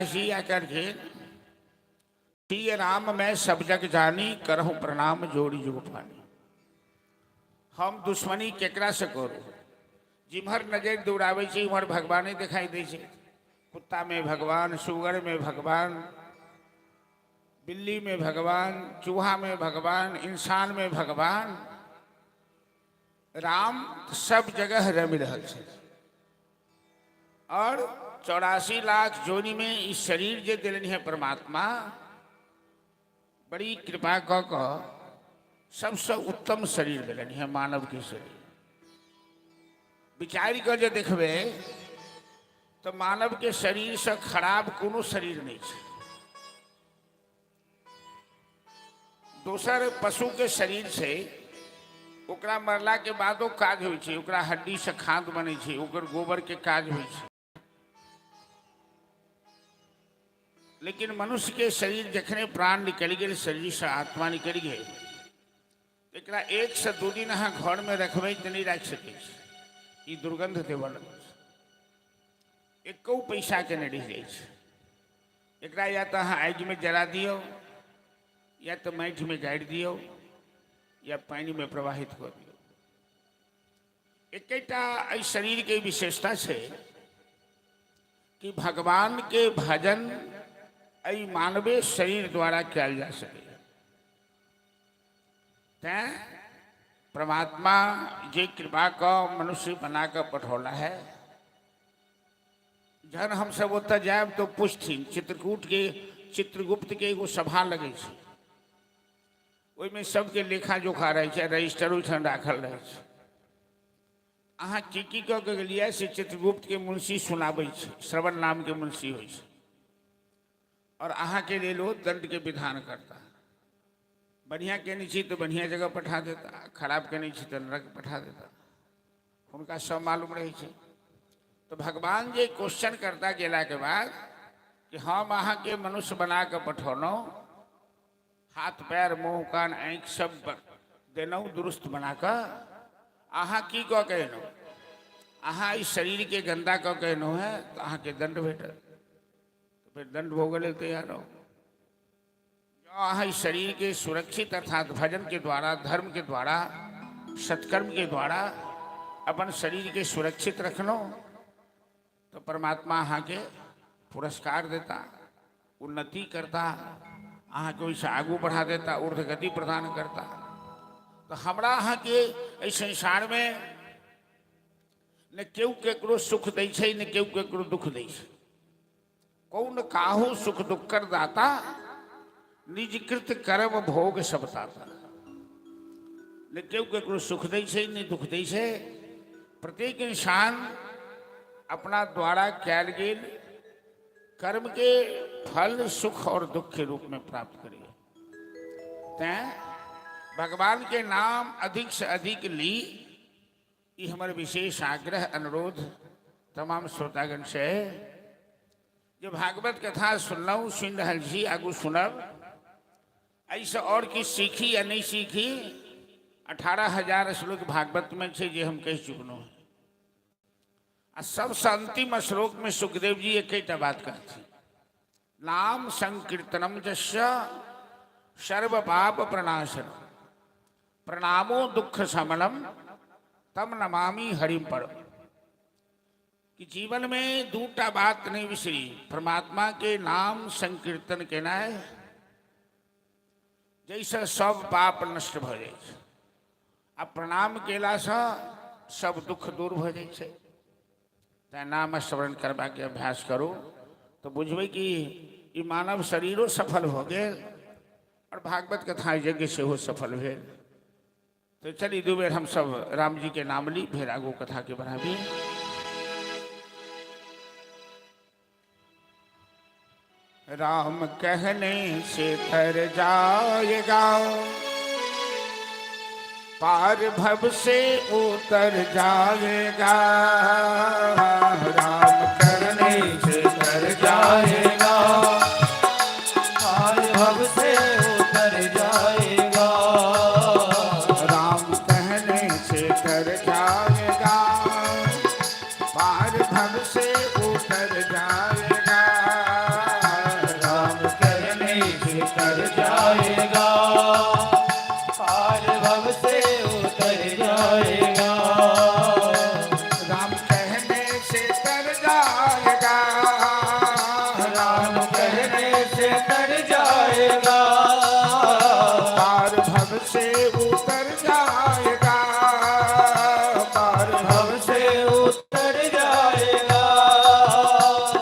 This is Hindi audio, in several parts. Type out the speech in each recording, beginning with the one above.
आकर के सिय राम मैं सब जग जानी करहूं प्रणाम जोड़ी जुग पानी। हम दुश्मनी केकरा से करू जिम्हर नजर दौड़ावे छे उम्हर भगवाने दिखाई दे छे। कुत्ता में भगवान, सुगर में भगवान, बिल्ली में भगवान, चूहा में भगवान, इंसान में भगवान, राम सब जगह रमि रहल छे। और 84 लाख जोनी में इस शरीर जे दिलन है परमात्मा बड़ी कृपा क सबसे उत्तम शरीर दिलन है मानव के शरीर। विचार कर जे देखबे तो मानव के शरीर से खराब कोनो शरीर नहीं है। दोसर पशु के शरीर से ओकरा मरला के बादो काज होई छे, ओकरा हड्डी से खाद बने छे, ओकर गोबर के काज होई छे। लेकिन मनुष्य के शरीर जखने प्राण निकल गए, शरीर से आत्मा निकल गए, एकरा 1 से 2 दिन अहाँ घर में रखबे तो नहीं रख सके। ई दुर्गंध देवल एको पैसा के नहीं रह जाए। एकरा या तो अहाँ आग में जला दियो, या तो माटि में गाड़ दियो, या पानी में प्रवाहित कर दियो। एकटा इस शरीर के विशेषता है कि भगवान के भजन आई मानवीय शरीर द्वारा किया जा सके। परमात्मा जे कृपा का मनुष्य बनाकर पठौला है। जन हम सब ओत जाए तो पूछथिन चित्रकूट के चित्रगुप्त के एगो सभा लगे छे, ओइमे सबके लेखा जोखा रहे छे, रजिस्टर उठन राखल रहे छे। अहाँ की कह के गेलिए से चित्रगुप्त के मुंशी सुनाबै छे, श्रवण नाम के मुंशी होइ छे, और अहाँ के लेल वो दंड के विधान करता। बढ़िया केनी छी तो बढ़िया जगह पठा देता, खराब केनी छी तो नरक पठा देता। उनका सब मालूम रहे छे। तो भगवान जे क्वेश्चन करता गेला के बाद कि हम अहाँ के मनुष्य बना के पठौनो, हाथ पैर मुँह कान आँख सब देनौ दुरुस्त बना कर, अहाँ की कह कहनो, अहाँ इस शरीर के गंदा कह कहनो है तो अहाँ के दंड भेटत। फिर दंड भोगले तैयार हो। जो अहाँ इस शरीर के सुरक्षित अर्थात भजन के द्वारा, धर्म के द्वारा, सत्कर्म के द्वारा अपन शरीर के सुरक्षित रखनो तो परमात्मा अहाँ के पुरस्कार देता, उन्नति करता, अहाँ के वैसे आगू बढ़ा देता, ऊर्ध्वगति प्रदान करता। तो हमरा अहाँ के इस संसार में न केहू केकरो सुख दै छे, न केहू केकरो दुख दै छे। कौन काहू सुख दुख कर दाता, निजकृत कर्म भोग सब ताता। न केहू केकरो सुख दै छे, न दुख दै छे। प्रत्येक इंसान अपना द्वारा कैल गेल कर्म के फल सुख और दुख के रूप में प्राप्त करे। तैं भगवान के नाम अधिक से अधिक ली, ये हमारे विशेष आग्रह अनुरोध तमाम श्रोतागण से। जो भागवत कथा सुनलू सुन रहा छी, आगू सुनब। ऐसे और की सीखी या नहीं सीखी 18,000 श्लोक भागवत में छे जे हम कह चुकनो। आ सबसे अंतिम श्लोक में सुखदेव जी एक बात कहती, नाम संकीर्तनम जस्य सर्व पाप प्रणाशनम प्रणामो दुख शमनम तम नमामि हरिम परम। कि जीवन में 2टा बात नहीं बिसरी, परमात्मा के नाम संकीर्तन केना है, जैसे सब पाप नष्ट भ जाए। आ प्रणाम केला से सब दुख दूर भ जाए। तैं नाम स्मरण करबा के अभ्यास करो तो बुझबे कि ई मानव शरीरो सफल हो गए और भागवत कथा यज्ञ से हो सफल भेल। तो चलिए 2 बेर हम सब राम जी के नाम ली, फिर आगू कथा के बढ़ाबी। राम कहने से तर जाएगा, पार भव से उतर जाएगा। राम कहने से तर जाएगा, पार भव से उतर जाएगा। राम कहने से तर जाएगा, पार भव से उतर जाएगा। राम कहने से तर जाएगा, पार भव से उतर जाएगा, पार भव से उतर जाएगा।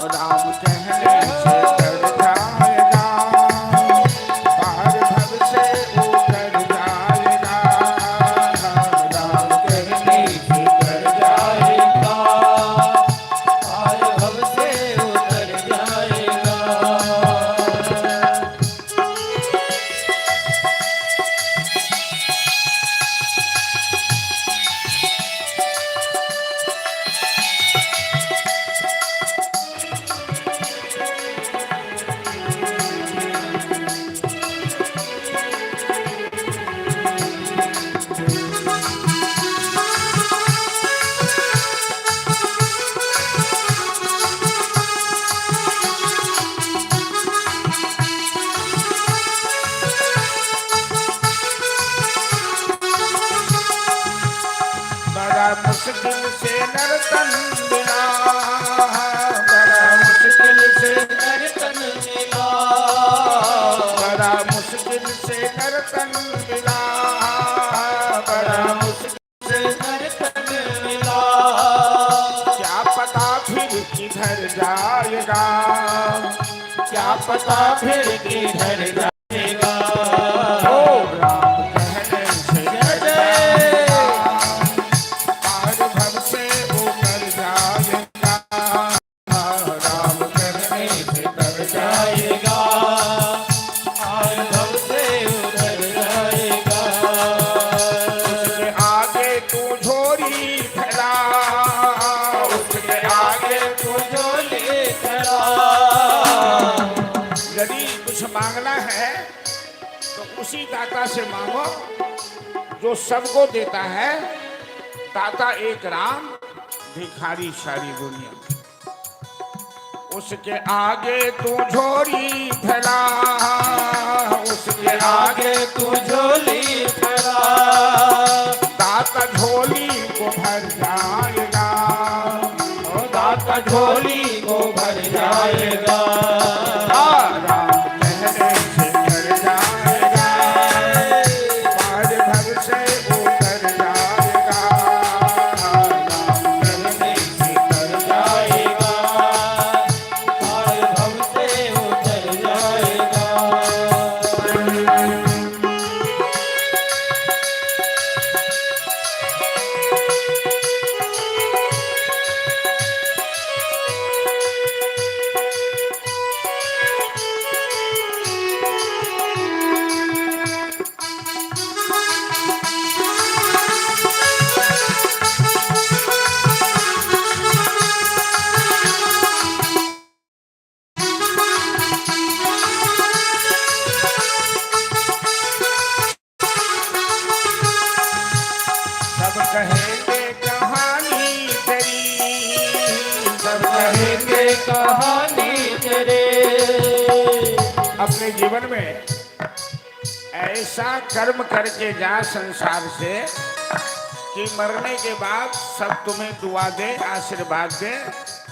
राम कहने से तर जाएगा, पार भव से उतर जाएगा, राम कहने से तर जाएगा, पार भव से उतर जाएगा। बड़ा मुश्किल से नर्तन मिला, बड़ा मुश्किल से नर्तन मिला, बड़ा मुश्किल से नर्तन मिला, बड़ा मुश्किल से नर्तन मिला। क्या पता फिर किधर जाएगा, क्या पता फिर किधर जाएगा। ओ राम कहने से तर जाएगा, पार भव से उतर जाएगा, राम कहने से तर जाएगा। जाएगा, पार भव से उतर जाएगा। उसके आगे तू झोरी फैला, उसके आगे तू झोली खड़ा, यदि कुछ मांगना है तो उसी दाता से मांगो जो सबको देता है। दाता एक राम, भिखारी सारी दुनिया। उसके आगे तू झोरी फैला, उसके आगे आगे तू झोली खड़ा, दाता झोली को भर जाएगा, ओ दाता झोली को भर जाएगा। राम कहने से तर जाएगा, पार भव से उतर जाएगा, राम कहने से तर जाएगा, पार भव से उतर जाएगा। सब कहेंगे कहानी तेरी, सब कहेंगे कहानी तेरे, अपने जीवन में ऐसा कर्म करके जा संसार से कि मरने के बाद सब तुम्हें दुआ दे, आशीर्वाद दे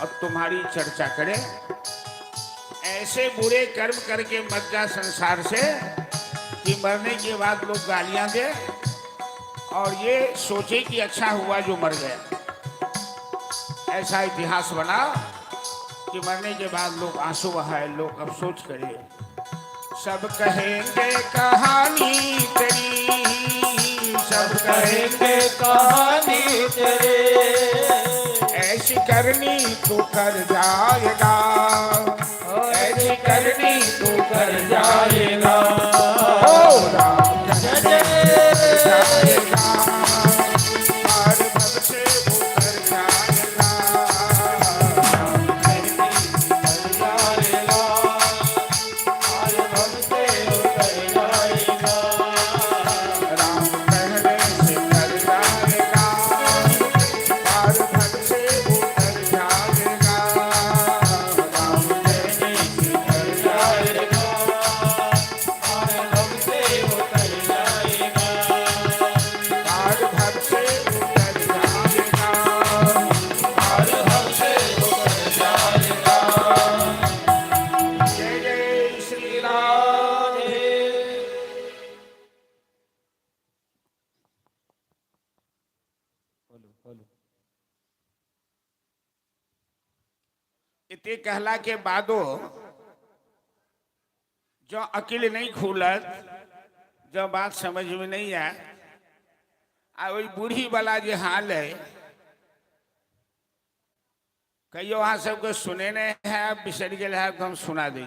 और तुम्हारी चर्चा करे। ऐसे बुरे कर्म करके मत जा संसार से कि मरने के बाद लोग गालियां दे और ये सोचे कि अच्छा हुआ जो मर गया। ऐसा इतिहास बना कि मरने के बाद लोग आंसू बहाए, लोग अफसोस करे। सब कहेंगे कहानी तेरी, सब कहेंगे कहेंगे कहानी तेरे, ऐसी करनी तू कर जाएगा, ऐसी करनी तू कर जाएगा। ओ राम कहने से जाएगा, पार भव से उतर जाएगा, राम कहने से जाएगा, पार भव से उतर जाएगा। राम कहने से तर जाएगा, पार भव से उतर जाएगा, राम कहने से तर जाएगा, एते कहला के बादो जो अकिल नहीं खुलत, जो बात समझ में नहीं आए, आ वही बूढ़ी वाला जो हाल है, कहियो वहां सबके सुने नहीं है, बिसर गए है तो हम सुना दी।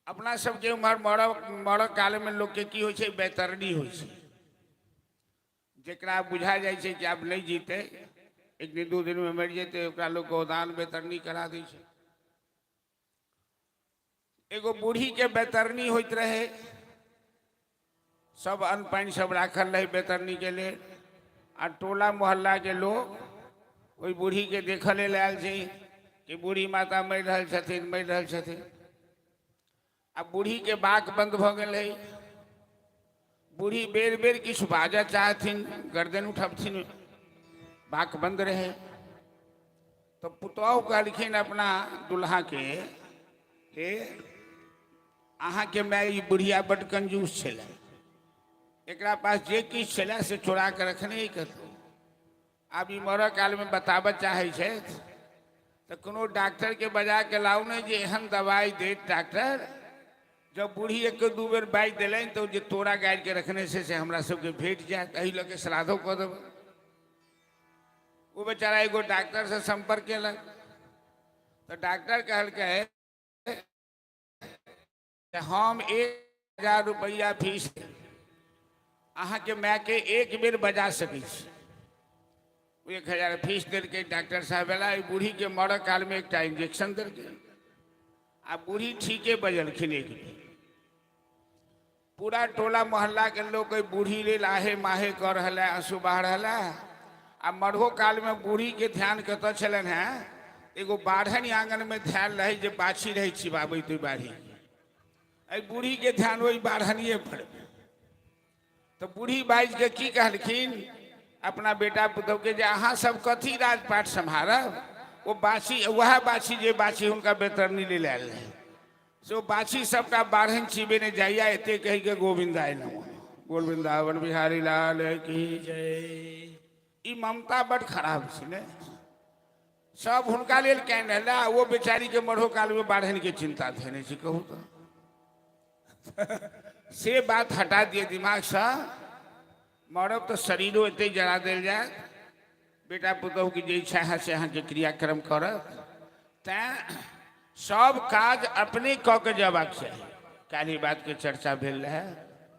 अपना सबके उम्र मर काल में लोग के की हो छे, बेतरनी हो छे, जेकरा बुझा जाए छे कि आप नहीं जीते, एक दिन 2 दिन में मर जेते, ओकरा लोग गोदान बेतरनी करा दी छे। एगो बूढ़ी के बेतरनी होत रहे, सब अन्न पानी सब राखल रहे बेतरनी के लिए, आ टोला मोहल्ला के लोग वही बूढ़ी के देखले लायल छे कि बूढ़ी माता मर रहल छथिन, मर रहल छथिन। अब बूढ़ी के बाक बंद भ गए, बूढ़ी बेर बेर किछ बाजा चाहथिन, गर्दन उठबथिन, बाक बंद रहे। तो पुतौह कहलखिन अपना दुल्हा के अहाँ के मैं ई बुढ़िया बड़ कंजूस छले, एकरा पास जे किछ छले से चोरा के रखने ही कतौ। अब ई मरऽ काल में बताबऽ चाहे छे तो कोनो डॉक्टर के बजा के लाऊ नहीं, जे एहन दवाई दे डॉक्टर, जब बूढ़ी एक 2 बेर बाई दिलन तो जे तोरा गाड़ के रखने से हमरा सबके भेट जाए, एहि लऽ के श्राद्धो कऽ देब। वो बेचारा एगो डॉक्टर से संपर्क केलक, तो डॉक्टर कहलकै हम 1000 रुपया फीस अहाँ के माय के एक बेर बजा सकै छी। 1000 फीस दिल के डॉक्टर साहब एला, बूढ़ी के मरऽ काल में एक इंजेक्शन दिल के, आ बूढ़ी ठीके बजलखिन। एक पूरा टोला मोहल्ला के लोग कोई बूढ़ी ले लाहे माहे कर रहा है, आंसू बहा रहा। आ मरहो काल में बूढ़ी के ध्यान कत छलन है, एगो बाढ़न आंगन में ध्यान रहे, जे बाछी रहे चिबाबे तो बाढ़ी, बूढ़ी के ध्यान वही बाढ़निए पर। तो बूढ़ी बाइज के की कहलखिन अपना बेटा पुतौ के, जे अहाँ सब कथी राजपाट संभारब, वो बाछी वह बाछी जे बाछी उनका बेतरनी ले लायल है, सो बाछी सबका बाढ़न चिबे ने जाइया, एते कही के गोविंदाय नमः, बोल वृंदावन बिहारी लाल की जय। ई ममता बड़ खराब छे, सब हुनका लेल कह रहा, वो बेचारी के मरहो काल में बाढ़न के चिंता थे छी, कहू तो से बात हटा दिए दिमाग से। मरब तो शरीरो एते जरा दिल जाए, बेटा पुतहु की जे इच्छा है से अहाँ के क्रियाक्रम करब, तैं सब काज अपने क के जबाक चाहिए। काली बात के चर्चा भेल है,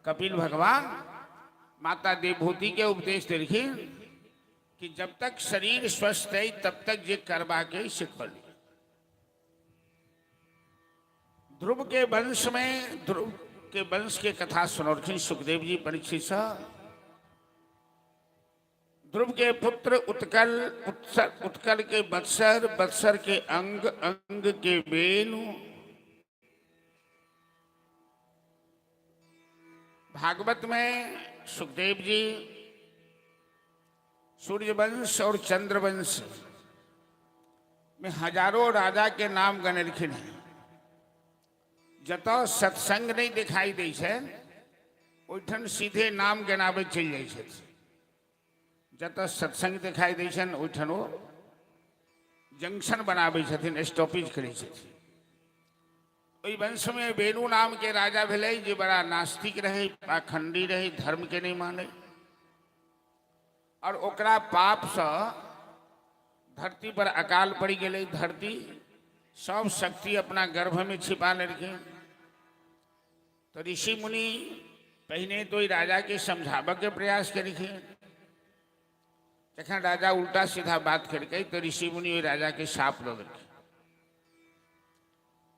कपिल भगवान माता देवभूति के उपदेश देलखिन कि जब तक शरीर स्वस्थ है तब तक जे करबा के से कर ली। ध्रुव के वंश के कथा सुनौलखिन सुखदेव जी परीक्षित से। ध्रुव के पुत्र उत्कल के बत्सर, बत्सर के अंग, अंग के बेनु, भागवत में सुखदेव जी सूर्यवंश और चंद्रवंश में हजारों राजा के नाम गणलखिन है। जत सत्संग नहीं दिखाई दे छे, ओठन सीधे नाम गणाबे चल जाए छे। जत सत्संग दिखाई दे छन ओठन वो जंक्शन बनाबे छथिन, स्टॉपेज करे छथिन। ओई वंश में वेणु नाम के राजा भेले, जे बड़ा नास्तिक रहे, पाखंडी रहे, धर्म के नहीं माने, और ओकरा पाप से धरती पर अकाल पड़ी गई। धरती सब शक्ति अपना गर्भ में छिपा लेलखिन। तो ऋषि मुनि पहले तो राजा के समझावे के प्रयास करेलखिन, जखन राजा उल्टा सीधा बात करके तो ऋषि मुनि राजा के साप लग रखे।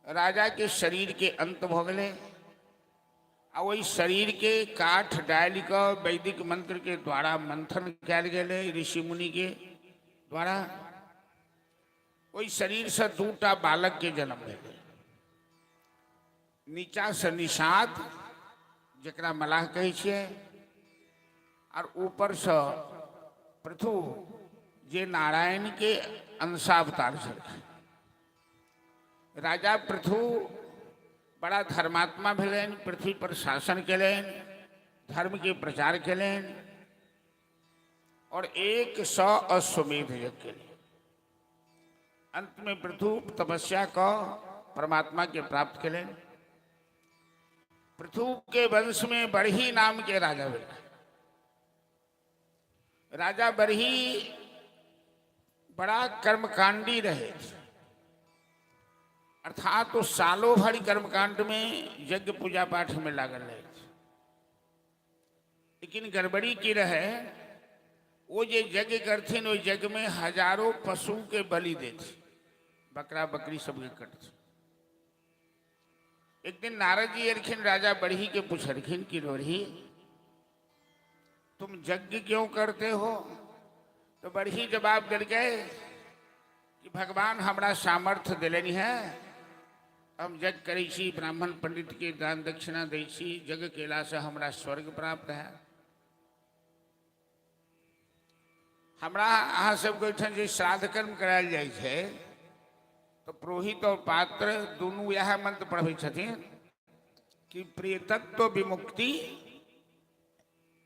राजा के शरीर के अंत भ गए, आ वही शरीर के काठ डाल के वैदिक मंत्र के द्वारा मंथन कल गए ऋषि मुनि के द्वारा। वही शरीर से 2टा बालक के जन्म भेले, नीचा से निषाद जकरा मलाह कहे छिए, और ऊपर से पृथु जे नारायण के अंशावतार छलखिन। राजा पृथु बड़ा धर्मात्मा भेलन, पृथ्वी पर शासन कलन, धर्म के प्रचार कलन, और 100 अश्वमेध यज्ञ कलन। अंत में पृथु तपस्या को परमात्मा के प्राप्त करें। पृथु के वंश में बरही नाम के राजा बने। राजा बरही बड़ा कर्मकांडी रहे थे, अर्थात तो सालों भर कर्मकांड में यज्ञ पूजा पाठ में लागल रहे थे। लेकिन गड़बड़ी की रहे, वो जो यज्ञ करते वो यज्ञ में हजारों पशु के बलि देते, बकरा बकरी सब के कटते। एक दिन नारद जी अरखिन राजा बरही के पूछरखिन कि रोही तुम यज्ञ क्यों करते हो? तो बरही जवाब दे गए कि भगवान हमरा सामर्थ्य दिलनि है, हम यज्ञ करै छी, ब्राह्मण पंडित के दान दक्षिणा दै छी, यज्ञ केला से हमरा स्वर्ग प्राप्त है। हमरा अहाँ सबके ओहिठाम जे श्राद्ध कर्म करायल जाइ छै तो पुरोहित और पात्र दोनों यह मंत्र पढ़बै छथिन कि प्रेतत्व विमुक्ति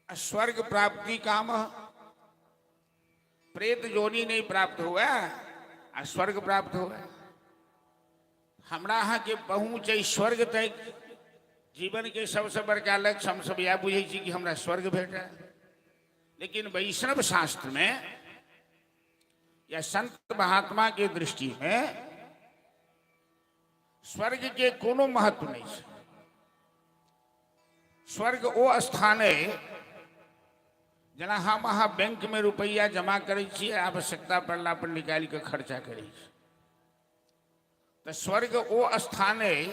स्वर्ग प्राप्ति काम। प्रेत जोनी नहीं प्राप्त हुआ और स्वर्ग प्राप्त हुआ। हमरा अहाँ के पहुँच स्वर्ग तक जीवन के सबसे बड़का लक्ष्य हम सब यह बुझे छी कि हमरा स्वर्ग भेटे। लेकिन वैष्णव शास्त्र में या संत महात्मा के दृष्टि में स्वर्ग के कोनो महत्व नहीं है। स्वर्ग वो स्थान है जना हम अहाँ बैंक में रुपया जमा करै छी, आवश्यकता पड़ला पर निकाल के खर्चा करै छी। तो स्वर्ग वो स्थान है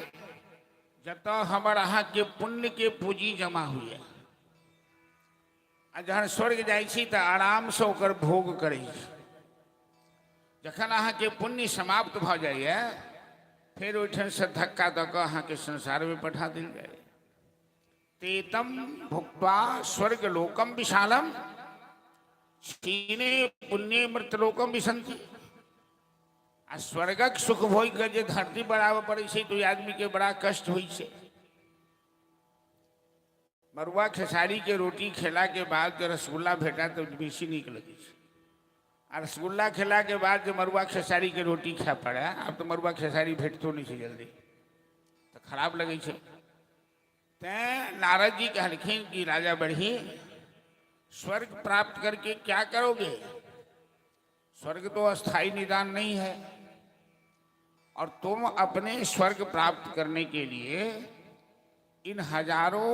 जत हमर अहाँ के पुण्य के पूंजी जमा हुए। जहन स्वर्ग जाइ छी तो आराम से ओकर भोग करै छी। जखन अहाँ के पुण्य समाप्त भ जाइए फिर ओहिठाम से धक्का दऽ कऽ अहाँ के संसार में पठा देल जाए। तेतम भुक्त्वा स्वर्ग लोकम विशालम क्षीणे पुण्य मृतलोकम विसंति। आ स्वर्गक सुख भोग के जे धरती बढ़ावे पड़े छै तो आदमी के बड़ा कष्ट होइ छै। मरुआ खेसारी के रोटी खेला के बाद जो रसगुल्ला भेटा तो बेसी नीक लगे छै। आ रसगुल्ला खेला के बाद जो मरुआ खेसारी के रोटी खा पड़े, अब तो मरुआ खेसारी भेटतो नहीं है जल्दी, तो खराब लगे छै। तैं नारद जी कहलखिन कि राजा बरही स्वर्ग प्राप्त करके क्या करोगे? स्वर्ग तो अस्थाई निदान नहीं है और तुम अपने स्वर्ग प्राप्त करने के लिए इन हजारों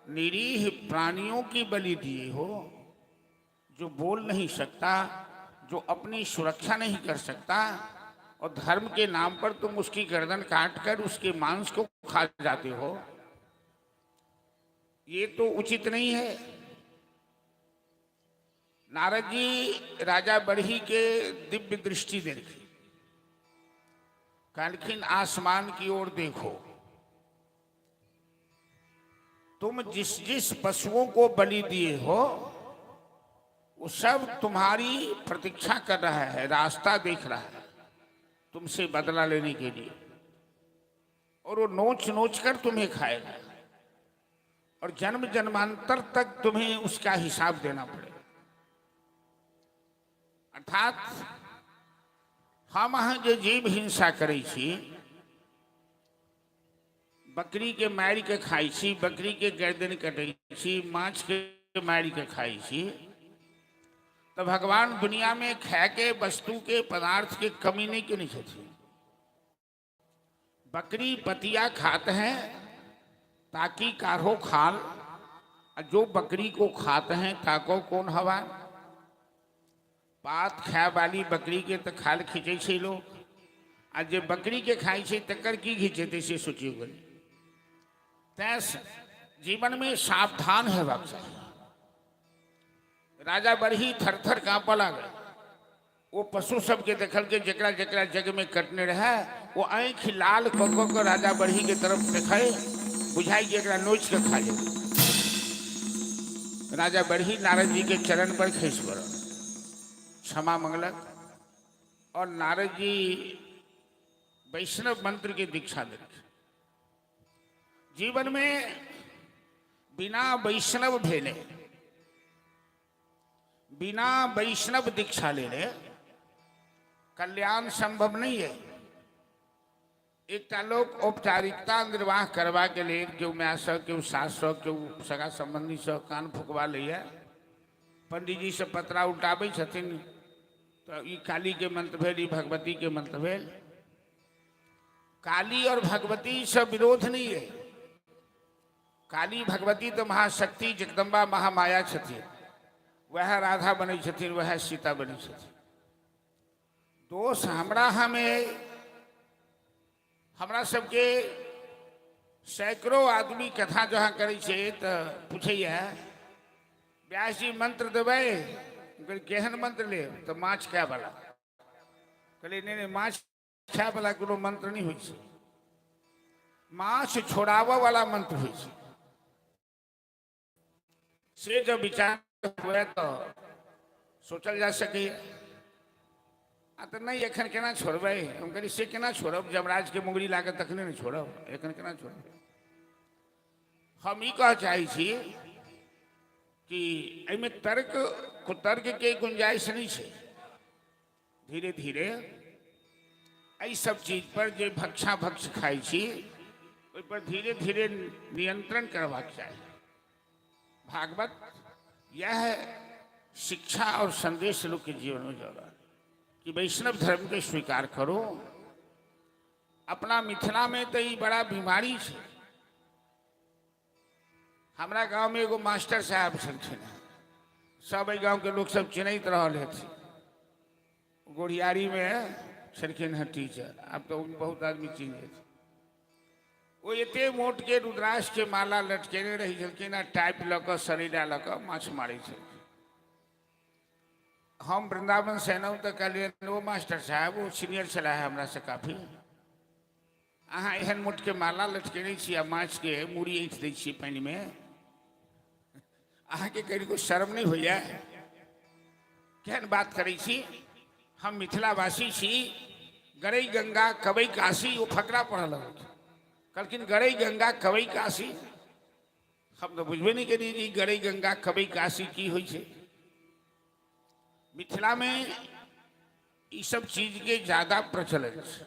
निरीह प्राणियों की बलि दिए हो, जो बोल नहीं सकता, जो अपनी सुरक्षा नहीं कर सकता, और धर्म के नाम पर तुम उसकी गर्दन काटकर उसके मांस को खा जाते हो। ये तो उचित नहीं है। नारद जी राजा बरही के दिव्य दृष्टि देखी, कहलखिन आसमान की ओर देखो, तुम जिस जिस पशुओं को बलि दिए हो वो सब तुम्हारी प्रतीक्षा कर रहा है, रास्ता देख रहा है तुमसे बदला लेने के लिए, और वो नोच नोच कर तुम्हें खाएगा और जन्म जन्मांतर तक तुम्हें उसका हिसाब देना पड़ेगा। अर्थात हम अहाँ जे जीव हिंसा करै छी, बकरी के मारि के खाई छी, बकरी के गर्दन कटै छी, माछ के मारि के खाई छी, तो भगवान दुनिया में खाए के वस्तु के पदार्थ के कमी नहीं क्यों नहीं छथि। बकरी पतिया खाते हैं ताकि काढ़ो खाल, जो बकरी को खाते हैं ताको कौन हवा। पात खाए वाली बकरी के तो खाल खींचे छै लोग, आ जे बकरी के खाई छै तकर की खींचते से सोचियो। तैं जीवन में सावधान हेबाक चाहिए। राजा बरही थर थर काँपऽ लागल। वो पशु सबके देखल के जकरा जकरा जग में कटने रहे, वो आँखि लाल कऽ कऽ राजा बरही के तरफ देखे, बुझाई कि एकरा नोच के खा जाए। राजा बरही नारद जी के चरण पर खसि पड़ल, क्षमा मंगलक, और नारद जी वैष्णव मंत्र की दीक्षा देलक। जीवन में बिना वैष्णव भेले, बिना वैष्णव दीक्षा लेले कल्याण संभव नहीं है। एकटा लोग औपचारिकता निर्वाह करवा के लिए केओ माय से केओ सास से केओ सगा संबंधी से कान फुकवा लिया, पंडित जी से पतरा उल्टाबै छथिन तो ई काली के मंत्र भेल, ई भगवती के मंत्र भेल। काली और भगवती से विरोध नहीं है। काली भगवती तो महाशक्ति जगदम्बा महामाया छथिन, वह राधा बनी छथिन, वह सीता बनी छथिन। दोष हमरा हमें, हमरा सबके सैकड़ों आदमी कथा जहाँ करे छे तो पूछैया व्यास जी मंत्र देवे, केहन मंत्र ले तो माछ खाय वाला। कहलिए नहीं माछ खाय वाला कोनो मंत्र नहीं होइ छे, माछ छोड़ावा वाला मंत्र होइ छे। से जब विचार हुए तो सोचल जा सके तो नहीं एखन केना छोड़बै। हम कहली से केना छोड़ब, जमराज के मुंगरी लागे तखने नहीं छोड़ब, एखन केना छोड़ब। हम ई कह चाहे छी कि एहिमे तर्क कुतर्क के गुंजाइश नहीं है। धीरे धीरे एहि सब चीज पर जे भक्षा भक्ष खाई छी ओहि पर धीरे धीरे नियंत्रण करबाक चाही। भागवत यह शिक्षा और संदेश लोग के जीवन में जोड़ा कि वैष्णव धर्म के स्वीकार करो। अपना मिथिला में तो ये बड़ा बीमारी है। हमारा गांव में एगो मास्टर साहब छलखिन, सब गांव के लोग सब चिन्हत रहल हेथिन। गोढ़ियारी में छलखिन हैं टीचर, अब तो बहुत आदमी चिन्ह। वो एते मोट के रुद्राक्ष के माला लटकेने रही छलखिन, टाइप लऽ शरीरा लऽ माछ मारे छलखिन। हम वृंदावन से एलहुँ तो कहलिए वो मास्टर साहब वो सीनियर छला है हमरा से काफी, अहाँ एहन मोट के माला लटकेने छी आ माछ के मूड़ी ऐंठ दै छी पानि में, अहाँ के कनिको शर्म नहीं होइए? केहन बात करै छी? हम मिथिलावासी छी, गरई गंगा कवई काशी। वो फकरा पढ़ल कहलखिन गरई गंगा कवई काशी। हम तो बुझबे नहीं करी कि गरई गंगा कवई काशी की होइ छै। मिथिला में ये सब चीज के ज्यादा प्रचलन है,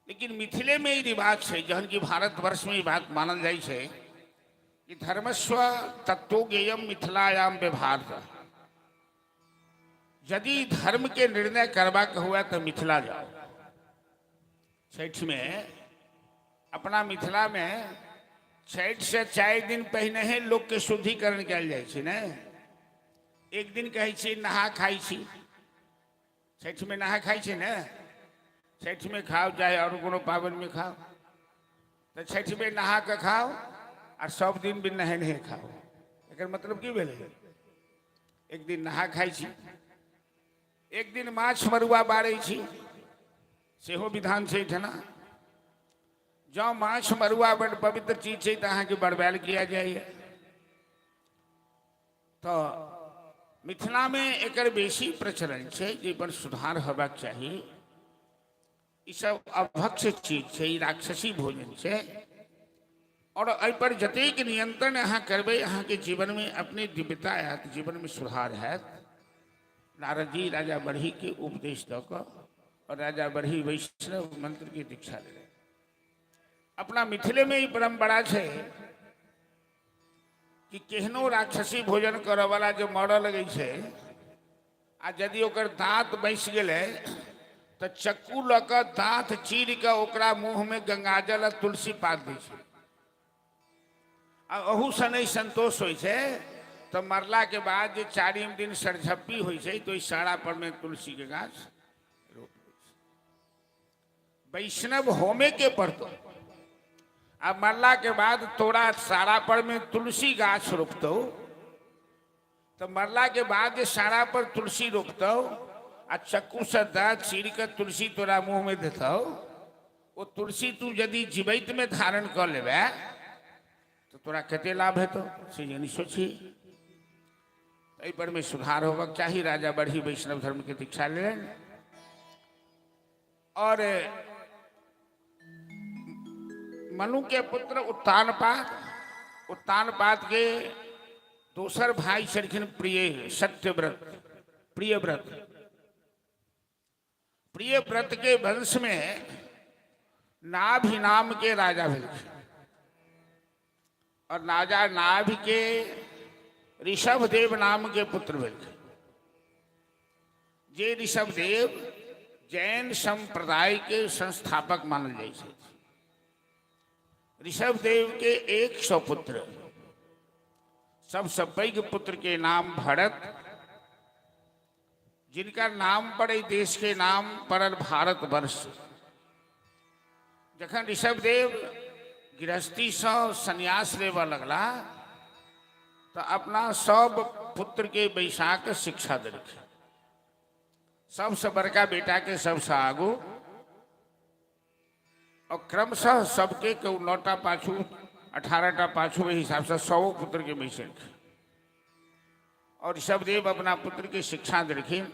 लेकिन मिथिले में ही रिवाज है जहन की भारतवर्ष में ये बात मानल जाए छै कि धर्मस्व तत्व ज्ञेयम मिथिलायाम व्यवहार। यदि धर्म के निर्णय करवा के हुआ तो मिथिला जाओ। छठ में अपना मिथिला में छठ से 4 दिन पहले ही लोग के शुद्धिकरण कल जाए छै ने। एक दिन कहे छी नहा खाई छी, छठ में नहा खाई छी ने। छठ में खाओ चाहे और कोनो पावन में खाओ, तो छठ में नहा के खाओ और सब दिन भी नहे नहीं खाओ। एक मतलब की भेले? एक दिन नहा खाई छी, एक दिन माछ मरुआ बारै छी, सेहो विधान छै ठना। जो माछ मरुआ बड़ पवित्र चीज है तो अहाँ के बरबाल किया जाए। तो मिथिला में एकर बेसी प्रचलन है, जे पर सुधार होबाक चाहिए। ई सब अभक्ष चीज है, राक्षसी भोजन है। और एहि पर जतेक नियंत्रण अहाँ करबै अहाँ के जीवन में अपने दिव्यता आयत, जीवन में सुधार हैत। नारद जी राजा बढ़ी के उपदेश दऽ कऽ और राजा बढ़ी वैष्णव मंत्र की दीक्षा ले। अपना मिथिले में ही परंपरा है कि केहनो राक्षसी भोजन करऽ वाला जो मरऽ लगे छै आ यदि ओकर दांत बैस गेलै तो चक्कू लऽ कऽ दांत चीर के ओकरा मुंह में गंगाजल आ तुलसी पात दै छै। आ अहू से नहीं संतोष होइ छै तो मरला के बाद जो 4म दिन सरझप्पी होइ छै तो इस सारा पर में तुलसी के गाछ रोप दै छै। वैष्णव होमे के पड़तो आ मरला के बाद तोरा सारा पर में तुलसी गाछ रोपतो, तो मरला के बाद जे सारा पर तुलसी रोपतो आ चक्कू से दांत चीर के तुलसी तोरा मुंह में देतो, वो तुलसी तू यदि जीवित में धारण कर लेबे तो तोरा कते लाभ हेतो से यानी सोची। एहि पर में सुधार होबक चाहिए। राजा बढ़ी वैष्णव धर्म के दीक्षा ले और मनु के पुत्र उत्तानपाद के दोसर भाई छलखिन प्रिय सत्यव्रत, प्रियव्रत। प्रिय व्रत के वंश में नाभि नाम के राजा भेल और राजा नाभि के ऋषभदेव नाम के पुत्र भेल। जे ऋषभदेव जैन संप्रदाय के संस्थापक मानल जाइ छै। ऋषभदेव के 100 पुत्र, सबसे पैघ पुत्र के नाम भरत, जिनका नाम पड़े देश के नाम पड़ल भारतवर्ष। जखन ऋषभदेव गृहस्थी से संन्यास लेवा लगला तो अपना सब पुत्र के बैसाक शिक्षा देलखिन। सबसे बड़का बेटा के सबसे आगू और क्रमशः सबके 9टा पाछू 18टा पाछू हिसाब से 100 पुत्र के बैसल। और ऋषभदेव अपना पुत्र की शिक्षा देलखिन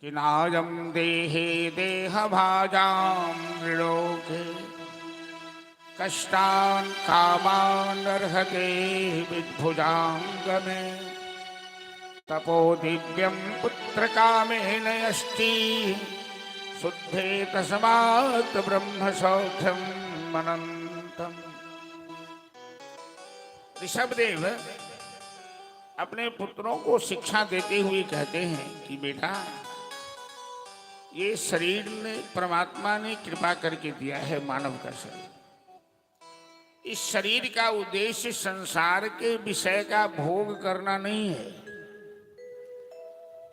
कि नाजम देहे देह भाजाम लोके कष्टान कामान अर्हते विद्भुजांग में तपो दिव्यम पुत्र कामेन यष्टि शुद्धे तस्मात् ब्रह्म सौख्यम अनंतम। ऋषभदेव अपने पुत्रों को शिक्षा देते हुए कहते हैं कि बेटा, ये शरीर ने परमात्मा ने कृपा करके दिया है, मानव का शरीर। इस शरीर का उद्देश्य संसार के विषय का भोग करना नहीं है।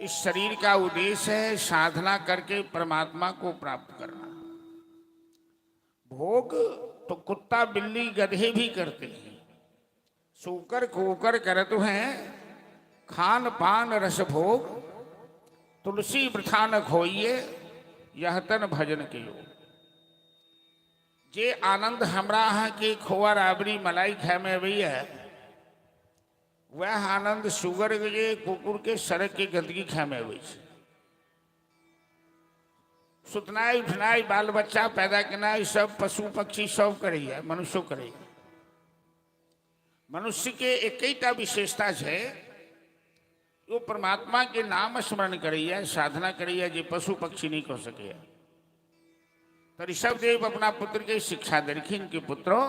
इस शरीर का उद्देश्य है साधना करके परमात्मा को प्राप्त करना। भोग तो कुत्ता बिल्ली गधे भी करते हैं, सूकर कोकर करत हैं, खान पान रस भोग, तुलसी वृथा न खोइए, यह तन भजन के योग। जे आनंद हमरा यहाँ के खोआ राबड़ी मलाई खाए में अभी है, वह आनंद सुगर के कुकुर के सड़क के गंदगी खाए में अभी। सुतनाई उठनाई बाल बच्चा पैदा करना सब पशु पक्षी सब करैया, मनुष्य करैया। मनुष्य के एकैटा विशेषता है, वो परमात्मा के नाम स्मरण करैया, साधना करैया, जे पशु पक्षी नहीं कर सके। तो ऋषभदेव अपना पुत्र के शिक्षा देलखिन कि पुत्रों,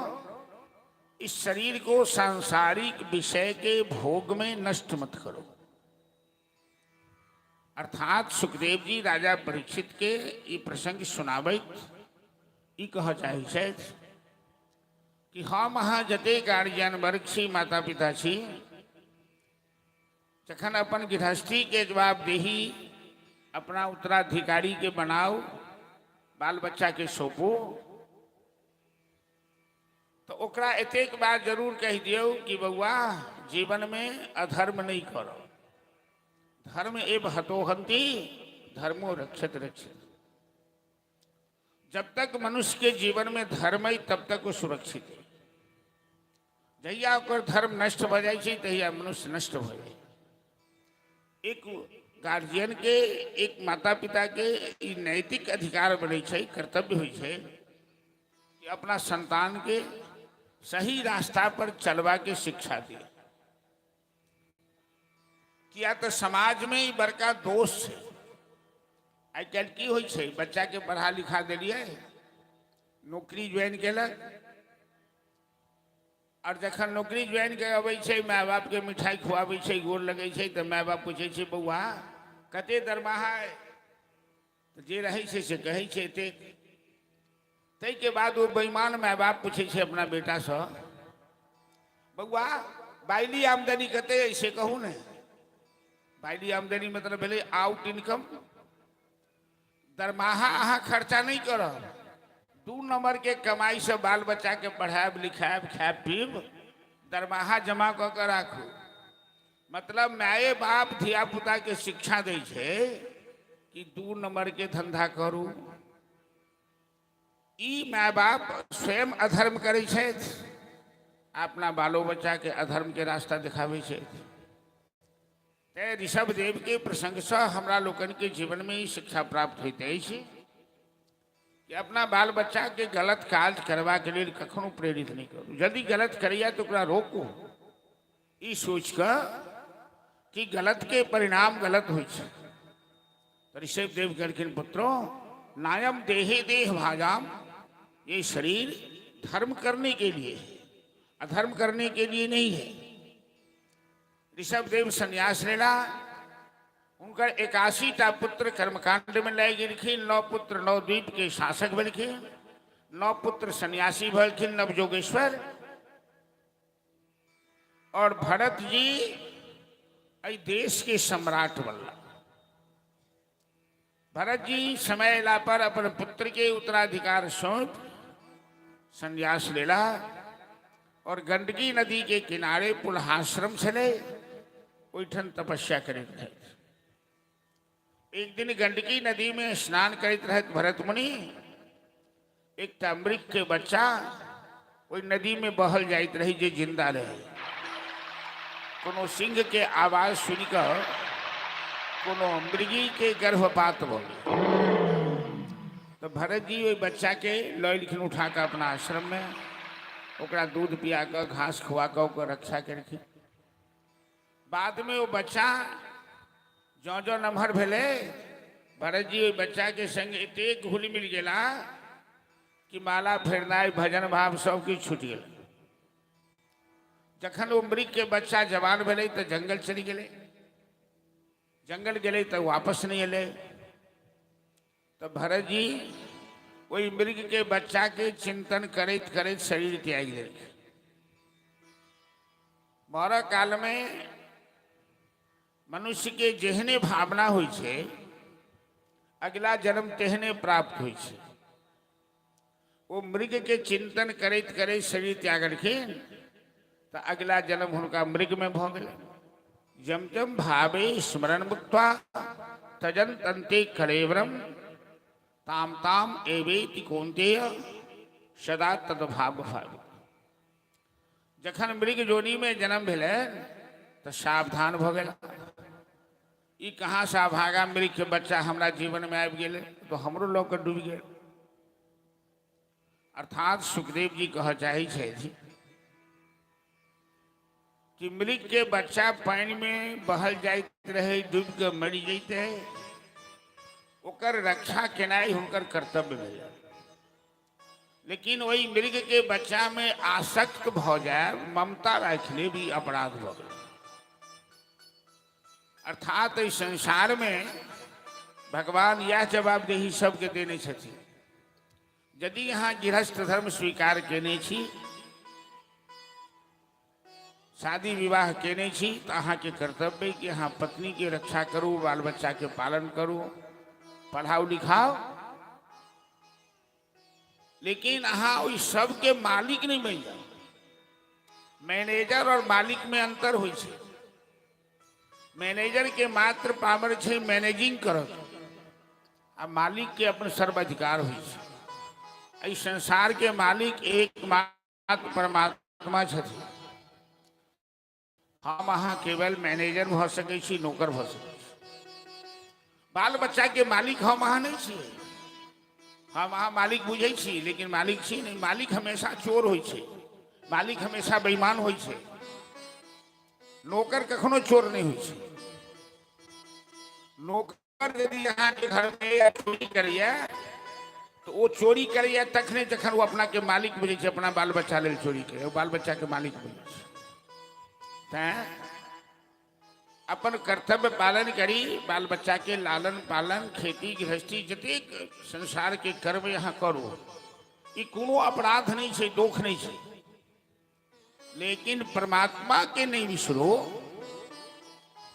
इस शरीर को सांसारिक विषय के भोग में नष्ट मत करो। अर्थात सुखदेव जी राजा परीक्षित के ये प्रसंग सुनाबैत ई कह चाहे कि हम अहाँ जते गार्जियन वर्ग छी, माता पिता छी, जखन अपन गृहस्थी के जवाबदेही अपना उत्तराधिकारी के बनाओ, बाल बच्चा के सौंपो, तो ओकरा एतेक बार जरूर कह दियो कि बउआ जीवन में अधर्म नहीं करो। धर्म एव हतोहंती धर्मो रक्षत रक्षित। जब तक मनुष्य के जीवन में धर्म है तब तक वो सुरक्षित है। जहिया ओकर धर्म नष्ट हो जाए तहिया मनुष्य नष्ट हो जाए। एक गार्जियन के, एक माता पिता के ई नैतिक अधिकार बने छै, कर्तव्य होइ छै कि अपना संतान के सही रास्ता पर चलवा के शिक्षा दिए। किया तो समाज में ही बड़का दोष है। आई काल्हि की होइ छै, बच्चा के पढ़ा लिखा दिलिए, नौकरी ज्वाइन केलक, और जखन नौकरी ज्वाइन के अबै छै, माय बाप के मिठाई खुआबै छै, गोर लगै छै, तो माय बाप पूछे छै बउआ कते दरमाहा है, तो जे रहै छै से कहै छै एतेक। तै के बाद वो बेईमान माय बाप पूछे छै अपना बेटा से, बउआ बाइली आमदनी कते है से कहू ने। बाइली आमदनी मतलब भेलै आउट इनकम। दरमाहा अहाँ खर्चा नहीं करब, 2 नंबर के कमाई से बाल बच्चा के पढ़ाएब लिखाएब खाएब पीब, दरमाहा जमा कऽ के राखू। मतलब माए बाप धिया पुता के शिक्षा दै छै कि 2 नंबर के धंधा करू। ई माय बाप स्वयं अधर्म करै छथि, अपना बालो बच्चा के अधर्म के रास्ता दिखाबै छथि। ते ऋषभदेव के प्रसंग से हमरा लोकन के जीवन में ई शिक्षा प्राप्त होइत अछि कि अपना बाल बच्चा के गलत काज करवा के लिए कखनो प्रेरित नहीं करू। यदि गलत करिया तो ओकरा रोकू, ई सोच कर कि गलत के परिणाम गलत होइ छै। तो ऋषभ देव कहलखिन पुत्रों नायम देहे देह भाजाम, ये शरीर धर्म करने के लिए है, अधर्म करने के लिए नहीं है। ऋषभ देव संन्यास लेला, उनका 81टा पुत्र कर्मकांड में लाई गेलखिन, 9 पुत्र 9 द्वीप के शासक बनखिन, 9 पुत्र सन्यासी भलखिन नवजोगेश्वर। और भरत जी अई देश के सम्राट बनला। भरत जी समय ला पर अपन पुत्र के उत्तराधिकार सौंप संन्यास लेला और गंडकी नदी के किनारे पुलहाश्रम चले, ओठन तपस्या करते रहे। एक दिन गंडकी नदी में स्नान करते रहे भरत मुनि, एक मृग के बच्चा वही नदी में बहल जाइत रही जे जिंदा रहे। कोनो सिंह के आवाज सुनकर कोनो मृगी के गर्भपात हो गई। तो भरत जी वही बच्चा के लय लिखन उठा कर अपना आश्रम में ओकरा दूध पिया कर घास खुआ कर ओकर रक्षा करके। बाद में वो बच्चा जो जो नमहर भेले, भरत जी वही बच्चा के संग एते घुल मिल गया कि माला फेरनाई भजन भाव सब कुछ छूट गया। जखन वो मृग के बच्चा जवान भेले तो जंगल चली गए, जंगल गए तो वापस नहीं अले। तो भरत जी वही मृग के बच्चा के चिंतन करते करते शरीर त्याग दे। मर काल में मनुष्य के जेहने भावना हुई छे, अगला जन्म तेहने प्राप्त हुई छे। वो मृग के चिंतन करते करते शरीर त्याग रखिन तो अगला जन्म उनका मृग में भ गए। जम जम भावे स्मरण मुक्त्वा तजन तंते कलेवरम ताम ताम एवेति कौन्तेय सदा तद्भाव भावी। जखन मृग जोनी में जन्म भेले तो सावधान भ गया। ई कहाँ से भागा मृग के बच्चा हमरा जीवन में आबि गेले, तो हमरो लोग के डूब गए। अर्थात सुखदेव जी कह चाहे छे कि मृग के बच्चा पानी में बहल जाइत रहे, डूब के मर जाते, ओकर रक्षा केनाई हुनकर कर्तव्य भेल। लेकिन वही मृग के बच्चा में आसक्त भ जाए, ममता रखले भी अपराध भ गए। अर्थात इस संसार में भगवान यह जवाबदेही सबके देने छथिन। यदि यहाँ गृहस्थ धर्म स्वीकार केने छी, शादी विवाह केने छी, तो अहाँ के कर्तव्य कि अहाँ पत्नी के रक्षा करू, बाल बच्चा के पालन करू, पढ़ाओ लिखाओ। लेकिन अहाँ उस सब के मालिक नहीं बन जाओ। मैनेजर और मालिक में अंतर हो। मैनेजर के मात्र पावर छे मैनेजिंग करत, आ मालिक के अपन सर्वाधिकार हो। इस संसार के मालिक एकमात्र परमात्मा छथिन। हम अहाँ केवल मैनेजर भ सकै छी, नौकर भ सकै छी। बाल बच्चा के मालिक हम अहाँ नहीं छी। हम अहाँ मालिक बुझै छी, लेकिन मालिक छी नहीं। मालिक हमेशा चोर होइ छै, मालिक हमेशा बेईमान होइ छै। नौकर कखनो चोर नहीं होइ छै। नौकर यदि अहाँ के घर में चोरी करिए तो वो चोरी करिए तखने जखन वो अपना के मालिक बुझै छै, अपना बाल बच्चा लेल चोरी करे, बाल बच्चा के मालिक बुझै छै। अपन कर्तव्य पालन करी, बाल बच्चा के लालन पालन, खेती गृहस्थी जतेक संसार के कर्म यहाँ करो, ये कोनो अपराध नहीं है, दोष नहीं है। लेकिन परमात्मा के नहीं बिसरो,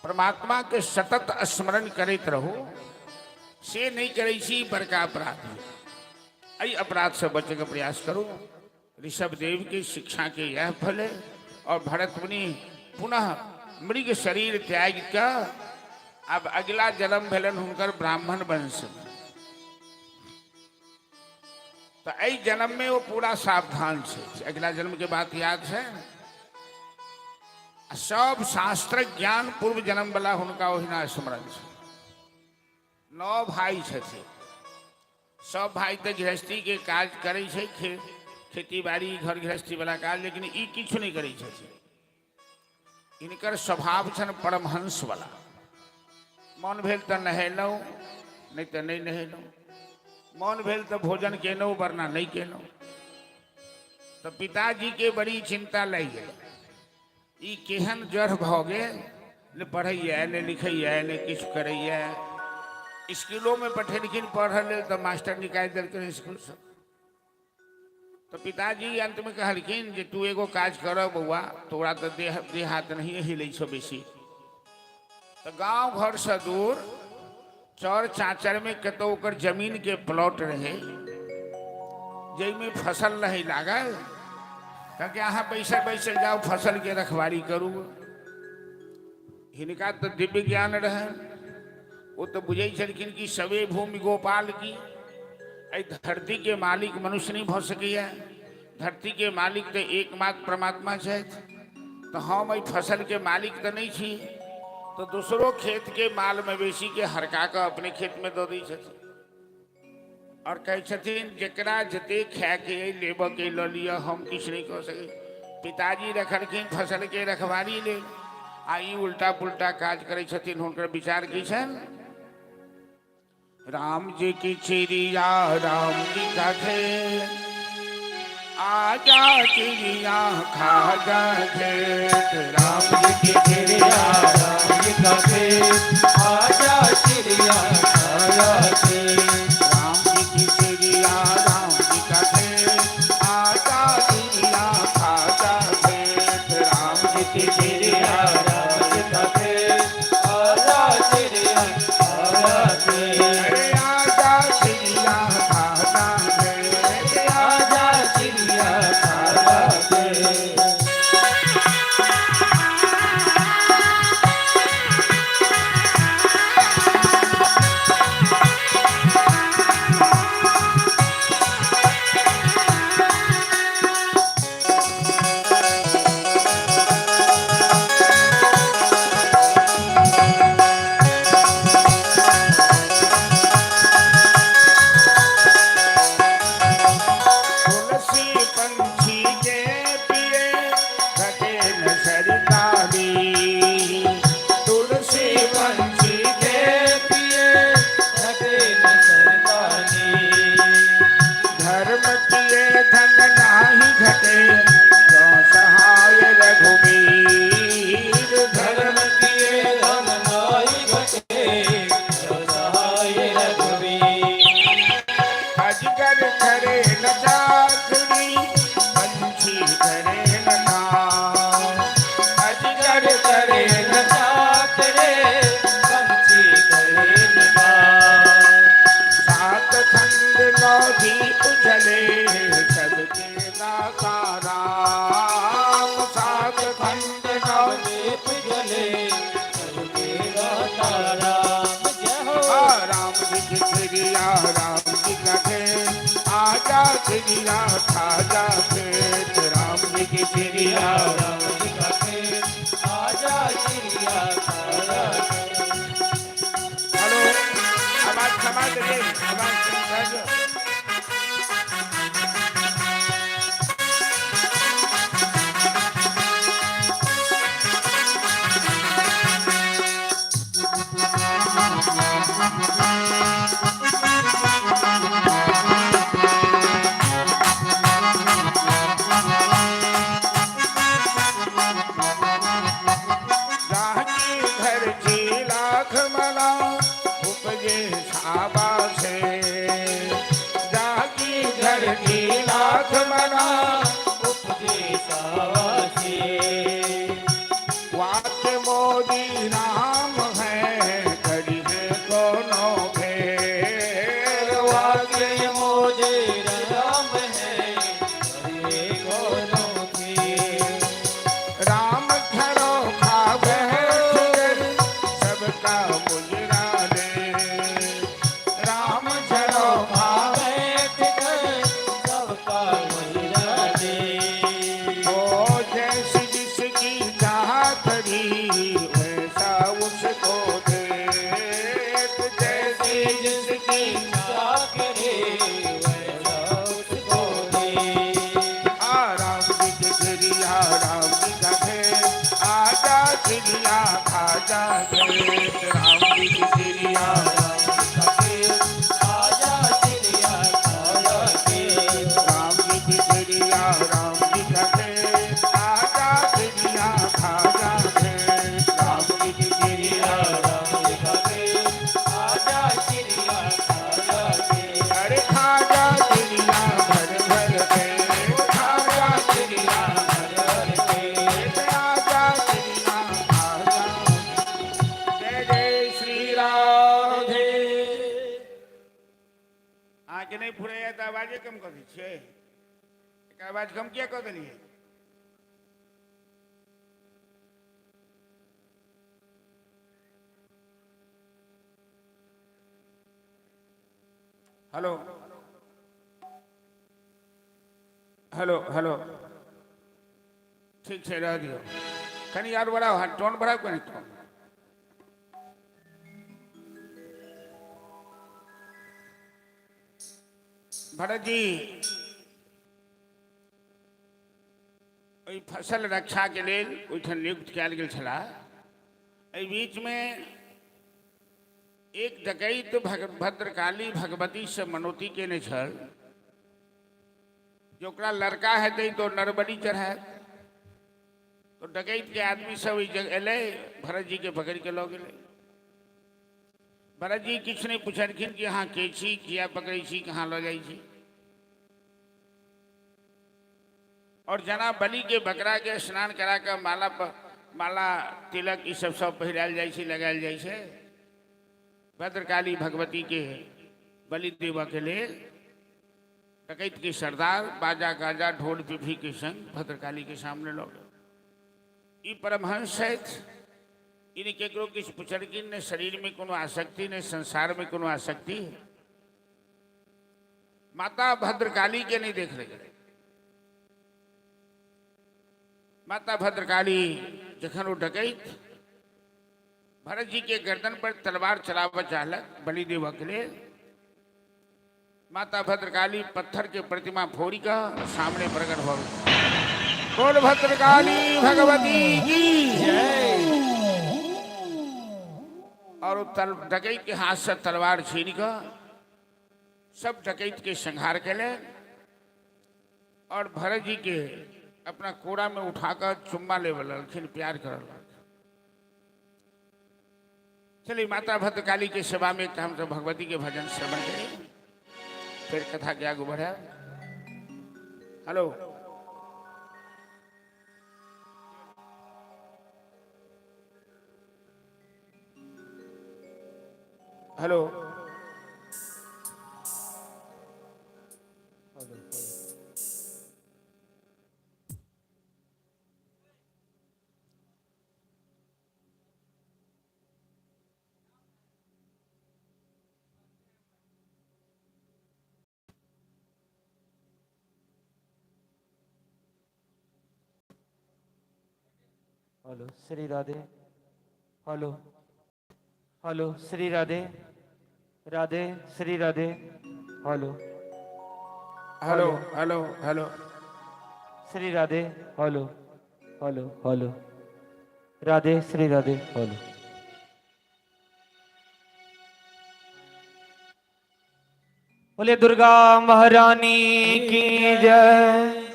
परमात्मा के सतत स्मरण करते रहो, से नहीं करे छी बड़का अपराध। अई अपराध से बचे का प्रयास करो। ऋषभ देव की शिक्षा के यह फल है। और भरत मुनि पुनः मृग शरीर त्याग कर अब अगला जन्म भेलन हुनकर ब्राह्मण वंश। तो आई जन्म में वो पूरा सावधान से, अगला जन्म के बात याद है। सब शास्त्र ज्ञान पूर्व जन्म वाला हुनका ओहिना स्मरण है। 9 भाई छथिन। सब भाई तो गृहस्थी के काज करे छे, खेती बाड़ी घर गृहस्थी वाला काज, लेकिन ई किछु नहीं करे छथिन। इनकर स्वभाव छन परमहंस वाला। मन भेल तो नहेलौ, नहीं तो नहीं नहेलू। मन भेल तो भोजन केनौ वरना नहीं केनौ। तो पिताजी के बड़ी चिंता लग गई, ई केहन जड़ भ गेल, ने पढ़ैया ने लिखैया ने किछु करैया। स्कूलों में पठेलखिन पढ़ ले तो मास्टर निकाल देलखिन स्कूल से। तो पिताजी अंत में कहलखिन जे तू एगो काज कर बउआ, तोरा तो देह हाथ नहीं हिलै छो बेसी। तो गांव घर से दूर चौर चाचर में कतो ओकर जमीन के प्लॉट रहे, जैमें फसल नहीं लागल। कि अहाँ बैसल बैसल जाओ फसल के रखवारी करू। हिनका तो दिव्य ज्ञान रहे, वो तो बुझे छलखिन कि सवे भूमि गोपाल की। ऐ धरती के मालिक मनुष्य नहीं भ सकैया, धरती के मालिक तो एकमात्र परमात्मा छथि। तो हम ऐ फसल के मालिक तो नहीं छी, तो दूसरो खेत के माल मवेशी के हरका के अपने खेत में दो दी छथिन। और कहे छथिन जकरा जते खाए के लेब के ल लिया, हम किछु नहीं कह सके। पिताजी रखलखिन फसल के रखवारी ले, आई उल्टा पुल्टा काज करे छथिन। हुनकर विचार की छन, राम जी की चिड़िया राम जी का खेत, आजा चिड़िया खा जा खेत। राम जी की चिड़िया राम जी का खेत, आजा चिड़िया खा जा खेत। राम जी की चिड़िया राम जी का खेत, आजा चिड़िया खा जा खेत। राम जी की चिड़िया राम जी का खेत, आजा चिड़िया खा जा खेत। अरे आजा चिड़िया खा जा खेत, आजा चिड़िया खा जा खेत। तुलसी पंछी के पिए घटे न सरकारी। तुलसी पंछी के पिए घटे न सरकारी। धर्म किए धन नाही घटे, जो सहाय रघुबीर। धर्म किए धन नाहि घटे, जो सहाय रघुबीर। अजगर करे न चातुरी, पंछी करे न नाम। अजगर करे न चातरे, पंछी करे न गान। सात खंड नौ दीप जले, सबके दाता राम। सात खंड नौ दीप जले, सबके दाता राम। जय हो राम जी की चिड़िया राम जी का खेत, आजा चिड़िया खा जा खेत। राम जी की चिड़िया राम जी का खेत, आजा चिड़िया खा जा खेत। हेलो आवाज समाज दे आवाज। जाकी घर जी लाख मला, उपजे छाबा से। जाकी घर जी लाख मला, उपजे सावासी। वाक्य मोदी राम है, करी है दोनों भेद। वाक्य मोदे राम है, हरे दोनों के। राम खरो खावे सुगर, सबका मुजरा ले। राम खरो भावे टिकर, सबका मुजरा दे। ओ जैसी जिसकी चाहत री, वैसा उसको दे। जैसी जिसकी करे वैसा उसको दे। राम जी की चिड़िया राम जी का खेत, आजा चिड़िया खा जा खेत। राम जी की चिड़िया राम जी का खेत, आवाजे कम कर दी छे एक आवाज कम क्या कर दिलिए हेलो हेलो हेलो ठीक है रह दियो कहीं यार बड़ा टोन बड़ा कहीं टोन भरत जी फसल रक्षा के लिए ओहिठाम नियुक्त कयल गेल छलाह। एहि बीच में एक डकैत भद्रकाली भगवती से मनौती केने छल जो ओकरा लड़का हेतै तो नरबली चढ़ाए तो डकैत के आदमी सब अल भरत जी के पकड़ के लऽ गेलै। भरत जी किछु नहीं पूछलखिन कि अहाँ के छी किया पकड़ै छी कहाँ लऽ जाइ छी और जना बलि के बकरा के स्नान करा के माला तिलक ई सब पहिरायल जाइ छै लगायल जाइ छै भद्रकाली भगवती के बलि देवा के लिए डकैत के सरदार बाजा गाजा ढोल पिपी के संग भद्रकाली के सामने लऽ गेल। ई परमहंस छथि इन केकरो किछु पुछलखिन ने शरीर में कोनो आसक्ति ने संसार में कोनो आसक्ति माता भद्रकाली के नहीं देख रहे। माता भद्रकाली जखन वो डकैत भरत जी के गर्दन पर तलवार चलावा चाहलक बलि देवा के लिए माता भद्रकाली पत्थर के प्रतिमा फोड़ी का सामने प्रकट हो गई। बोल भद्रकाली भगवती की जय। और डकैत के हाथ से तलवार छीन का सब डकैत के संहार के ले और भरत जी के अपना कोड़ा में उठाकर चुम्मा ले लखिन प्यार कर। चलिए माता भद्रकाली के सेवा में हम तो भगवती के भजन श्रवण करें फिर कथा के आगे बढ़े। Hello hello hello Shri Radhe hello hello Shri Radhe Radhe Shri Radhe hello hello hello hello Shri Radhe hello hello hello Radhe Shri Radhe hello. बोले दुर्गा महारानी की जय।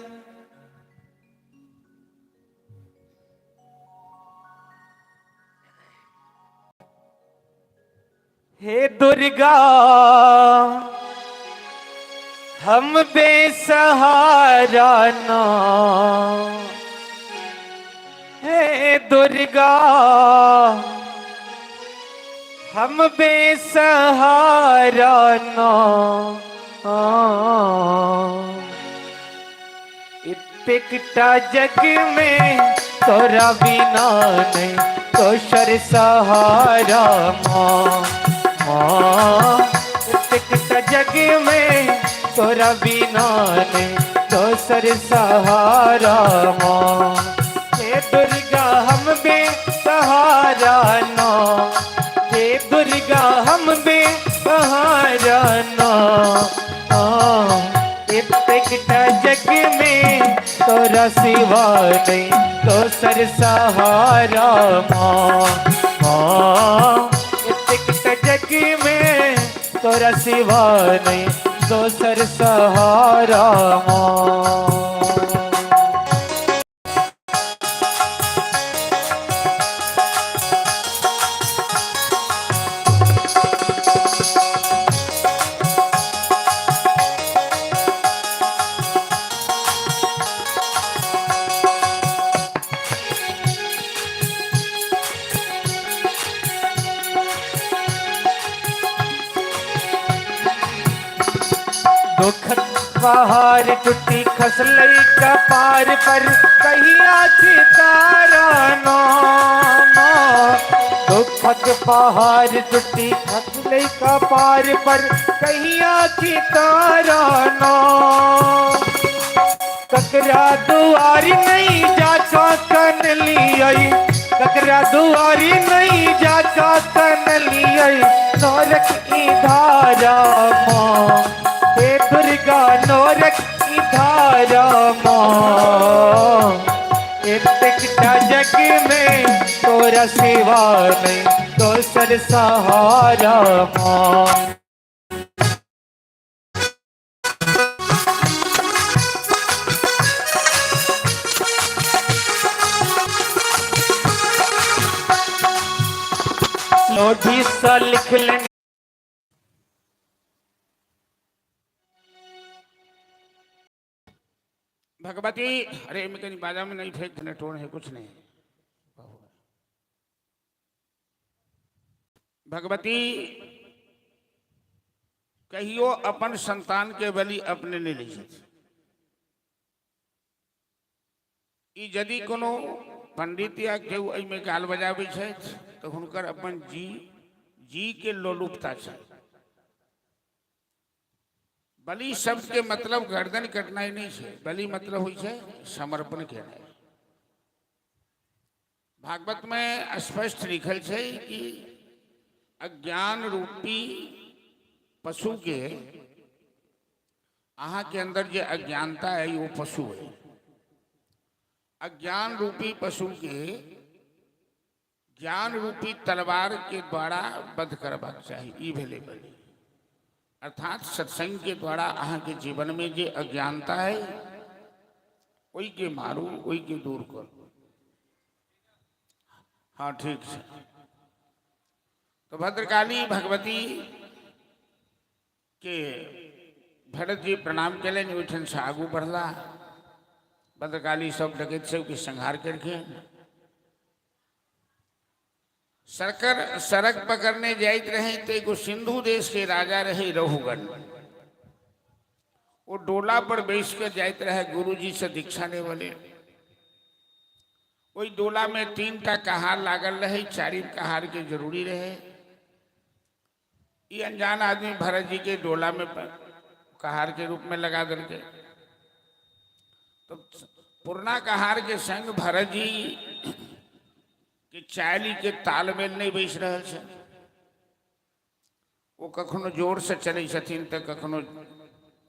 हे दुर्गा हम बेसहारा ना हे दुर्गा हम बेसहारा ना इतकटा जग में तोरा बिना नहीं दोसर सहारा माँ इतकटा जग में तोरा बिना नहीं दोसर सहारा माँ। हे दुर्गा हम बेसहारा ना हे दुर्गा हम बेसहारा ना इतकटा जग में तोरा सिवा नहीं दोसर सहारा माँ इतकटा जग में तोरा सिवा नहीं दोसर सहारा माँ। पहाड़ टूटी खसलई कपार पर कहिया थी तारा नाम। दुखद पहाड़ टूटी खसलई कपार पर कहिया थी तारा नाम। ककरा दुआरी नहीं जाका कन लियाई, ककरा दुआरी नहीं जाका कन लियाई, नौरक की धारा माँ हे दुर्गा नौरक की धारा माँ। इतकटा जग में तोरा सिवा नहीं दोसर सहारा माँ। लोधी सा लिख लें भगवती। अरे मैं कहीं बाजा में नहीं फेंक देना, टोन है कुछ नहीं। भगवती कहियो अपन संतान के बलि अपने नहीं ली छथि। ई यदि कोनो पंडित या केहू एहिमे गाल बजाबै छथि तो हुनकर अपन जी के लोलुपता छै। बलि शब्द के मतलब गर्दन कटनाई नहीं है, बलि मतलब हुई है समर्पण केनाई। भागवत में स्पष्ट लिखल है कि अज्ञान रूपी पशु के अहाँ के अंदर जो अज्ञानता है वो पशु है। अज्ञान रूपी पशु के ज्ञान रूपी तलवार के द्वारा वध करबाक चाहिए। ई भेले बलि अर्थात सत्संग के द्वारा अहाँ के जीवन में जो अज्ञानता है वही के मारू, वही के दूर करू। हाँ ठीक है। तो भद्रकाली भगवती के भरत जी प्रणाम कलें, ओठन से आगू बढ़ला। भद्रकाली सब डकैत सबके संहार करके सड़क पकड़ने जाइत रहे तो एगो सिंधु देश के राजा रहे रहुगण। वो डोला पर बैठ कर जाइत रहे गुरु जी से दीक्षा ने वाले। वही डोला में 3टा कहार लागल रहे, 4 कहार के जरूरी रहे। ये अनजान आदमी भरत जी के डोला में कहार के रूप में लगा करके तो पुरना कहार के संग भरत जी कि चाली के तालमेल नहीं बैस रहा है। वो कखनो जोर से चले छथिन तो कखनो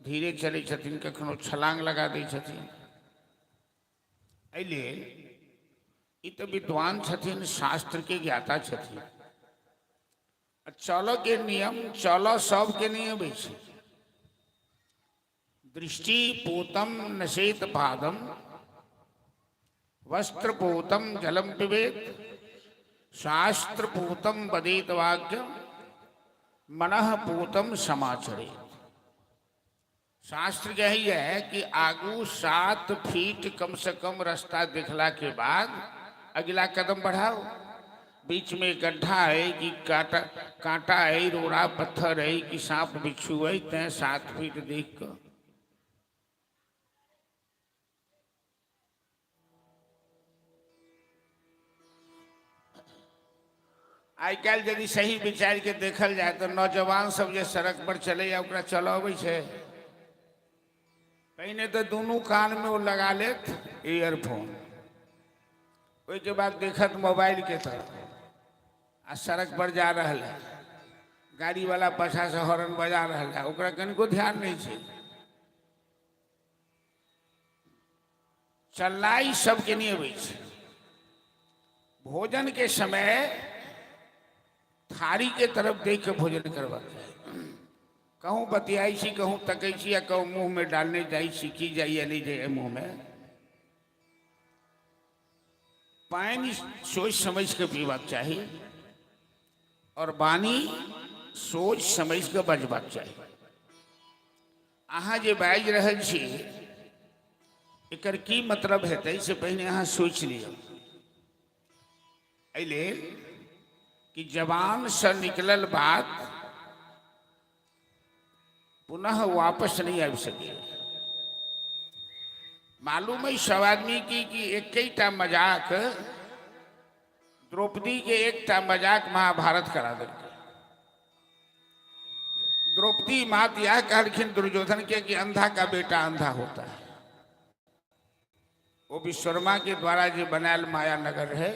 धीरे चले छथिन, कखनो छलांग लगा दे छथिन। अइले ई तो विद्वान छथिन, शास्त्र के ज्ञाता छथिन। चलो के नियम चलो सब के नियम बैसे। दृष्टि पूतम नशेत पादम, वस्त्र पूतम जलम पिबेत, शास्त्र पूतम बदेत वाक्यम, मनः पूतम समाचरेत। शास्त्र यही है कि आगू 7 फीट कम से कम रास्ता दिखला के बाद अगला कदम बढ़ाओ। बीच में गड्ढा है कि कांटा है, रोड़ा पत्थर है कि सांप बिच्छू है, तय 7 फीट देख कर आई काल यदि सही विचार के देखल जाए तो नौजवान सब जो सड़क पर चले या ओकरा चलावे छे, पहले तो दोनों कान में वो लगा लेत ईयरफोन, ओई के बाद देखत मोबाइल के तरफ आ सड़क पर जा रहा है, गाड़ी वाला पाछा से हॉर्न बजा रहा है, ओकरा कनिको ध्यान नहीं छे। चलनाई सबके नहीं अबै छे। भोजन के समय थारी के तरफ देख के भोजन करवा चाहिए। कहूँ बतियाई छी, कहूँ तकै छी, या कहूँ मुंह में डालने जाई सीखी जाइए या नहीं जाइए मुंह में। पानी सोच समझ के पीबाक चाहिए और बानी सोच समझ के बजबाक चाहिए। अहाँ जे बाजि रहल छी एकर की मतलब हेतै से पहिने अहाँ सोच लियौ। एहि लेल कि जबान से निकलल बात पुनः वापस नहीं आ सके। मालूम है सब आदमी की कि एक ही टा मजाक द्रौपदी के एक टा मजाक महाभारत करा देते। द्रौपदी मात यह कहलखिन दुर्योधन के कि अंधा का बेटा अंधा होता है। वो विश्वकर्मा के द्वारा जो बनायल माया नगर है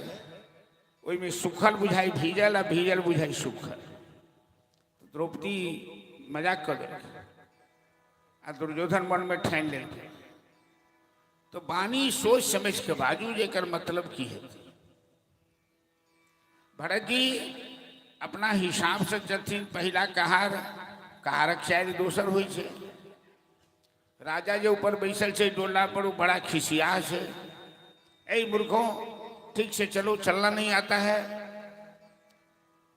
में सुखल बुझाई भीजल आ भीजल बुझाई सुखल। द्रौपदी मजाक कर दे आ दुर्योधन मन में ठान ले। तो बानी सोच समझ के बाजू जेकर मतलब की है। भरत जी अपना हिसाब से जथिन पहला कहारक शायद दोसर हुई छे। राजा जो ऊपर बैसल छे डोला पर वो बड़ा खिसिया है। ऐ मूर्खों ठीक से चलो, चलना नहीं आता है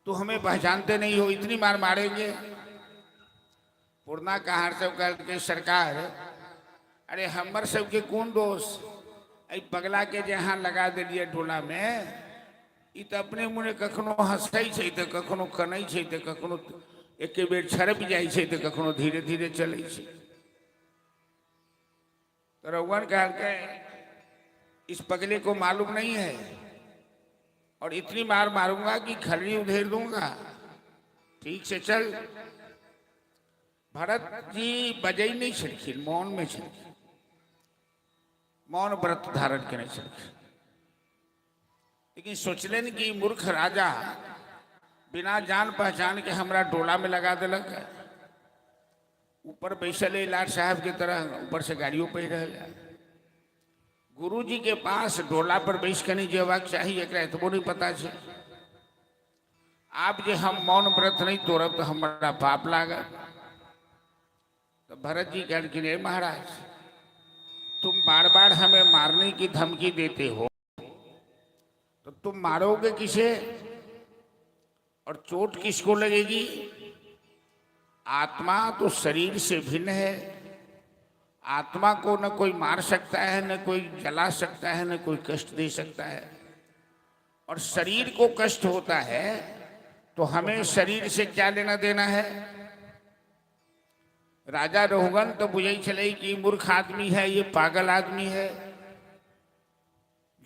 तो हमें पहचानते नहीं हो, इतनी मार मारेंगे। पूर्णा कहार सब के सरकार अरे हमर सबके कौन दोष, ऐ पगला के जहाँ लगा दिलिए डोला में। ई तो अपने मुने कखनो हंसै छै तो कखनो कनै छै तो कखनो एक बेर छरप जाइ छै तो कखनो धीरे धीरे चलै छै। तो रघुवन कह के इस पगले को मालूम नहीं है और इतनी मार मारूंगा कि खलनी उधेर दूंगा। ठीक से चल। भरत जी बजै नहीं छिड़खिन, मौन में छिड़खिन, मौन व्रत धारण करने छिड़खिन। लेकिन सोचलन कि मूर्ख राजा बिना जान पहचान के हमरा डोला में लगा दिलक। ऊपर बैसल लाट साहब के तरह ऊपर से गाड़ियों पे रह। गुरु जी के पास डोला पर बैस के नहीं जेबाक चाहिए, एक एतबो नहीं पता है। आप जे हम मौन व्रत नहीं तोड़ब तो हमारा पाप लागत। तो भरत जी कहलखिन हे महाराज, तुम बार बार हमें मारने की धमकी देते हो तो तुम मारोगे किसे और चोट किसको लगेगी? आत्मा तो शरीर से भिन्न है। आत्मा को न कोई मार सकता है, न कोई जला सकता है, न कोई कष्ट दे सकता है। और शरीर को कष्ट होता है तो हमें शरीर से क्या लेना देना है? राजा रघुगन तो बुझे चले कि मूर्ख आदमी है, ये पागल आदमी है।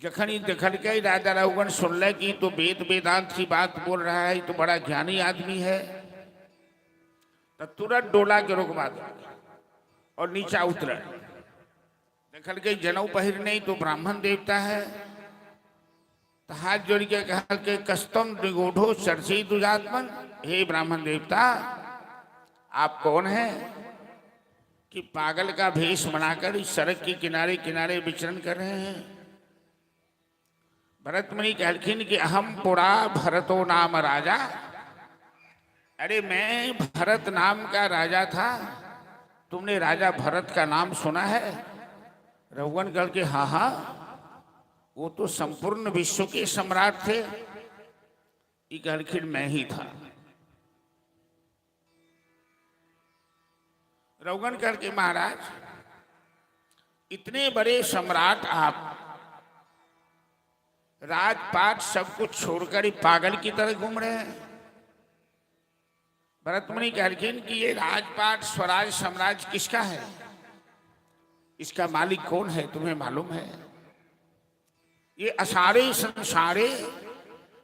जखन ही देखल के राजा रघुगन सुनल कि तो वेद वेदांत की बात बोल रहा है, तो बड़ा ज्ञानी आदमी है, तो तुरंत डोला के रोकवा दो और नीचा उतर। देखल के जनेऊ पहिर नहीं तो ब्राह्मण देवता है। तो हाथ जोड़ के कहा के कस्तम निगोढ़ो चर्ची दुजात्मन, हे ब्राह्मण देवता आप कौन है कि पागल का भेष बनाकर इस सड़क के किनारे किनारे विचरण कर रहे हैं? भरत मुनि कहलखिन कि अहम पुरा भरतो नाम राजा। अरे मैं भरत नाम का राजा था। तुमने राजा भरत का नाम सुना है? रघुवन कह के हाँ हाँ, वो तो संपूर्ण विश्व के सम्राट थे। ये कहलखिन मैं ही था। रघुवन कह के महाराज इतने बड़े सम्राट आप राजपाट सब कुछ छोड़कर पागल की तरह घूम रहे हैं। भरत मुनि कहलखिन कि ये राजपाट स्वराज साम्राज्य किसका है? इसका मालिक कौन है तुम्हें मालूम है? ये असारे संसारे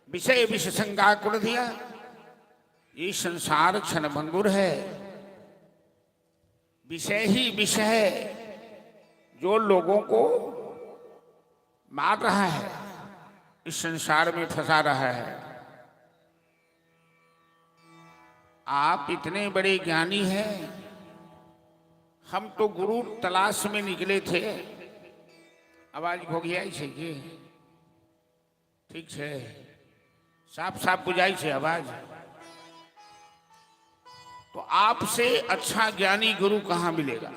विषय विष संगा कुल दिया। ये संसार क्षण भंगुर है, विषय ही विषय है जो लोगों को मार रहा है, इस संसार में फंसा रहा है। आप इतने बड़े ज्ञानी हैं, हम तो गुरु तलाश में निकले थे। आवाज घोघियाई छे कि ठीक है? साफ साफ बुझाई छे आवाज। तो आपसे अच्छा ज्ञानी गुरु कहाँ मिलेगा?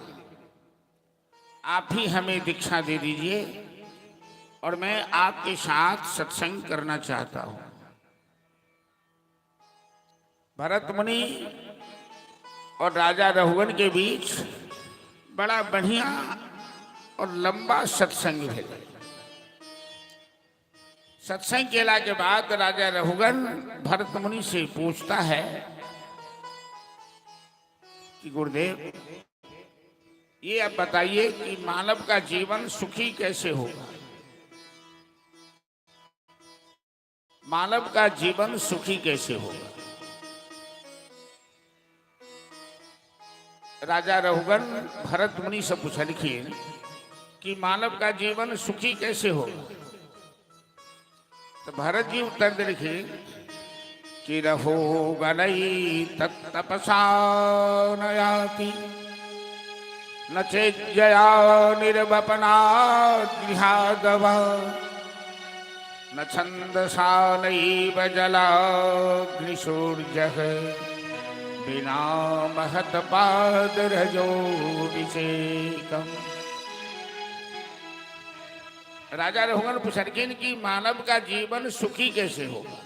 आप ही हमें दीक्षा दे दीजिए और मैं आपके साथ सत्संग करना चाहता हूं। भरत मुनि और राजा रघुवन के बीच बड़ा बढ़िया और लंबा सत्संग है। सत्संग केला के बाद राजा रघुवन भरत मुनि से पूछता है कि गुरुदेव ये अब बताइए कि मानव का जीवन सुखी कैसे होगा? मानव का जीवन सुखी कैसे होगा? राजा रघुगण भरत मुनि से पूछलखिन कि मानव का जीवन सुखी कैसे होगा? तो भरत जी उत्तर दिलखिन कि रघुगणई तत्तपसा न याति न चेज्जया निर्वपना गृहादव न छंदसा नैव जलाग्निशूर्यः बिना महत पादरजोभिषेकम्। राजा रघुगण पूछलखिन कि मानव का जीवन सुखी कैसे होगा?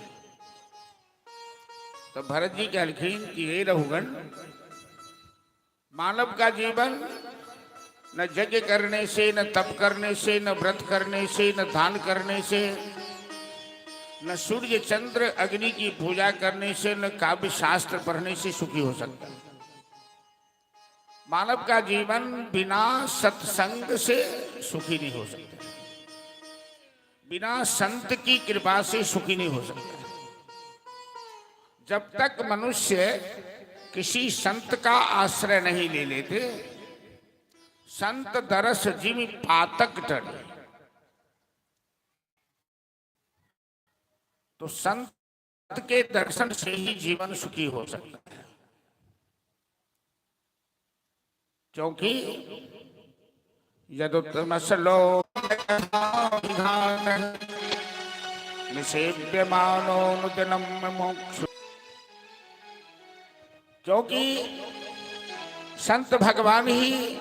तो भरत जी कहलखिन कि हे रघुगण, मानव का जीवन न यज्ञ करने से, न तप करने से, न व्रत करने से, न दान करने से, न सूर्य चंद्र अग्नि की पूजा करने से, न काव्य शास्त्र पढ़ने से सुखी हो सकता है। मानव का जीवन बिना सत्संग से सुखी नहीं हो सकता, बिना संत की कृपा से सुखी नहीं हो सकता। जब तक मनुष्य किसी संत का आश्रय नहीं ले लेते, संत दरस जिमि पातक टरे, तो संत के दर्शन से ही जीवन सुखी हो सकता है। क्योंकि यदुत्तमसलोकधान निषेव्यमानो नुदिनं मोक्ष। क्योंकि संत भगवान ही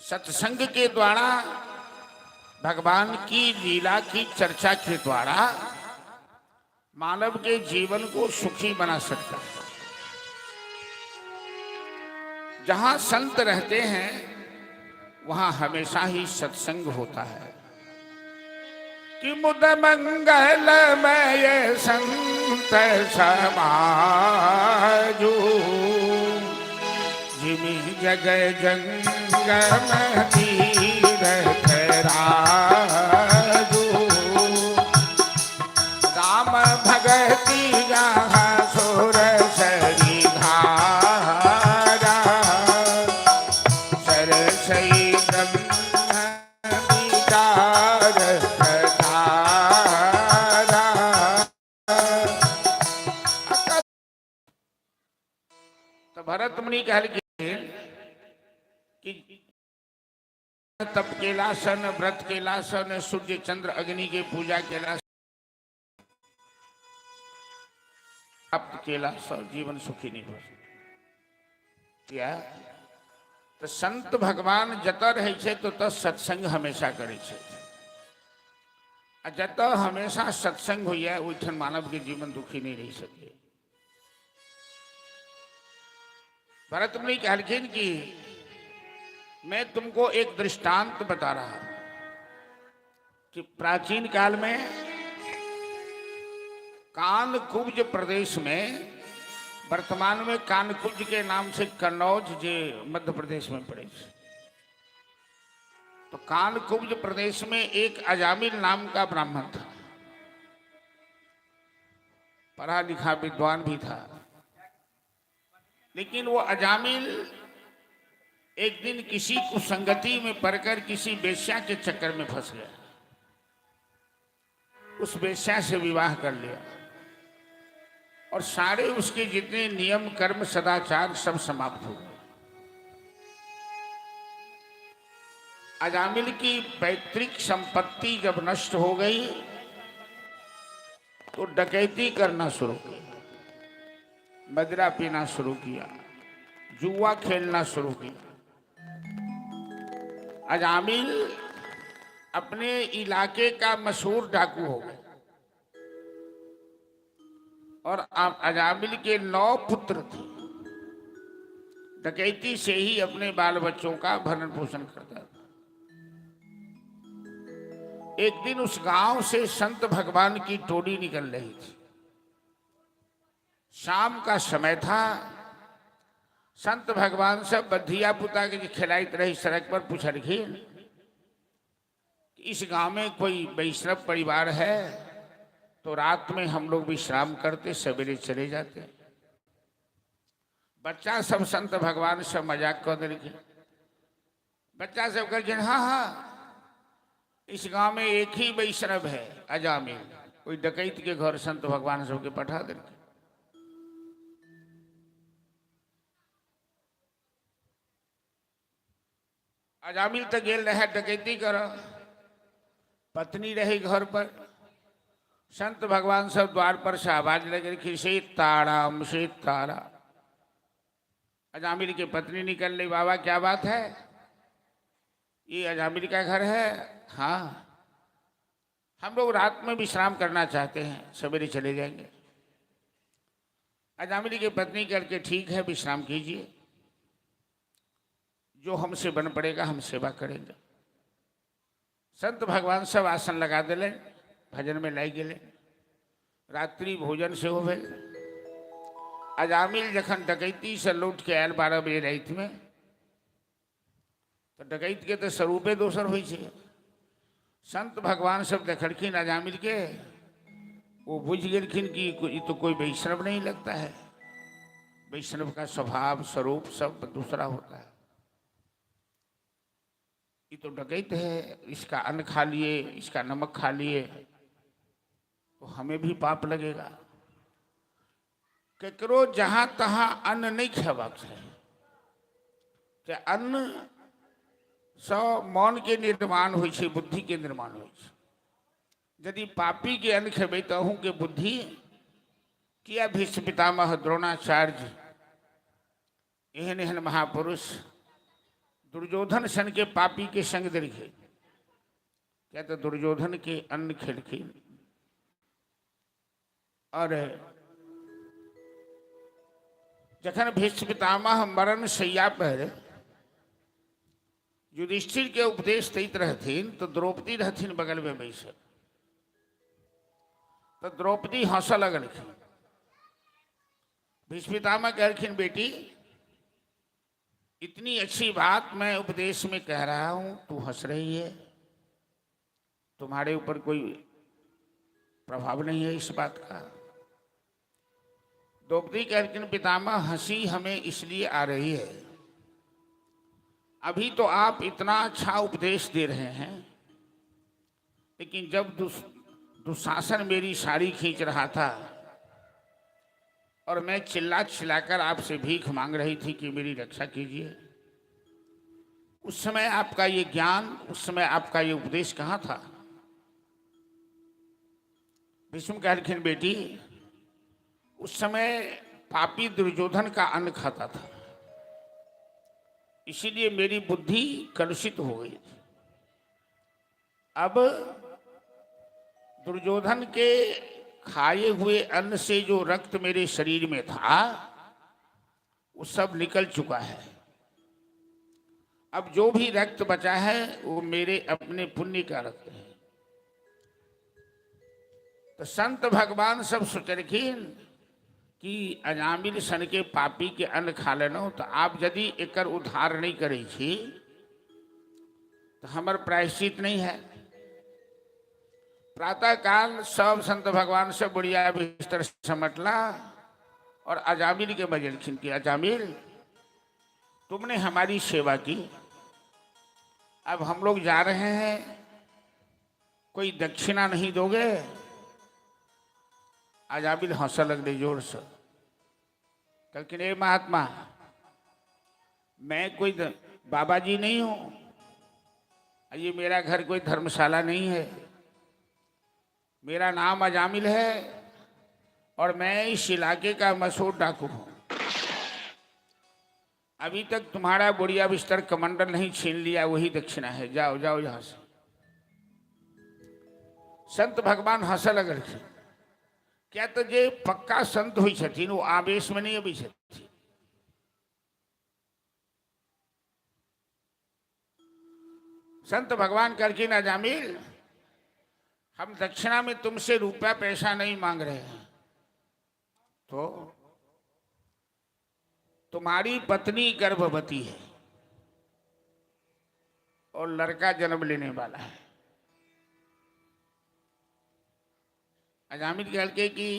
सत्संग के द्वारा, भगवान की लीला की चर्चा के द्वारा मानव के जीवन को सुखी बना सकता है। जहां संत रहते हैं वहां हमेशा ही सत्संग होता है। कि मुद मंगल मय संत समाजू जिमि जग जंगम तीरथ राजू राम भगति जहाँ सुर सरी धारा सरसई ब्रह्म विचार प्रचारा। तो भरत मुनि कहलखिन कि तप केलासन, व्रत केलासन, सूर्य चंद्र अग्नि के पूजा केलासन, तप केलासन जीवन सुखी नहीं हो सकता। क्या? तो संत भगवान जत रहे छे तो सत्संग हमेशा करे छे। जत हमेशा सत्संग होइए ओठन मानव के जीवन दुखी नहीं रह सके। भरत मुनि कहलखिन कि मैं तुमको एक दृष्टांत बता रहा हूं कि प्राचीन काल में कानकुब्ज प्रदेश में, वर्तमान में कानकुब्ज के नाम से कन्नौज जे मध्य प्रदेश में पड़े, तो कानकुब्ज प्रदेश में एक अजामिल नाम का ब्राह्मण था। पढ़ा लिखा विद्वान भी था, लेकिन वो अजामिल एक दिन किसी कुसंगति में पड़कर किसी वेश्या के चक्कर में फंस गया। उस वेश्या से विवाह कर लिया और सारे उसके जितने नियम कर्म सदाचार सब समाप्त हो गए। अजामिल की पैतृक संपत्ति जब नष्ट हो गई तो डकैती करना शुरू की, मदिरा पीना शुरू किया, जुआ खेलना शुरू किया। अजामिल अपने इलाके का मशहूर डाकू हो गए और अजामिल के 9 पुत्र थे। डकैती से ही अपने बाल बच्चों का भरण पोषण करता था। एक दिन उस गांव से संत भगवान की टोली निकल रही थी। शाम का समय था, संत भगवान सब बधिया पुता के खिलाइत रही सड़क पर पूछलखिन इस गांव में कोई वैष्णव परिवार है तो रात में हम लोग विश्राम करते सवेरे चले जाते। बच्चा सब संत भगवान सब मजाक कर देलखिन। बच्चा सब कहलखिन हाँ हाँ इस गांव में एक ही वैष्णव है अजामिल, कोई डकैत के घर संत भगवान सब के पठा देलखिन। अजामिल तो गेल रहे डकैती कर, पत्नी रही घर पर। संत भगवान सब द्वार पर से आवाज लगे कि सीताराम सीतारा। अजामिल की पत्नी निकल रही, बाबा क्या बात है, ये अजामिल का घर है? हाँ, हम लोग रात में विश्राम करना चाहते हैं, सवेरे चले जाएंगे। अजामिल की पत्नी करके ठीक है विश्राम कीजिए, जो हमसे बन पड़ेगा हम सेवा करेंगे। संत भगवान सब आसन लगा दिले, भजन में लाई गए। रात्रि भोजन से हो गए। अजामिल जखन डकैती से लौट के आयल 12 बजे रात में, तो डकैत के तो स्वरूपे दोसर होइ छे। संत भगवान सब देखलखिन अजामिल के, वो बुझ गेलखिन कि ये तो कोई वैष्णव नहीं लगता है। वैष्णव का स्वभाव स्वरूप सब दूसरा होता है। ये तो डकैत है, इसका अन्न खा लिए, इसका नमक खा लिए तो हमें भी पाप लगेगा। केकरो जहां तहां अन्न नहीं खेबाक चाहिए। अन्न सँ मन के निर्माण होइ छे, बुद्धि के निर्माण होइ छे। यदि पापी के अन्न खेबै तो अहूँ के बुद्धि किया भीष्म पितामह द्रोणाचार्य एहन एहन महापुरुष दुर्योधन सन के पापी के संग देखे, क्या तो दुर्योधन के अन्न खेलखिन। और जखन भीष्म पितामह मरण शैया पर युधिष्ठिर के उपदेश दैत रहथिन तो द्रौपदी रहथिन बगल में बैसल। तो द्रौपदी हंस लगलखिन। भीष्म पितामह कहलखिन बेटी इतनी अच्छी बात मैं उपदेश में कह रहा हूं, तू हंस रही है, तुम्हारे ऊपर कोई प्रभाव नहीं है इस बात का। द्रौपदी कहलखिन पितामह हंसी हमें इसलिए आ रही है, अभी तो आप इतना अच्छा उपदेश दे रहे हैं, लेकिन जब दुशासन मेरी साड़ी खींच रहा था और मैं चिल्ला चिल्लाकर आपसे भीख मांग रही थी कि मेरी रक्षा कीजिए, उस समय आपका ये ज्ञान, उस समय आपका ये उपदेश कहाँ था? भीष्म कहलखिन बेटी उस समय पापी दुर्योधन का अन्न खाता था, इसीलिए मेरी बुद्धि कलुषित हो गई। अब दुर्योधन के खाए हुए अन्न से जो रक्त मेरे शरीर में था वो सब निकल चुका है। अब जो भी रक्त बचा है वो मेरे अपने पुण्य का रक्त है। तो संत भगवान सब सोचलखिन कि अजामिल सन के पापी के अन्न खा लेनो, तो आप यदि एकर उद्धार नहीं करे छी तो हमर प्रायश्चित नहीं है। प्रातः काल सब संत भगवान से बुढ़िया बिस्तर समेटला और अजामिल के बजलखिन कि अजामिल तुमने हमारी सेवा की, अब हम लोग जा रहे हैं, कोई दक्षिणा नहीं दोगे? अजामिल हंसा लगले जोर से, कहलखिन ए महात्मा मैं कोई बाबा जी नहीं हूं, ये मेरा घर कोई धर्मशाला नहीं है, मेरा नाम अजामिल है और मैं इस इलाके का मशहूर डाकू हूं। अभी तक तुम्हारा बुढ़िया बिस्तर कमंडल नहीं छीन लिया, वही दक्षिणा है, जाओ जाओ यहां से। संत भगवान हंस लगल, क्या तो जे पक्का संत हुई छथिन वो आवेश में नहीं अभी छथिन। संत भगवान कहलखिन अजामिल हम दक्षिणा में तुमसे रुपया पैसा नहीं मांग रहे हैं, तो तुम्हारी पत्नी गर्भवती है और लड़का जन्म लेने वाला है। अजामिल कह के कि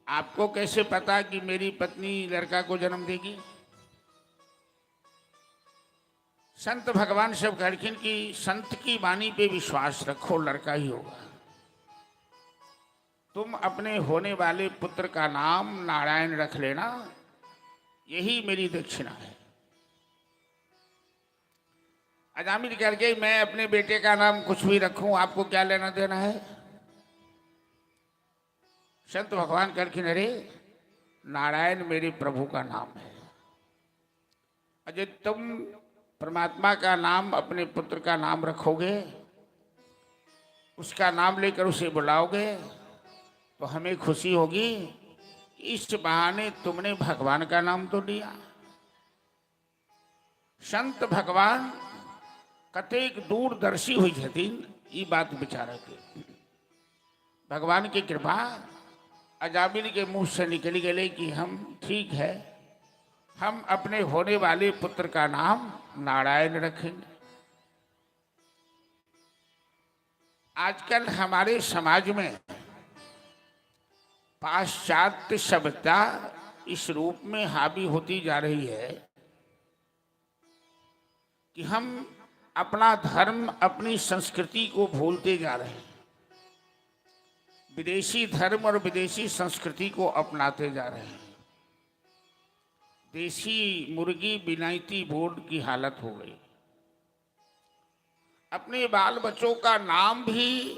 आपको कैसे पता कि मेरी पत्नी लड़का को जन्म देगी? संत भगवान सब कहलखिन कि संत की वाणी पे विश्वास रखो, लड़का ही होगा। तुम अपने होने वाले पुत्र का नाम नारायण रख लेना, यही मेरी दक्षिणा है। अजामिल कह के मैं अपने बेटे का नाम कुछ भी रखूं, आपको क्या लेना देना है? संत भगवान कहलखिन अरे नारायण मेरे प्रभु का नाम है। अजय तुम परमात्मा का नाम अपने पुत्र का नाम रखोगे, उसका नाम लेकर उसे बुलाओगे तो हमें खुशी होगी कि इस बहाने तुमने भगवान का नाम तो लिया। संत भगवान कतेक दूरदर्शी हुई छथिन, ये बात विचार के भगवान की कृपा अजामिल के मुंह से निकल गए कि हम ठीक है, हम अपने होने वाले पुत्र का नाम नारायण रखेंगे। आजकल हमारे समाज में पाश्चात्य सभ्यता इस रूप में हावी होती जा रही है कि हम अपना धर्म, अपनी संस्कृति को भूलते जा रहे हैं, विदेशी धर्म और विदेशी संस्कृति को अपनाते जा रहे हैं। देसी मुर्गी बिनाईती बोर्ड की हालत हो गई। अपने बाल बच्चों का नाम भी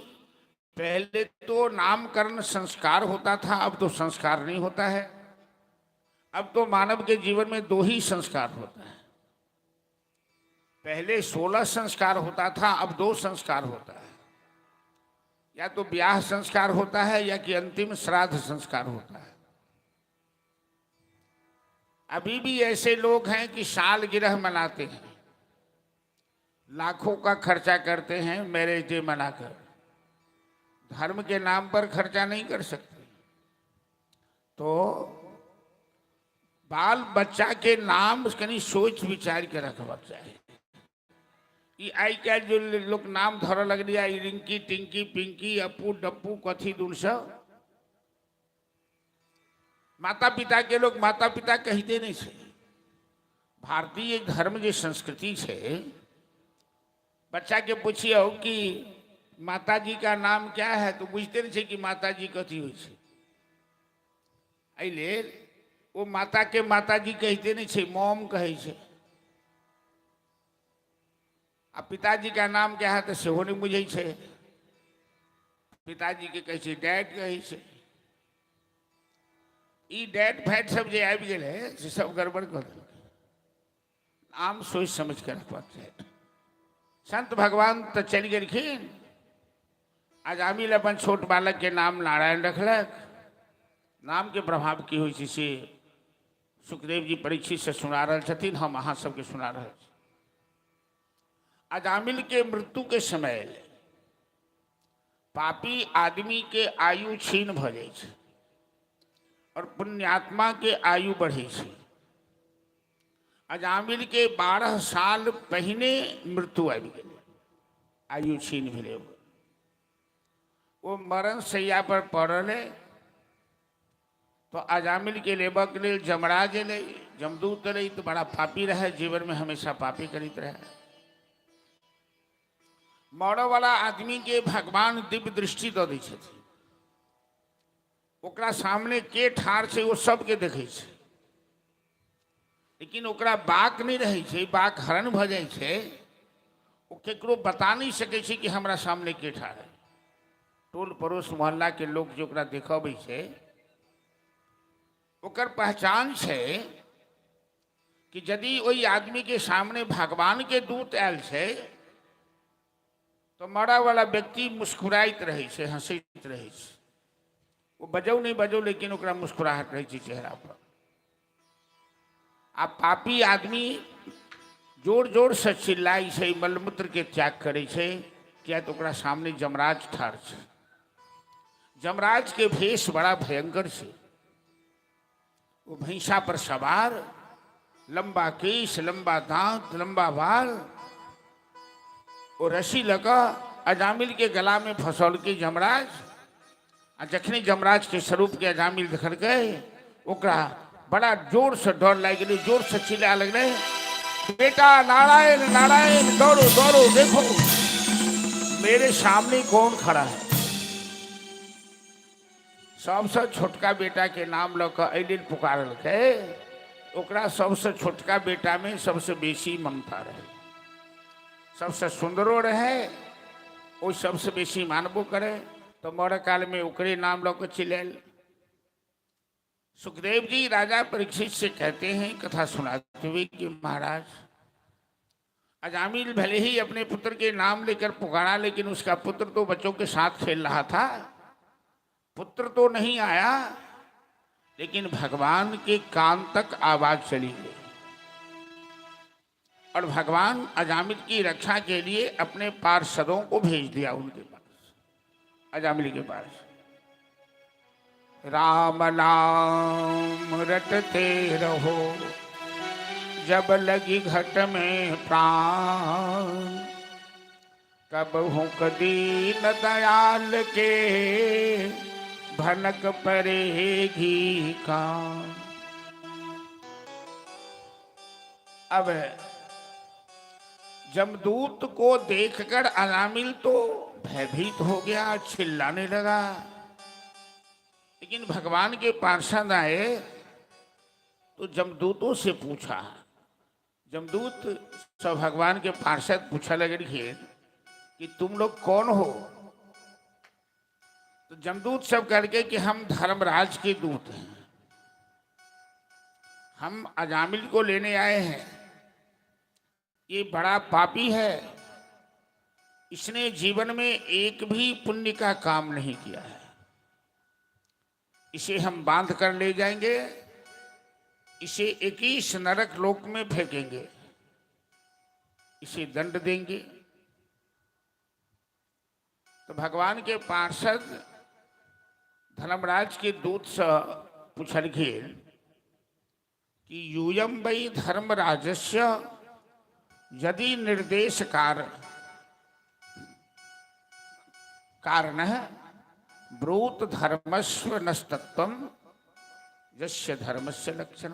पहले तो नामकरण संस्कार होता था, अब तो संस्कार नहीं होता है। अब तो मानव के जीवन में 2 ही संस्कार होता है। पहले 16 संस्कार होता था, अब 2 संस्कार होता है। या तो ब्याह संस्कार होता है या कि अंतिम श्राद्ध संस्कार होता है। अभी भी ऐसे लोग हैं कि सालगिरह मनाते हैं, लाखों का खर्चा करते हैं मैरिज डे मनाकर। धर्म के नाम पर खर्चा नहीं कर सकते। तो बाल बच्चा के नाम कहीं सोच विचार के रखना चाहिए। ये आई क्या जो लोग नाम धर लग दिया, रिंकी टिंकी पिंकी अपू डप्पू कथी दून सब। माता पिता के लोग माता पिता कहते नहीं छे। भारतीय धर्म जो संस्कृति है, बच्चा के पूछिए कि माता जी का नाम क्या है तो बुझते नहीं छे कि माता जी कथी हो छे। अइले वो माता के माता जी कहते नहीं छे, मॉम कहे छे। आ पिताजी का नाम क्या है तो सेहो नहीं बुझे छे। पिताजी के कहे छे डैड कहे छे। ई डैड फैट सब जो आबि गेल है से सब गड़बड़ कर देलकै। नाम सोच समझ के रखबाक चाही। संत भगवान तो चल गेलखिन, अजामिल अपन छोट बालक के नाम नारायण रखलक। नाम के प्रभाव की होइ छै से सुखदेव जी परीक्षित से सुना रहल छथिन, हम अहाँ सबके सुना रहल छी। अजामिल के मृत्यु के समय पापी आदमी के आयु छीन भ जाइ छै और पुण्यात्मा के आयु बढ़े छै। अजामिल के 12 साल पहले मृत्यु आबि गेलै, आयु छीन भेलै। वो मरण शैया पर पड़ल है तो अजामिल के लेबक लेल जमराज एलै। जमदूत एलै तो बड़ा पापी रहे, जीवन में हमेशा पापी करित रहे। मरऽ वाला आदमी के भगवान दिव्य दृष्टि दऽ दै छथिन। ओकरा सामने के ठाढ़ छै वो सबके देखै छै, लेकिन ओकरा बाक नहीं रहै छै, बाक हरण भ जाइ छै। ओ केकरो बता नहीं सकै छै कि हमरा सामने के ठाढ़ है। टोल पड़ोस मोहल्ला के लोग जो ओकरा देखबै छै, ओकर पहचान छै कि यदि ओई आदमी के सामने भगवान के दूत आयल छै तो मरा वाला व्यक्ति मुस्कुराइत रहे छै, हंसैत रहे छै। वो बजौ नहीं बजौ लेकिन ओकरा मुस्कुराहट रहे छै चेहरा पर। आ पापी आदमी जोर जोर से चिल्लाई छै, मलमूत्र के त्याग करे छै, किया तो ओकरा सामने जमराज ठाढ़ छै। जमराज के भेष बड़ा भयंकर छै। वो भैंसा पर सवार लंबा केश, लंबा दांत, लंबा बाल, और रस्सी लगा अजामिल के गला में फंसौल के जमराज। आ जखनी जमराज के स्वरूप के अजामिल देखल गए, ओकरा बड़ा जोर से डर लग गई, जोर से चिल्ला लगले, बेटा नारायण नारायण, दौड़ो दौड़ो, देखो मेरे सामने कौन खड़ा है। सबसे छोटका बेटा के नाम लग अलिल पुकारल के, ओकरा सबसे छोटका बेटा में सबसे बेसी ममता रहे, सबसे सुंदरो रहे, वो सबसे बेसी मानबो करे, तो मर काल में ओकरे नाम लग चिल्लाल। सुखदेव जी राजा परीक्षित से कहते हैं कथा सुनाते हुए कि महाराज, अजामिल भले ही अपने पुत्र के नाम लेकर पुकारा, लेकिन उसका पुत्र तो बच्चों के साथ खेल रहा था, पुत्र तो नहीं आया, लेकिन भगवान के कान तक आवाज चली गई और भगवान अजामिल की रक्षा के लिए अपने पार्षदों को भेज दिया उनके पास, अजामिल के पास। राम नाम रटते रहो, जब लगी घट में प्राण, कब हूँ दीन दयाल के, भनक परेगी कान। अब जमदूत को देखकर अजामिल तो भयभीत हो गया, चिल्लाने लगा, लेकिन भगवान के पार्षद आए तो जमदूतों से पूछा। जमदूत सब भगवान के पार्षद पूछा लगे कि तुम लोग कौन हो? तो जमदूत सब करके कि हम धर्मराज के दूत हैं, हम अजामिल को लेने आए हैं, ये बड़ा पापी है, इसने जीवन में एक भी पुण्य का काम नहीं किया है, इसे हम बांध कर ले जाएंगे, इसे 21 नरक लोक में फेंकेंगे, इसे दंड देंगे। तो भगवान के पार्षद धर्मराज के दूत से पूछल कि यूयम वै धर्मराजस्य यदि निर्देश कारण ब्रूत धर्मस्व नस्तत्वम यस्य धर्मस्य लक्षण।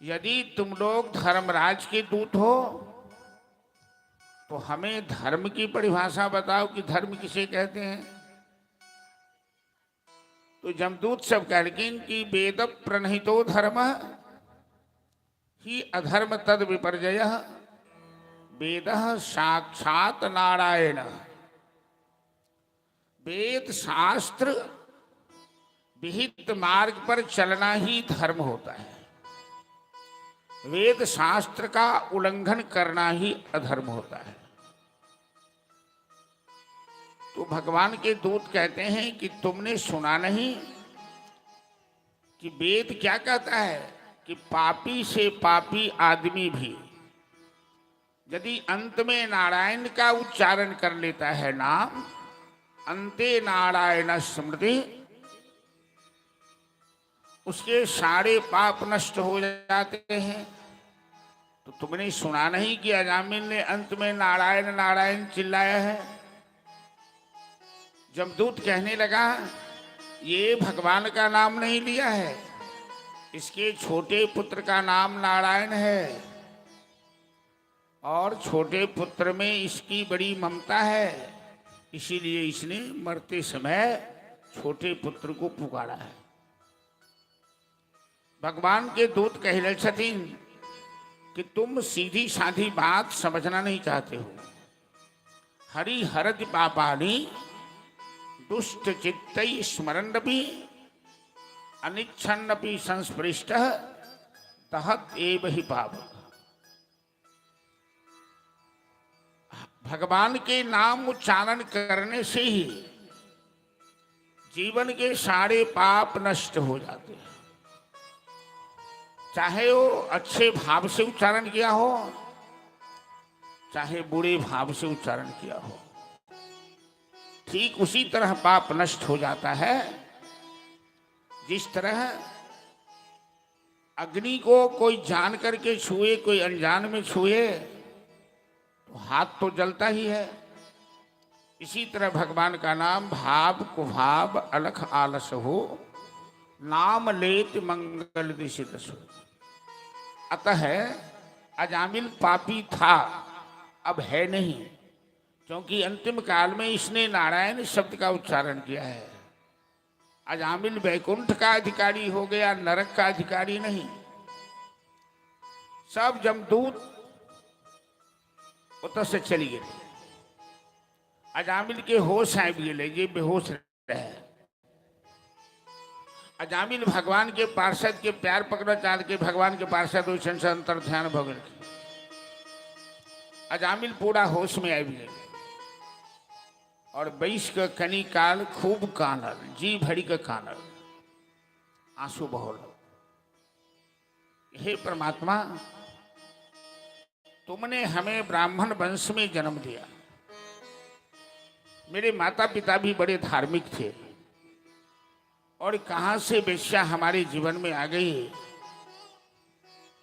यदि तुम लोग धर्मराज के दूत हो तो हमें धर्म की परिभाषा बताओ कि धर्म किसे कहते हैं। तो जमदूत सब कहलकिन कि वेद प्रणहितो धर्म ही अधर्म तद विपर्जय, वेद साक्षात नारायण। वेद शास्त्र विहित मार्ग पर चलना ही धर्म होता है, वेद शास्त्र का उल्लंघन करना ही अधर्म होता है। तो भगवान के दूत कहते हैं कि तुमने सुना नहीं कि वेद क्या कहता है कि पापी से पापी आदमी भी यदि अंत में नारायण का उच्चारण कर लेता है नाम, अंते नारायण स्मृति, उसके सारे पाप नष्ट हो जाते हैं। तो तुमने सुना नहीं कि अजामिल ने अंत में नारायण नारायण चिल्लाया है। जमदूत कहने लगा ये भगवान का नाम नहीं लिया है, इसके छोटे पुत्र का नाम नारायण है और छोटे पुत्र में इसकी बड़ी ममता है, इसीलिए इसने मरते समय छोटे पुत्र को पुकारा है। भगवान के दूत कहले छथिन कि तुम सीधी साधी बात समझना नहीं चाहते हो। हरि हरति पापानि दुष्ट चित्तै स्मरन्नपि अनिच्छन्नपि संस्पृष्टः तहत एव हि पापः। भगवान के नाम उच्चारण करने से ही जीवन के सारे पाप नष्ट हो जाते हैं, चाहे वो अच्छे भाव से उच्चारण किया हो, चाहे बुरे भाव से उच्चारण किया हो, ठीक उसी तरह पाप नष्ट हो जाता है जिस तरह अग्नि को कोई जान करके छुए, कोई अनजान में छुए तो हाथ तो जलता ही है। इसी तरह भगवान का नाम भाव कुभाव अलख आलस हो, नाम लेत मंगल दिशित सो। अतः अजामिल पापी था, अब है नहीं, क्योंकि अंतिम काल में इसने नारायण शब्द का उच्चारण किया है। अजामिल वैकुंठ का अधिकारी हो गया, नरक का अधिकारी नहीं। सब जमदूत उतर से चली गए, अजामिल के होश आ गए, ये बेहोश रहे। अजामिल भगवान के पार्षद के प्यार पकड़ चाल के भगवान के पार्षद वैसे अंतर ध्यान भगल। अजामिल पूरा होश में आ गए और 22 का कनी काल खूब कानल, जी भरी का कानल, आंसू बहोल। हे परमात्मा, तुमने हमें ब्राह्मण वंश में जन्म दिया। मेरे माता पिता भी बड़े धार्मिक थे और कहां से वेश्या हमारे जीवन में आ गई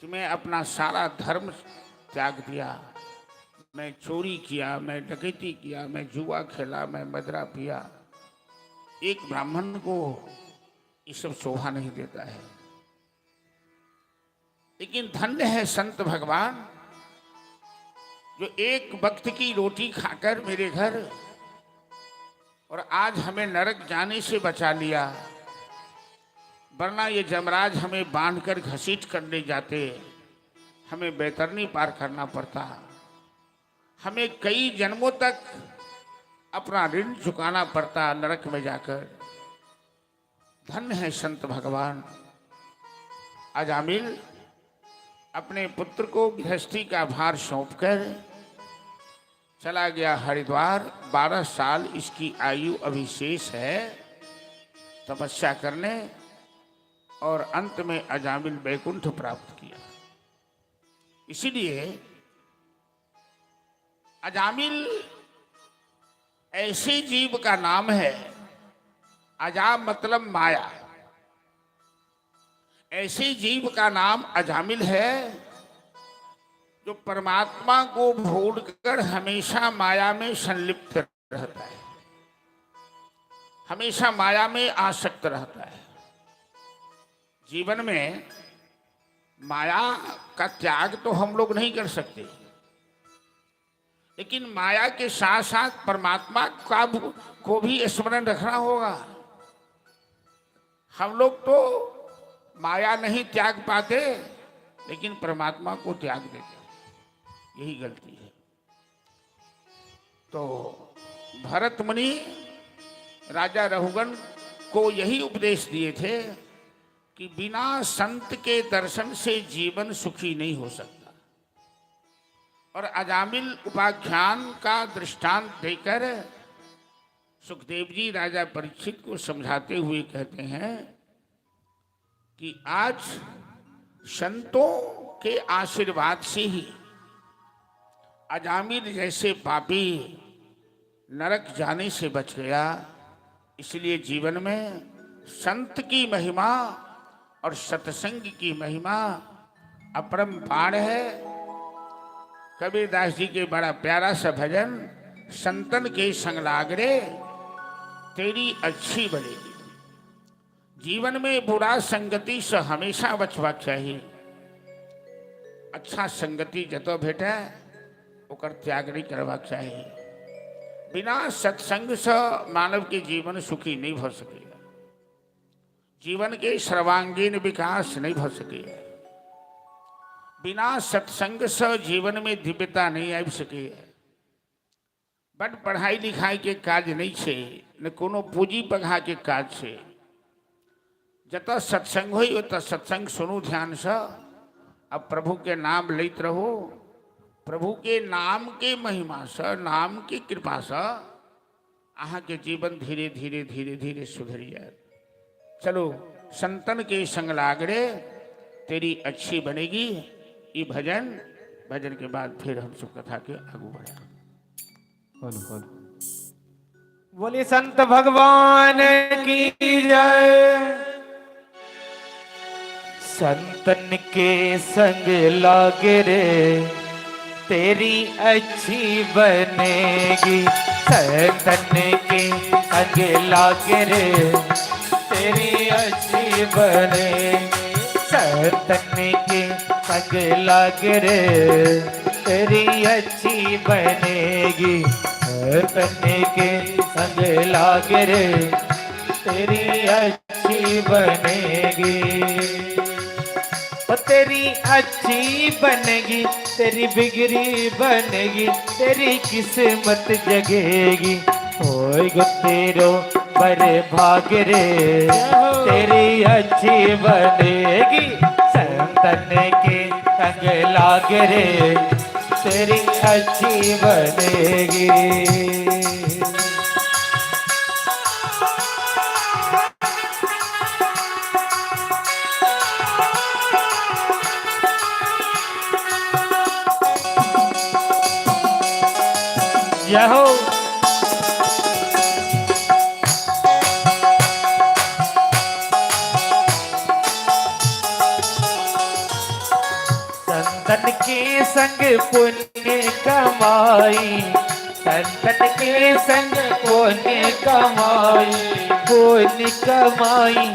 कि मैं अपना सारा धर्म त्याग दिया। मैं चोरी किया, मैं डकैती किया, मैं जुआ खेला, मैं मदरा पिया। एक ब्राह्मण को ये सब शोभा नहीं देता है। लेकिन धन्य है संत भगवान जो एक वक्त की रोटी खाकर मेरे घर और आज हमें नरक जाने से बचा लिया, वरना ये जमराज हमें बांधकर घसीट कर ले जाते, हमें बैतरनी पार करना पड़ता, हमें कई जन्मों तक अपना ऋण चुकाना पड़ता नरक में जाकर। धन्य है संत भगवान। अजामिल अपने पुत्र को गृहस्थी का भार सौंपकर चला गया हरिद्वार। 12 साल इसकी आयु अभी शेष है तपस्या करने, और अंत में अजामिल वैकुंठ प्राप्त किया। इसीलिए अजामिल ऐसे जीव का नाम है, अजा मतलब माया, ऐसे जीव का नाम अजामिल है जो परमात्मा को भूलकर हमेशा माया में संलिप्त रहता है, हमेशा माया में आसक्त रहता है। जीवन में माया का त्याग तो हम लोग नहीं कर सकते, लेकिन माया के साथ साथ परमात्मा का को भी स्मरण रखना होगा। हम लोग तो माया नहीं त्याग पाते, लेकिन परमात्मा को त्याग देते, यही गलती है। तो भरत मुनि राजा रघुगण को यही उपदेश दिए थे कि बिना संत के दर्शन से जीवन सुखी नहीं हो सकता। और अजामिल उपाख्यान का दृष्टांत देकर सुखदेव जी राजा परीक्षित को समझाते हुए कहते हैं कि आज संतों के आशीर्वाद से ही अजामिल जैसे पापी नरक जाने से बच गया। इसलिए जीवन में संत की महिमा और सत्संग की महिमा अपरंपार है। कबीरदास जी के बड़ा प्यारा सा भजन, संतन के संग लागरे तेरी अच्छी बनेगी। जीवन में बुरा संगति से हमेशा बचवा चाहिए। अच्छा संगति जतो भेटे ओकर त्याग नहीं करवा चाहिए। बिना सत्संग से मानव के जीवन सुखी नहीं हो सकेगा, जीवन के सर्वांगीण विकास नहीं हो सकेगा। बिना सत्संग से जीवन में दिव्यता नहीं आ सकेगा। बट पढ़ाई लिखाई के काज नहीं छे, न कोनो पूंजी पघा के काज छे। जत सत्संग हो तो सत्संग सुनू ध्यान से। अब प्रभु के नाम लेते रहो, प्रभु के नाम के महिमा से, नाम की कृपा से अहाँ के जीवन धीरे धीरे धीरे धीरे सुधर जाए। चलो संतन के संग लागरे तेरी अच्छी बनेगी। ये भजन, भजन के बाद फिर हम सब कथा के आगू बढ़े। बोले संत भगवान की जय। संतन के संग लागे रे तेरी अच्छी बनेगी। संतन के संग लागे रे तेरी अच्छी बनेगी। संतन के संग लागे रे तेरी अच्छी बनेगी। संतन के संग लागे रे तेरी अच्छी बनेगी। तेरी अच्छी बनेगी, तेरी बिगड़ी बनेगी, तेरी किस्मत जगेगी। होय गो तेरो बड़े भाग रे तेरी अच्छी बनेगी। संतन के संग लाग रे तेरी अच्छी बनेगी। जय हो। संतन के संग पुण्य कमाई। संतन के संग पुण्य कमाई। पुण्य कमाई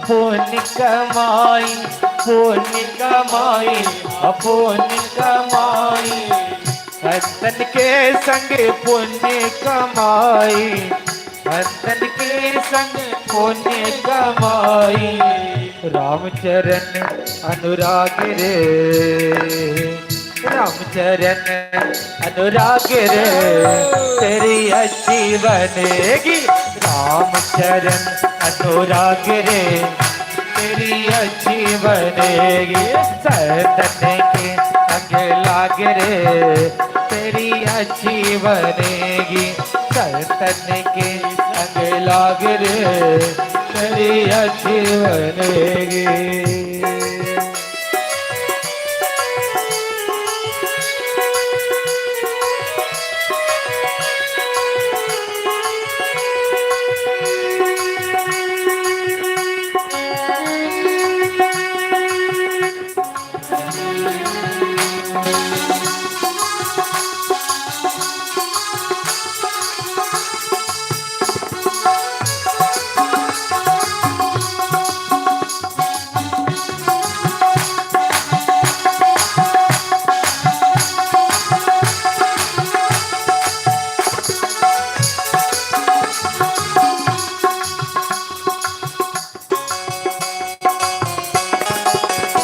पुण्य कमाई। पुण्य कमाई पुण्य कमाई। संतन के संग पुण्य कमाई। संतन के संग पुण्य कमाई। रामचरण अनुराग रे रामचरण अनुराग रे तेरी अच्छी बनेगी। रामचरण अनुराग रे तेरी अच्छी बनेगी। संतन के संग लाग रे तेरी अच्छी बनेगी। संतन के संग लाग रे तेरी अच्छी बनेगी।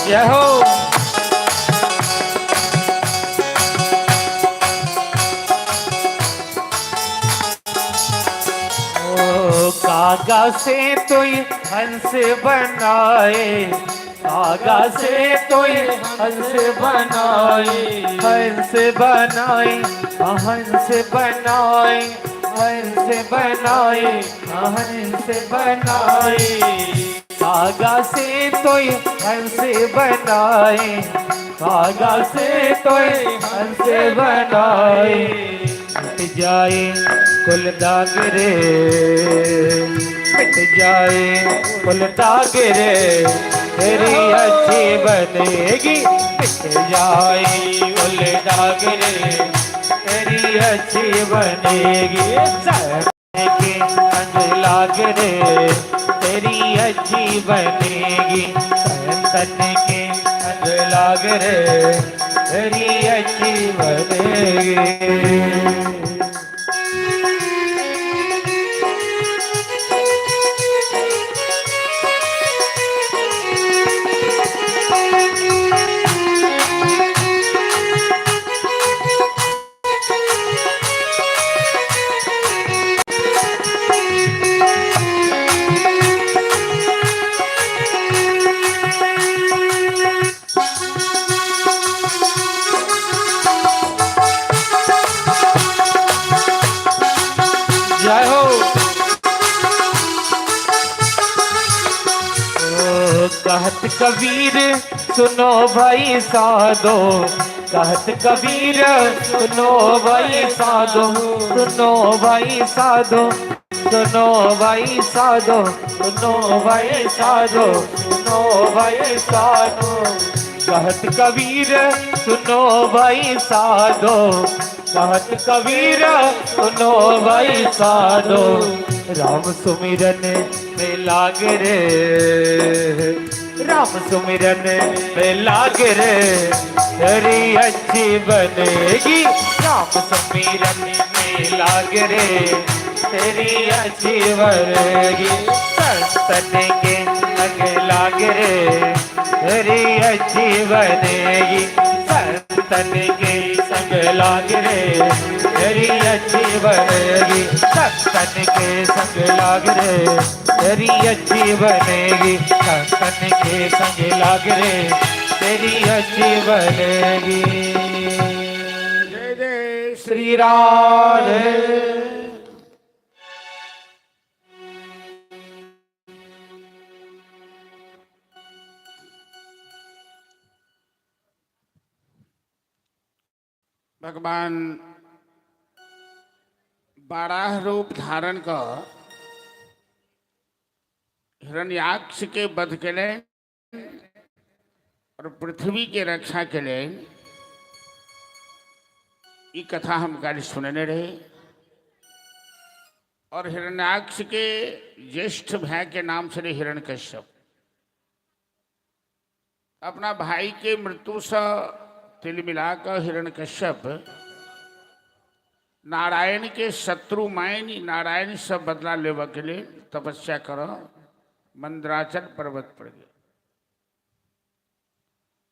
जय हो। कागा से तो हंस बनाए। कागा से तो हंस बनाए। हंस बनाए हंस बनाए। हंस बनाए हंस बनाए। कागा से तो हंस बनाए। कागा से तो हंस बनाए। मिट जाए कुल दाग रे मिट जाए कुल दाग रे तेरी अच्छी बनेगी। मिट जाए कुल दाग रे तेरी अच्छी बनेगी। संतन के संग लाग रे तेरी अच्छी बनेगी। संतन के संग लाग रे तेरी अच्छी बनेगी। जय हो। कहत कबीर सुनो भाई साधो। कहत कबीर सुनो भाई साधो। सुनो भाई साधो। सुनो भाई साधो। सुनो भाई साधो। सुनो भाई साधो, कहत कबीर सुनो भाई साधो, कहत कबीर सुनो भाई साधो, राम सुमिरन में लाग रे, राम सुमिरन में लाग रे, तेरी अच्छी बनेगी, राम सुमिरन में लाग रे, तेरी अच्छी बनेगी, संतन के संग लाग रे, तेरी अच्छी बनेगी, संतन के संग लाग रे, तेरी अच्छी बनेगी, संतन के संग लाग रे, तेरी अच्छी बनेगी, संतन के संग लाग रे, तेरी अच्छी बनेगी। जय जय श्री राधे। भगवान बारह रूप धारण कर हिरण्याक्ष के वध के लिए और पृथ्वी के रक्षा के लिए ये कथा हम कल सुनने रहे। और हिरण्याक्ष के ज्येष्ठ भाई के नाम से हिरण्यकश्यप अपना भाई के मृत्यु से तिल मिलाकर हिरण्यकश्यप नारायण के शत्रु मायनी नारायण से बदला लेवा के लिए तपस्या करो मंदराचल पर्वत पर गए।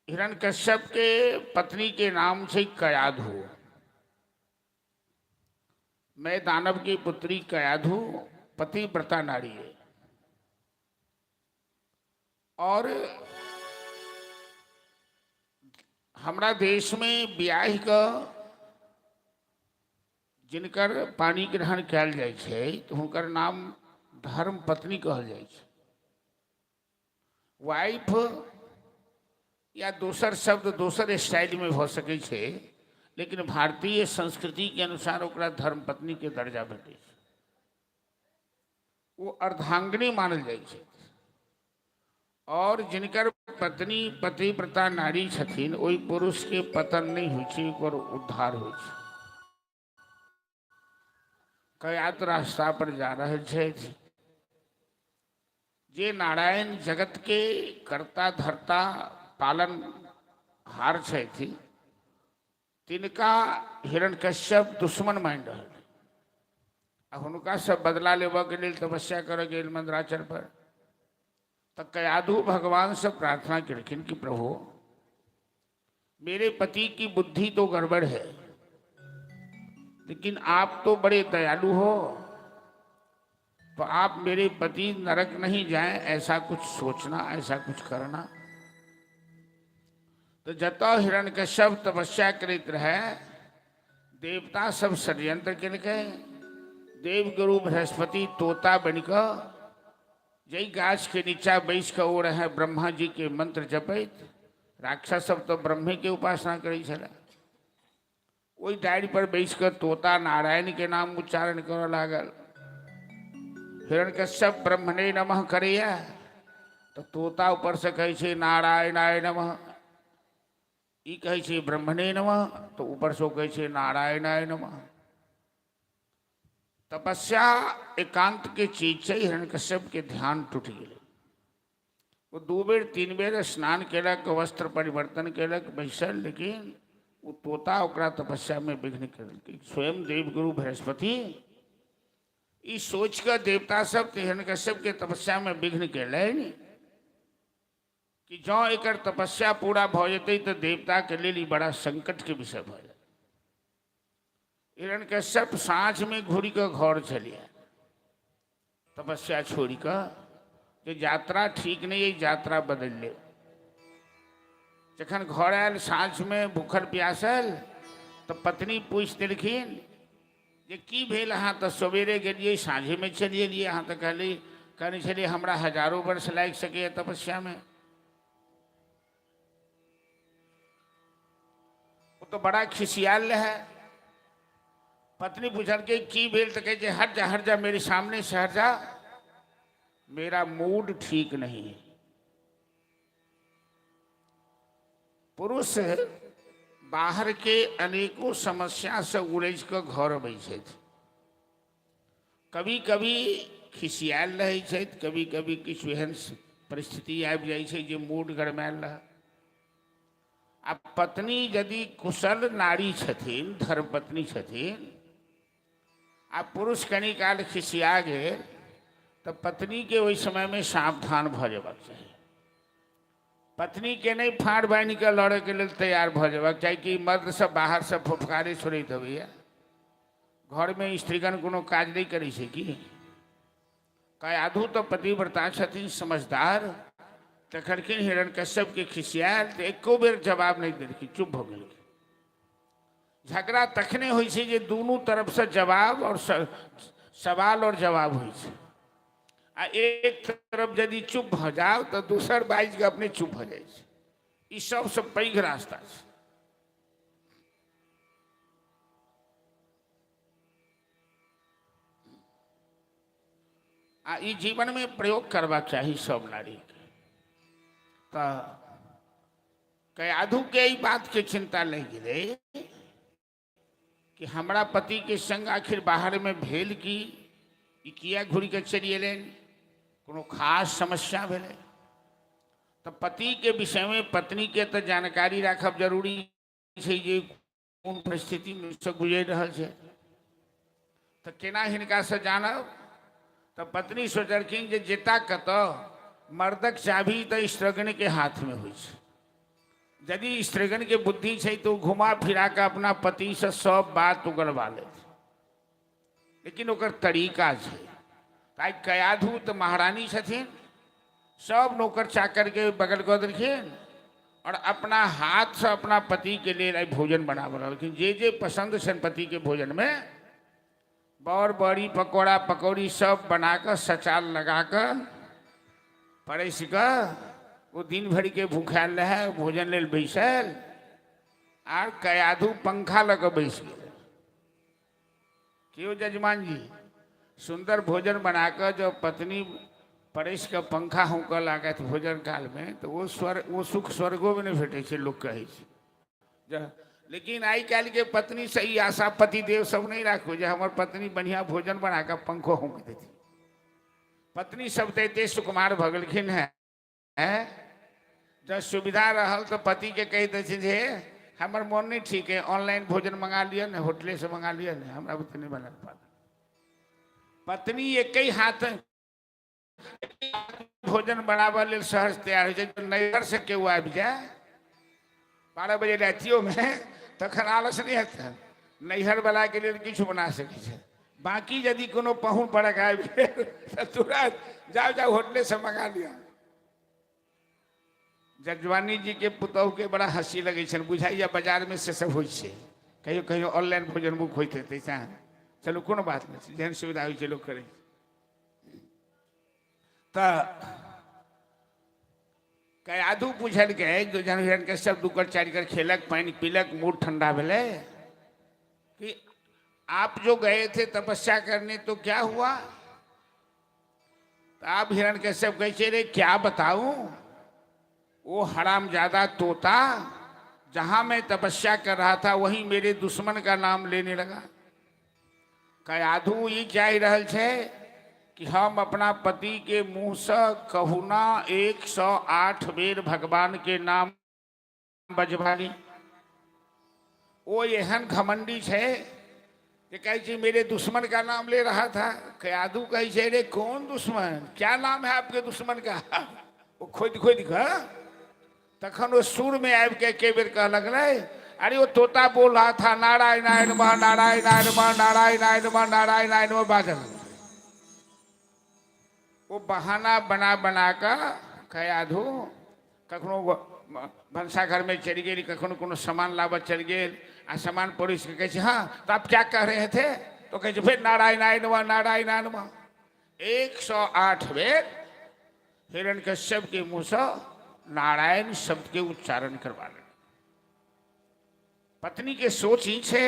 हिरण्यकश्यप के पत्नी के नाम से कयाधु, मैं दानव की पुत्री कयाधु पतिव्रता नारी है। और हमारा देश में ब्याह का जिनकर पानी ग्रहण कल जाय छे तो हुनकर नाम धर्म पत्नी कहल जाय छे। वाइफ या दोसर शब्द दोसर स्टाइल में हो सके छे, लेकिन भारतीय संस्कृति के अनुसार ओकरा धर्म पत्नी के दर्जा भेटे छे। वो अर्धांगिनी मानल जाय छे। और जिनकर पत्नी पतिव्रता नारी छथिन ओई पुरुष के पतन नहीं होइ छे, ओकर उद्धार होइ छे। कयात रास्ता पर जा रहे छे जे नारायण जगत के कर्ता धर्ता पालन हार छे थी, तिनका हिरण्यकश्यप दुश्मन मान रहे। अब उनका सब बदला लेवा के लिए तपस्या कर गेल मंदराचल पर। तो कयाधु भगवान से प्रार्थना करखिन कि प्रभु मेरे पति की बुद्धि तो गड़बड़ है, लेकिन आप तो बड़े दयालु हो, तो आप मेरे पति नरक नहीं जाए ऐसा कुछ सोचना, ऐसा कुछ करना। तो जतो हिरण्यकश्यप तपस्या करित रहे, देवता सब षड्यंत्र करके देव गुरु बृहस्पति तोता बनकर जय गाछ के नीचा बैस के ओ रहे ब्रह्मा जी के मंत्र जपैत। राक्षस सब तो ब्रह्मे के उपासना करै छले। ओई डाढ़ी पर बैस कर तोता नारायण के नाम उच्चारण करऽ लागल। हिरण्यकश्यप ब्रह्मणे नमः करैया तो तोता ऊपर से कहै छै नारायणाय नमः, ई कहै छै ब्रह्मणे नमः तो ऊपर से कहै छै नारायणाय नमः। तपस्या एकांत के चीज से हिरण्यकश्यप के ध्यान टूट गए। वो 2 बेर 3 बेर स्नान केलक, वस्त्र परिवर्तन केलक, बैसल, लेकिन वो तोता ओकरा तपस्या में विघ्न कर। स्वयं देवगुरु बृहस्पति ई सोच कर देवता सब हिरण्यकश्यप के तपस्या में विघ्न केलनि कि जँ एकर तपस्या पूरा भ जेतै तो देवता के लेल ई बड़ा संकट के विषय भ जाय। हिरण्यकश्यप साँझ में घुरी के घर चलिए तपस्या छोड़ी का, जो यात्रा ठीक नहीं है, यात्रा बदल ले। जखन घर आयल साँझ में भूखल प्यासल तो पत्नी पूछ देलखिन जे की भेल, अहाँ तो सवेरे गेलिए साँझे में चलिए लिए, अहाँ तो कहने चलिए हमरा हजारों वर्ष लागि सके तपस्या में। वो तो बड़ा खिसियाल है। पत्नी पूछल के की भेल तो कहे हट जा मेरे सामने से हट जा, मेरा मूड ठीक नहीं है। पुरुष बाहर के अनेकों समस्या से उलझ कऽ घर अबै छथि। कभी कभी खिसियाल रहै छथि, कभी कभी किछु एहन परिस्थिति आबि जाइ छै जे मूड गरमायल रह। आ पत्नी यदि कुशल नारी छथिन, धर्मपत्नी छथिन, आ पुरुष कनि काल खिसिया गेल तऽ पत्नी के ओहि समय में सावधान भऽ जेबाक चाही। पत्नी के नहीं फाड़ बान्हि कऽ लड़े के लेल तैयार भऽ जेबाक चाही कि मर्द सब बाहर से फुफकारे छोड़ैत अबैया, घर में स्त्रीगण कोनो काज नहीं करै छै कि? कयाधु तो पतिव्रता छथिन, समझदार, तखलखिन हिरण्यकश्यप के खिसियाल तऽ एको बेर जवाब नहीं देलखिन, चुप भऽ गेलखिन। झगड़ा तखने होइ छै जे दुनू तरफ से जवाब और सवाल और जवाब होइ छै। आ एक तरफ यदि चुप भऽ जाओ तो दोसर बाइज के अपने चुप भऽ जाइ छै। ई सबसँ पैघ रास्ता छै। आ ई जीवन में प्रयोग करबाक चाही सब नारी के। तऽ कयाधु के ई बात के चिंता नहीं गेलै कि हमरा पति के संग आखिर बाहर में भेल की, ई किया घुरि के चलि अयलनि, कोनो खास समस्या भेलै। तऽ पति के विषय में पत्नी के तऽ जानकारी राखब जरूरी छै जे कोन परिस्थिति में से गुजरि रहल छै। तऽ केना हिनका से जानब? तऽ पत्नी सोचलखिन जे जेता कतऽ मर्दक चाभी तऽ स्त्रीगण के हाथ में होइ छै। यदि स्त्रीगण के बुद्धि छै तो घुमा फिरा के अपना पति से सब बात उगलवा ले, लेकिन ओकर तरीका छै। आइ कयाधु तऽ महारानी छथिन, सब नौकर चाकर के बगल कऽ देलखिन और अपना हाथ से अपना पति के लिए आई भोजन बनाब रहलखिन। जे जे पसंद छनि पति के भोजन में, बड़ बड़ी पकौड़ा पकौड़ी सब बना कर सचाल लगा कर परस कर वो दिन भर के भूखायल रहे, भोजन लेल बैसल, आर कयाधु पंखा लग बैस गए। क्यों जजमान जी? सुंदर भोजन बनाकर जो पत्नी परस के पंखा होकर लागत भोजन काल में, तो वो सुख स्वर्गो में नहीं भेटे छै, लोग कहै छै। लेकिन आई काल के पत्नी से ई आशा पति देव सब नहीं राखो जे हमर पत्नी बढ़िया भोजन बना कर पंखो होंक देती। पत्नी सब तो एते सुकुमार भऽ गेलखिन हैं, जब सुविधा रहल तो पति के कह दै छै जे हमर मन नहीं ठीक है, ऑनलाइन भोजन मंगा लिया न, होटले से मंगा लिया न, हमरा बुते नहीं बनल पाता। पत्नी एक ही हाथ भोजन बनाबऽ लेल सहज तैयार हो छै। नैहर से केओ आबि जाए 12 बजे रातियों में, तखन आलस नहीं हेतै, नैहर वाला के लिए किछु बना सकै छै। बाकी यदि कोनो पाहुन परक आबि गेल तऽ तुरंत जाओ जाओ होटले से मंगा लिया। जजवानी जी के पुतहु के बड़ा हंसी लगे छन, बुझाइया बाजार में से सब होइ छै। कहियो कहियो ऑनलाइन भोजन बुक होइत हेतै सएह। चलू कोनो बात नहीं, जेहन सुविधा होइ छै लोग करै। तऽ कयाधु पूछल के जो जन हिरण्यकश्यप दुकर चारिकर खेलक, पानी पीलक, मूड ठंडा भेलै कि आप जो गए थे तपस्या करने तो क्या हुआ? तो आप हिरण्यकश्यप कहे रे क्या बताऊं, वो हरामजादा तोता जहां मैं तपस्या कर रहा था वहीं मेरे दुश्मन का नाम लेने लगा। कयाधु ई चाहि रहल छै कि हम अपना पति के मुंह से कहुना 108 बेर भगवान के नाम बजवानी। वो एहन घमंडी छै कि कहे छै मेरे दुश्मन का नाम ले रहा था। कयाधु कहे छै रे कौन दुश्मन, क्या नाम है आपके दुश्मन का? वो खोद खोद कर तखन वो सुर में आबि के एके बेर कह लगलै, अरे वो तोता बोल रहा था नारायण नमः नारायण नमः नारायण नमः नारायण नमः बाजल। वो बहाना बना बना कर कयाधु कखनो भंसाघर में चली गई, कखनो कोनो सामान लाबऽ चल गेल, आ सामान पड़ोस के कहे हाँ तो आप क्या कह रहे थे? तो कहे फिर नारायण नमः नारायण नमः। 108 बेर हिरण्यकश्यप के मुंह से नारायण शब्द के उच्चारण करवा ले। पत्नी के सोच ही छे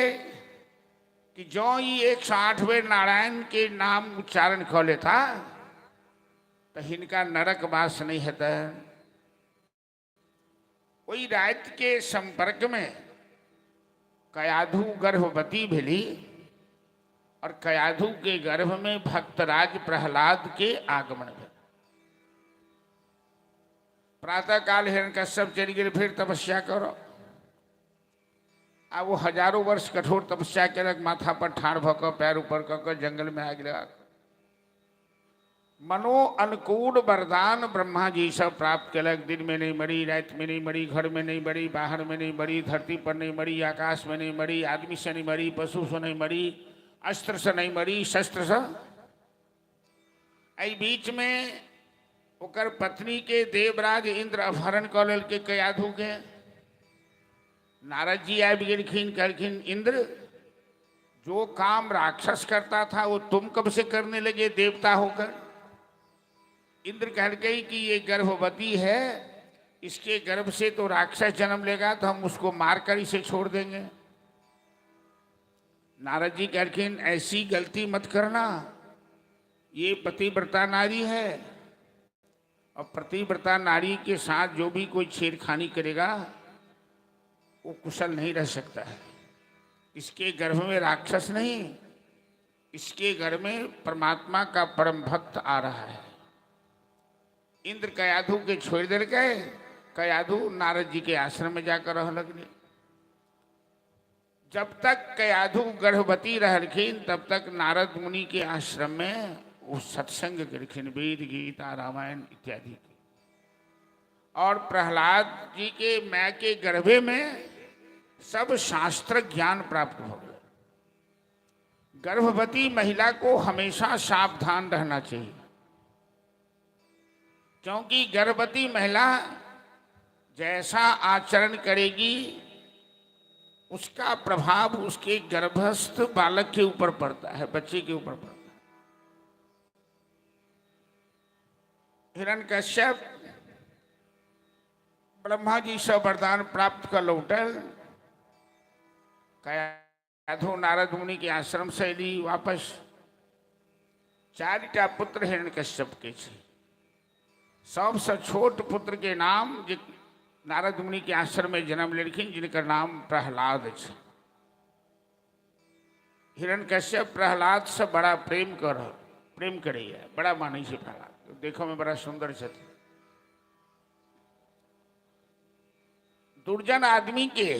कि जो ये 108 बेर नारायण के नाम उच्चारण कर लेता तो हिनका नरक वास नहीं हेतै। वही रात के संपर्क में कयाधु गर्भवती भेली और कयाधु के गर्भ में भक्तराज प्रहलाद के आगमन भेल। प्रातः काल हिरण्यकश्यप चल गए फिर तपस्या करो। अब वो हजारों वर्ष कठोर तपस्या केलक, माथा पर ठाड़ भक पैर ऊपर कक जंगल में आग लगा। मनो अनुकूल वरदान ब्रह्मा जी सब प्राप्त केलक। दिन में नहीं मरी, रात में नहीं मरी, घर में नहीं मरी, बाहर में नहीं मरी, धरती पर नहीं मरी, आकाश में नहीं मरी, आदमी से नहीं मरी, पशु से नहीं मरी, अस्त्र से नहीं मरी, शस्त्र से। आई बीच में ओकर पत्नी के देवराज इंद्र अपहरण कर लेल के कयाधु के। नारद जी आबि गेलखिन, कहलखिन इंद्र जो काम राक्षस करता था वो तुम कब से करने लगे देवता होकर। इंद्र कहलके कि ये गर्भवती है, इसके गर्भ से तो राक्षस जन्म लेगा तो हम उसको मारकर इसे छोड़ देंगे। नारद जी कहलखिन ऐसी गलती मत करना, ये पतिव्रता नारी है और पतिव्रता नारी के साथ जो भी कोई छेड़खानी करेगा वो कुशल नहीं रह सकता है। इसके गर्भ में राक्षस नहीं, इसके गर्भ में परमात्मा का परम भक्त आ रहा है। इंद्र कयाधु के छोड़ दे गए। कयाधु नारद जी के आश्रम में जाकर रह लगने। जब तक कयाधु गर्भवती रहलखिन तब तक नारद मुनि के आश्रम में वो सत्संग करखिन, वेद गीता रामायण इत्यादि। और प्रहलाद जी के माँ के गर्भे में सब शास्त्र ज्ञान प्राप्त हो गया। गर्भवती महिला को हमेशा सावधान रहना चाहिए, क्योंकि गर्भवती महिला जैसा आचरण करेगी उसका प्रभाव उसके गर्भस्थ बालक के ऊपर पड़ता है, बच्चे के ऊपर पड़ता है। हिरण्यकश्यप ब्रह्मा जी से वरदान प्राप्त कर लौटल। कयाधु नारद मुनि के आश्रम से ली वापस। 4टा पुत्र हिरण्यकश्यप के छे। सबसे छोट पुत्र के नाम जे नारद मुनि के आश्रम में जन्म लेलखिन, जिनकर नाम प्रहलाद छे। हिरण्यकश्यप प्रहलाद से बड़ा प्रेम करैया, बड़ा मानै छे प्रहलाद। देखो में बड़ा सुंदर छथिन। दुर्जन आदमी के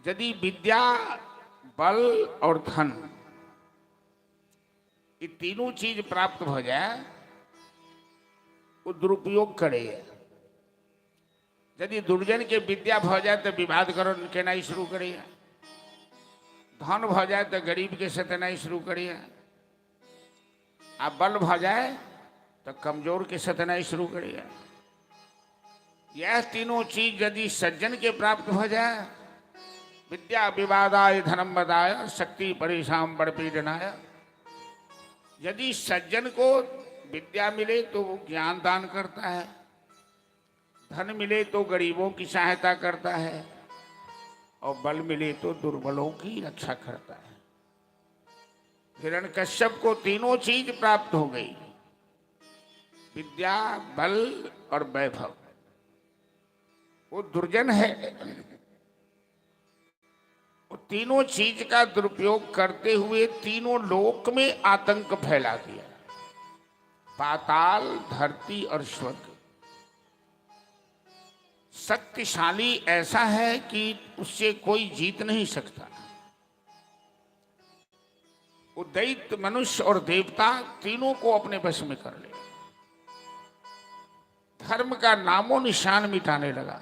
यदि विद्या, बल और धन ये तीनों चीज प्राप्त हो जाए वो दुरुपयोग करे। यदि दुर्जन के विद्या भ जाए तो विवाद केनाई शुरू करे, धन भ जाए तो गरीब के सतेनाई शुरू करे, आ बल भ जाए तो कमजोर के सतेनाई शुरू करे। यह तीनों चीज यदि सज्जन के प्राप्त हो जाए, विद्या विवादाय धनम बदाय शक्ति परेशान बड़ पीड़नाय। यदि सज्जन को विद्या मिले तो वो ज्ञान दान करता है, धन मिले तो गरीबों की सहायता करता है, और बल मिले तो दुर्बलों की रक्षा करता है। हिरण्यकश्यप को तीनों चीज प्राप्त हो गई, विद्या, बल और वैभव। वो दुर्जन है, वो तीनों चीज का दुरुपयोग करते हुए तीनों लोक में आतंक फैला दिया, पाताल, धरती और स्वर्ग। शक्तिशाली ऐसा है कि उससे कोई जीत नहीं सकता। वो दैत्य, मनुष्य और देवता तीनों को अपने वश में कर ले। धर्म का नामो निशान मिटाने लगा।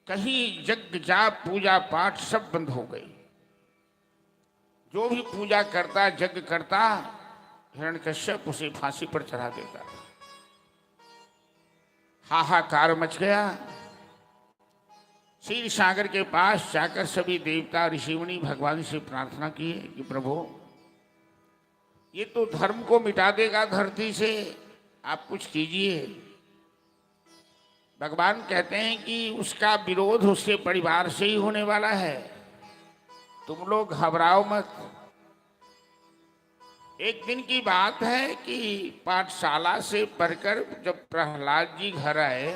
कहीं यज्ञ, जाप, पूजा पाठ सब बंद हो गई। जो भी पूजा करता, यज्ञ करता, हिरण्यकश्यप उसे फांसी पर चढ़ा देता। हाहाकार मच गया। क्षीर सागर के पास जाकर सभी देवता ऋषिमुनि भगवान से प्रार्थना किए कि प्रभु ये तो धर्म को मिटा देगा धरती से, आप कुछ कीजिए। भगवान कहते हैं कि उसका विरोध उसके परिवार से ही होने वाला है, तुम लोग घबराओ मत। एक दिन की बात है कि पाठशाला से पढ़कर जब प्रहलाद जी घर आए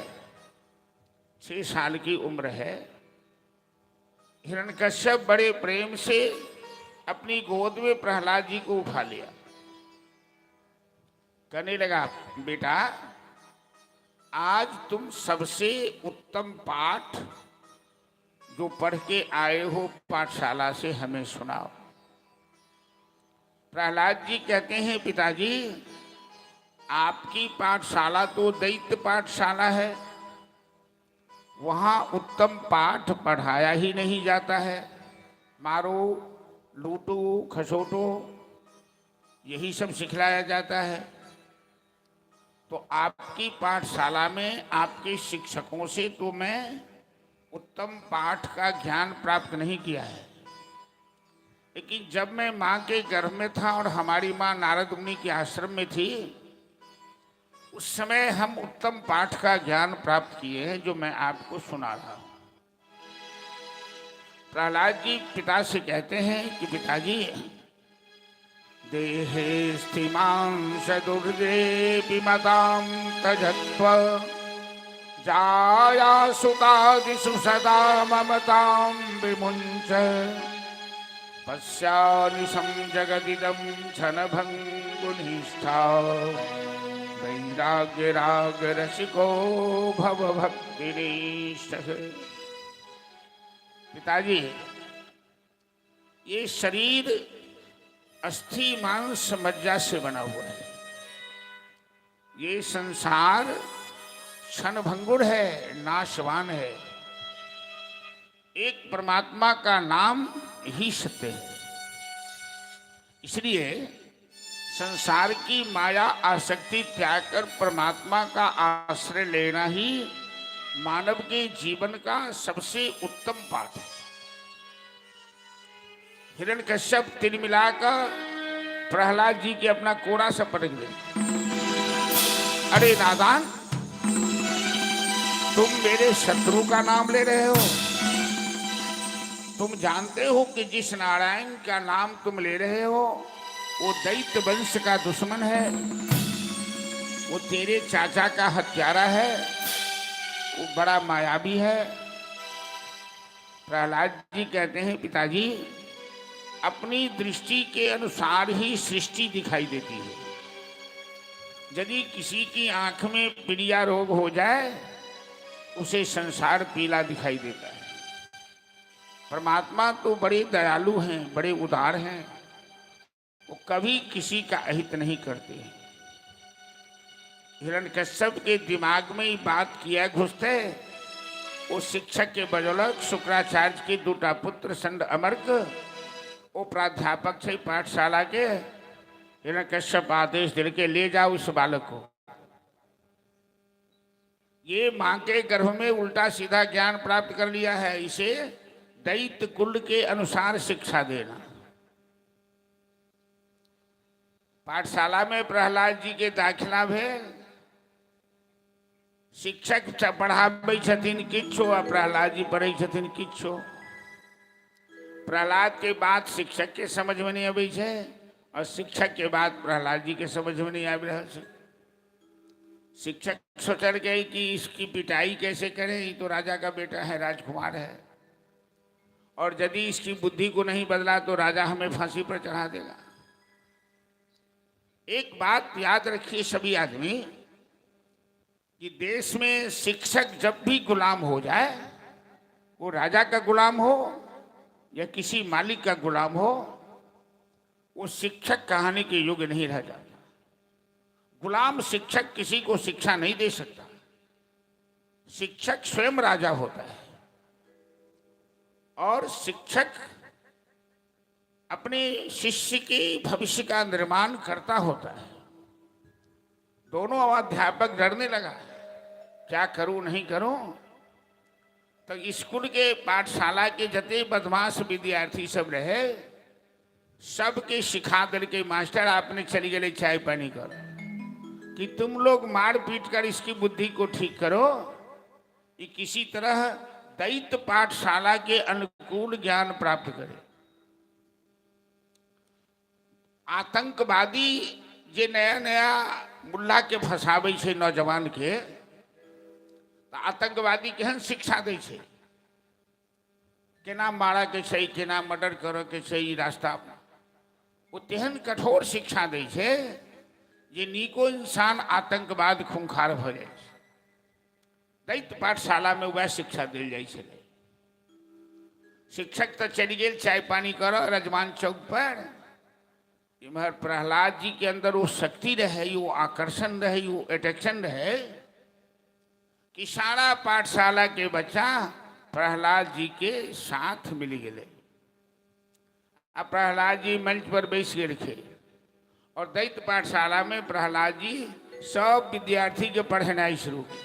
6 साल की उम्र है। हिरण्यकश्यप बड़े प्रेम से अपनी गोद में प्रहलाद जी को उठा लिया। कहने लगा, बेटा आज तुम सबसे उत्तम पाठ जो पढ़ के आए हो पाठशाला से हमें सुनाओ। प्रहलाद जी कहते हैं, पिताजी आपकी पाठशाला तो दैत्य पाठशाला है, वहाँ उत्तम पाठ पढ़ाया ही नहीं जाता है। मारो, लूटो, खसोटो, यही सब सिखलाया जाता है। तो आपकी पाठशाला में आपके शिक्षकों से तो मैं उत्तम पाठ का ज्ञान प्राप्त नहीं किया है, लेकिन जब मैं माँ के गर्भ में था और हमारी माँ नारद मुनि के आश्रम में थी, उस समय हम उत्तम पाठ का ज्ञान प्राप्त किए हैं, जो मैं आपको सुना रहा हूं। प्रहलाद जी पिता से कहते हैं कि पिताजी देहे स्थिमांश दुर्गे विमतां तजत्व जाया सुतादिषु सदा ममतां विमुञ्च पश्यानिशं जगदिदं क्षणभङ्गुनिष्ठा वैराग्य राग रसिको भव भक्तिनिष्ठ। पिताजी ये शरीर अस्थि मांस मज्जा से बना हुआ है, ये संसार क्षणभंगुर है, नाशवान है। एक परमात्मा का नाम ही सत्य है। इसलिए संसार की माया आसक्ति त्याग कर परमात्मा का आश्रय लेना ही मानव के जीवन का सबसे उत्तम पाठ है। हिरण्यकश्यप तिल मिलाकर प्रहलाद जी के अपना कोड़ा सा पटक दे। अरे नादान, तुम मेरे शत्रु का नाम ले रहे हो। तुम जानते हो कि जिस नारायण का नाम तुम ले रहे हो वो दैत्य वंश का दुश्मन है, वो तेरे चाचा का हत्यारा है, वो बड़ा मायावी है। प्रहलाद जी कहते हैं, पिताजी अपनी दृष्टि के अनुसार ही सृष्टि दिखाई देती है। यदि किसी की आंख में पीलिया रोग हो जाए, उसे संसार पीला दिखाई देता है। परमात्मा तो बड़े दयालु हैं, बड़े उदार हैं, वो कभी किसी का अहित नहीं करते। हिरण्यकश्यप के दिमाग में ही बात किया घुसते। वो शिक्षक के बदौलत शुक्राचार्य के दूटा पुत्र संड अमर्क, वो प्राध्यापक थे पाठशाला के। हिरण्यकश्यप आदेश दे के ले जाओ इस बालक को। ये मां के गर्भ में उल्टा सीधा ज्ञान प्राप्त कर लिया है, इसे दैत्य कुल के अनुसार शिक्षा देना। पाठशाला में प्रहलाद जी के दाखिला भेल। शिक्षक पढ़ाबै छथिन किछो आ प्रहलाद जी पढ़ै छथिन किछो। प्रहलाद के बात शिक्षक के समझ में नहीं आबै छै और शिक्षक के बात प्रहलाद जी के समझ में नहीं आबि रहल छै। शिक्षक सोचल गए कि इसकी पिटाई कैसे करें, ये तो राजा का बेटा है, राजकुमार है, और यदि इसकी बुद्धि को नहीं बदला तो राजा हमें फांसी पर चढ़ा देगा। एक बात याद रखिए सभी आदमी कि देश में शिक्षक जब भी गुलाम हो जाए, वो राजा का गुलाम हो या किसी मालिक का गुलाम हो, वो शिक्षक कहानी के योग्य नहीं रह जाता। गुलाम शिक्षक किसी को शिक्षा नहीं दे सकता। शिक्षक स्वयं राजा होता है और शिक्षक अपने शिष्य के भविष्य का निर्माण करता होता है। दोनों अध्यापक डरने लगा, क्या करूं नहीं करूं। तो स्कूल के पाठशाला के जते बदमाश विद्यार्थी सब रहे, सबके सिखा दल के मास्टर आपने चली गए चाय पानी करो कि तुम लोग मार पीट कर इसकी बुद्धि को ठीक करो, ये किसी तरह दैत्य पाठशाला के अनुकूल ज्ञान प्राप्त करे। आतंकवादी जे नया नया मुल्ला के फंसाबै छे नौजवान के, तो आतंकवादी केहन शिक्षा दै छै, केना मारा के छै, केना मर्डर करऽ के छै, ई रास्ता वो तेहन कठोर शिक्षा दै छै जे नीको इंसान आतंकवाद खूंखार भऽ जाइ छै। दैत पाठशाला में वह शिक्षा देल जाइ छलै। शिक्षक तो चलि गेल चाय पानी करऽ रजमान चौक पर, इम्हर प्रहलाद जी के अंदर वो शक्ति रहे, वो आकर्षण रहे, वो अट्रैक्शन रहे कि सारा पाठशाला के बच्चा प्रहलाद जी के साथ मिल गए। अब प्रहलाद जी मंच पर बैस गए थे और दैत्य पाठशाला में प्रहलाद जी सब विद्यार्थी के पढ़नाई शुरू की।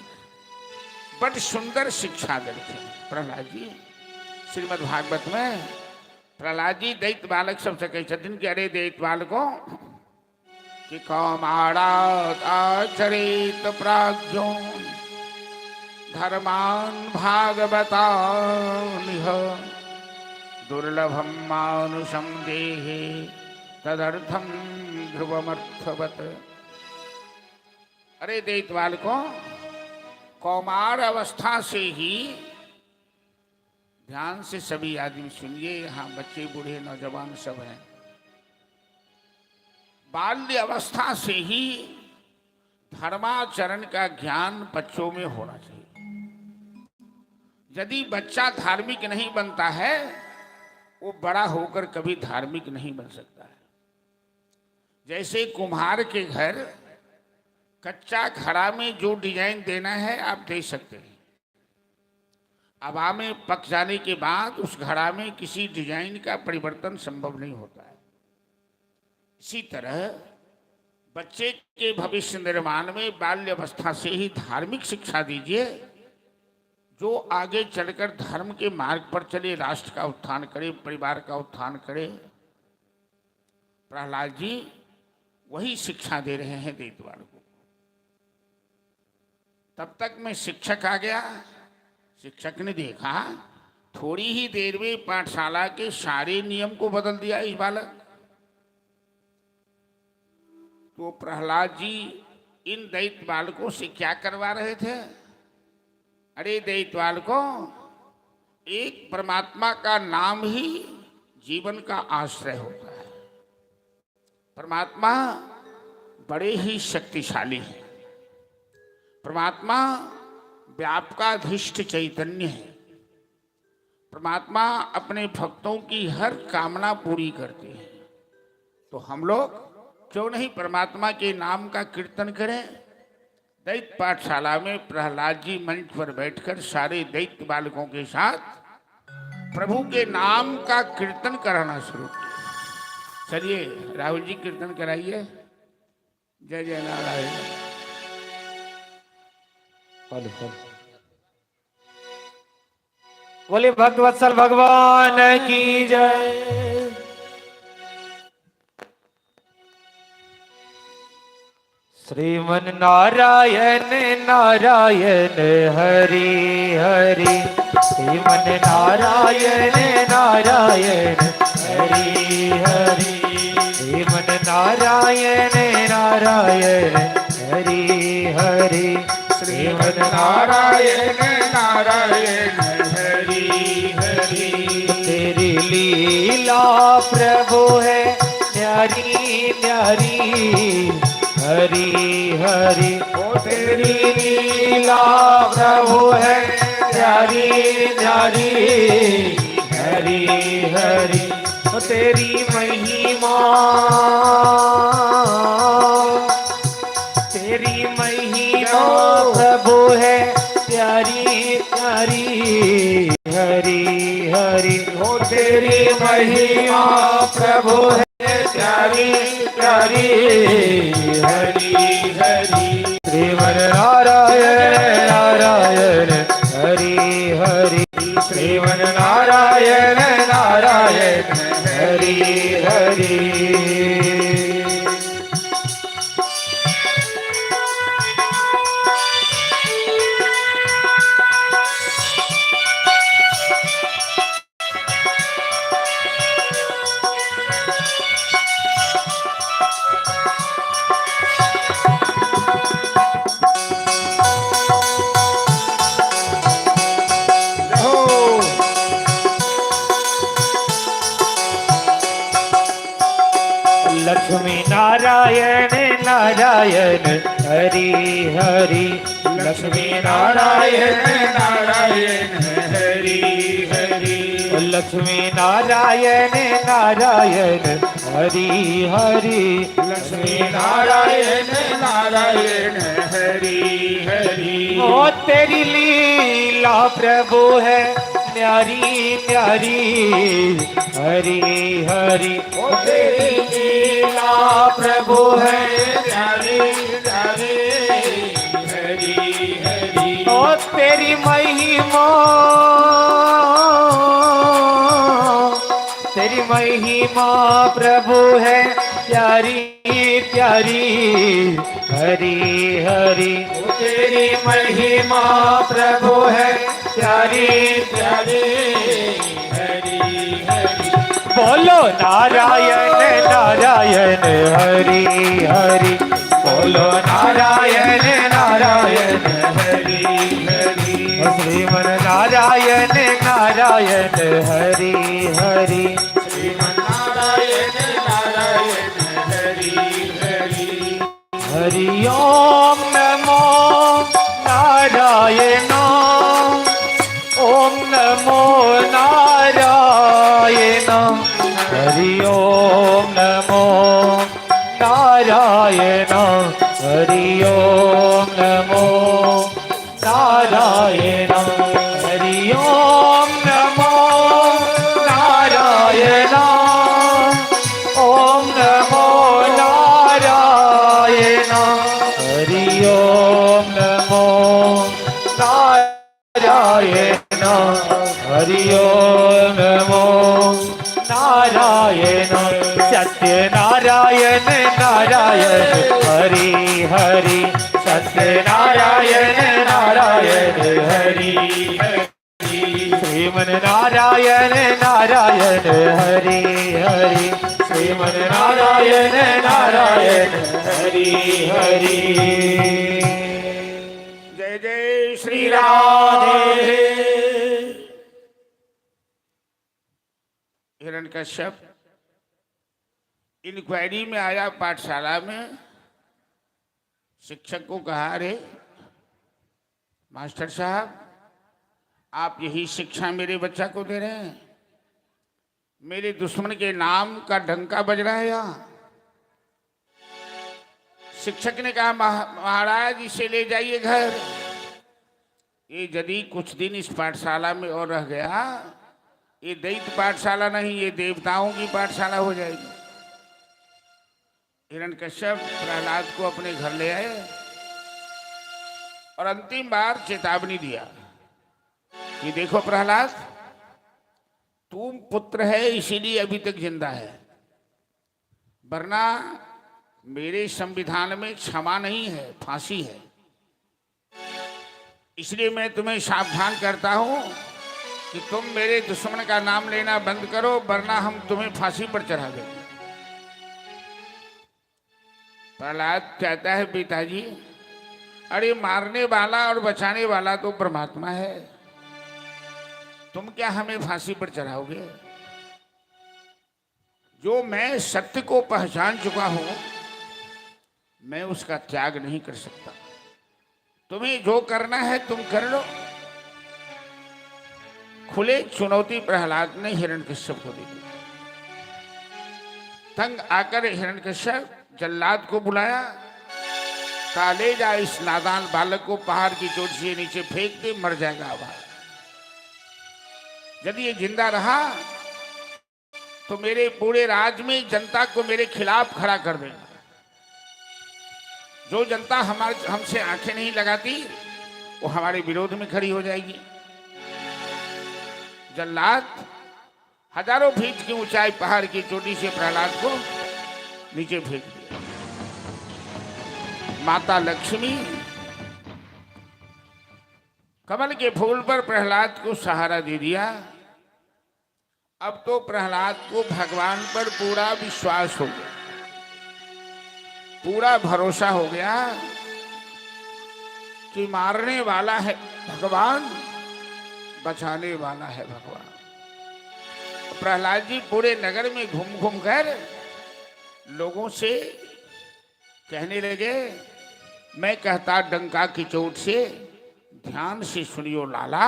बड़ सुंदर शिक्षा देते प्रहलाद जी। श्रीमद् भागवत में प्रहलाद जी दैत्य बालक सबसे कहते कि अरे दैत्य बालकों कि कौमारात आचरित प्राज्ञो धर्मान भागवतानिह दुर्लभम मानुषम देहे तदर्थम ध्रुवमर्थवत। अरे दैत्य बालकों, कौमार अवस्था से ही, ध्यान से सभी आदमी सुनिए, यहाँ बच्चे बूढ़े नौजवान सब हैं, बाल्य अवस्था से ही धर्माचरण का ज्ञान बच्चों में होना चाहिए। यदि बच्चा धार्मिक नहीं बनता है, वो बड़ा होकर कभी धार्मिक नहीं बन सकता है। जैसे कुम्हार के घर कच्चा घड़ा में जो डिजाइन देना है आप दे सकते हैं, हवा में पक जाने के बाद उस घड़ा में किसी डिजाइन का परिवर्तन संभव नहीं होता है। इसी तरह बच्चे के भविष्य निर्माण में बाल्य अवस्था से ही धार्मिक शिक्षा दीजिए, जो आगे चलकर धर्म के मार्ग पर चले, राष्ट्र का उत्थान करे, परिवार का उत्थान करे। प्रहलाद जी वही शिक्षा दे रहे हैं दैत्यवाड़ को। तब तक मैं शिक्षक आ गया। शिक्षक ने देखा थोड़ी ही देर में पाठशाला के सारे नियम को बदल दिया इस बालक। तो प्रहलाद जी इन दैत्य बालकों से क्या करवा रहे थे? अरे दैत्य बालकों, एक परमात्मा का नाम ही जीवन का आश्रय होता है। परमात्मा बड़े ही शक्तिशाली है। परमात्मा व्यापकाधीष्ट चैतन्य है। परमात्मा अपने भक्तों की हर कामना पूरी करते हैं। तो हम लोग क्यों नहीं परमात्मा के नाम का कीर्तन करें? दैत्य पाठशाला में प्रहलाद जी मंच पर बैठकर सारे दैत्य बालकों के साथ प्रभु के नाम का कीर्तन कराना शुरू किया। चलिए राहुल जी कीर्तन कराइए। जय जय नारायण। बोले भक्तवत्सल भगवान की जय। श्रीमन नारायण नारायण हरि हरि, श्रीमन नारायण नारायण हरि हरि, श्रीमन नारायण नारायण हरि हरि, श्रीमन नारायण नारायण हरि हरि। तेरी लीला प्रभु है न्यारी न्यारी हरि हरि, ओ तेरी लीला प्रभु है न्यारी न्यारी हरि हरि, ओ तेरी महिमा प्रभु है प्यारी प्यारी हरि हरि, हो तेरी महिमा प्रभु है प्यारी प्यारी हरि हरि। श्रीमन नारायण नारायण हरि हरि, श्रीमन नारायण नारायण हरि हरि। लक्ष्मी नारायण नारायण हरि हरि लक्ष्मी नारायण नारायण हरि हरि लक्ष्मी नारायण नारायण हरि हरि लक्ष्मी नारायण नारायण हरि हरि ओ तेरी लीला प्रभु है न्यारी न्यारी हरि हरि ओ तेरी लीला प्रभु है न्यारी न्यारी हरि हरि ओ तेरी महिमा प्रभु है प्यारी प्यारी हरि हरि ओ तेरी महिमा प्रभु है प्यारी प्यारी हरि हरि बोलो नारायण नारायण हरि हरि बोलो नारायण नारायण हरि हरि श्रीमन नारायण नारायण हरि हरि श्रीमन नारायण नारायण हरि हरि हरि ओम नमो नारायण ओम नमो नारायण हरि ओम नमो नारायण हरि ओम नमो नारायण हरि ओम नमो नारायण ओम नमो नारायण हरि ओम नमो नारायण हरि ओम नमो नारायण सत्य नारायण नारायण हरि हरि सत्य नारायण नारायण हरि हरि श्रीमन नारायण नारायण हरि हरि श्रीमन नारायण नारायण हरि हरि जय जय श्री राधे। हिरण्यकश्यप इंक्वायरी में आया पाठशाला में, शिक्षक को कहा, अरे मास्टर साहब, आप यही शिक्षा मेरे बच्चा को दे रहे हैं? मेरे दुश्मन के नाम का डंका बज रहा है यहाँ। शिक्षक ने कहा, महाराज इसे ले जाइए घर। ये यदि कुछ दिन इस पाठशाला में और रह गया, ये दैत्य पाठशाला नहीं, ये देवताओं की पाठशाला हो जाएगी। हिरण्यकश्यप प्रहलाद को अपने घर ले आए और अंतिम बार चेतावनी दिया कि देखो प्रहलाद, तुम पुत्र है इसीलिए अभी तक जिंदा है, वरना मेरे संविधान में क्षमा नहीं है, फांसी है। इसलिए मैं तुम्हें सावधान करता हूं कि तुम मेरे दुश्मन का नाम लेना बंद करो, वरना हम तुम्हें फांसी पर चढ़ा देंगे। प्रहलाद कहता है, पिताजी, अरे मारने वाला और बचाने वाला तो परमात्मा है, तुम क्या हमें फांसी पर चढ़ाओगे? जो मैं सत्य को पहचान चुका हूं, मैं उसका त्याग नहीं कर सकता। तुम्हें जो करना है तुम कर लो। खुले चुनौती प्रहलाद ने हिरण्यकश्यप को दी। तंग आकर हिरण्यकश्यप जल्लाद को बुलाया, कहा, ले जा इस नादान बालक को पहाड़ की चोटी से नीचे फेंक दे, मर जाएगा आवाज। यदि ये जिंदा रहा तो मेरे पूरे राज्य में जनता को मेरे खिलाफ खड़ा कर देगा। जो जनता हमसे आंखें नहीं लगाती वो हमारे विरोध में खड़ी हो जाएगी। जल्लाद हजारों फीट की ऊंचाई पहाड़ की चोटी से प्रहलाद को नीचे फेंक दिया। माता लक्ष्मी कमल के फूल पर प्रहलाद को सहारा दे दिया। अब तो प्रहलाद को भगवान पर पूरा विश्वास हो गया, पूरा भरोसा हो गया कि मारने वाला है भगवान, बचाने वाला है भगवान। प्रहलाद जी पूरे नगर में घूम घूम कर लोगों से कहने लगे, मैं कहता डंका की चोट से, ध्यान से सुनियो लाला,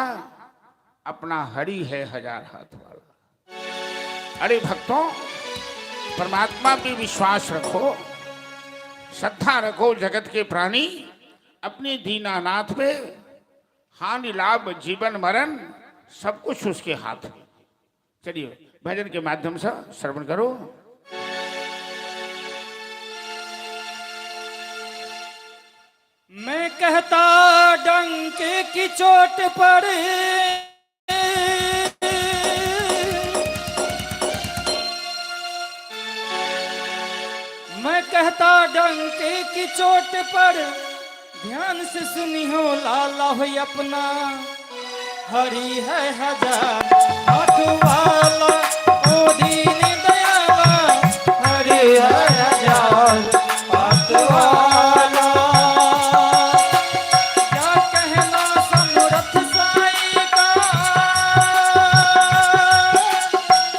अपना हरि है हजार हाथ वाला। अरे भक्तों, परमात्मा पे विश्वास रखो, श्रद्धा रखो। जगत के प्राणी अपने दीनानाथ पे, हानि लाभ जीवन मरण सब कुछ उसके हाथ में। चलिए भजन के माध्यम से श्रवण करो। मैं कहता डंके की चोट पर, मैं कहता डंके की चोट पर, ध्यान से सुनी हो लाला हो अपना हरि है हजार हाथ वाला, ओ दीन दयाला हरि है हजार हाथ वाला। क्या कहना समरथ साईं का,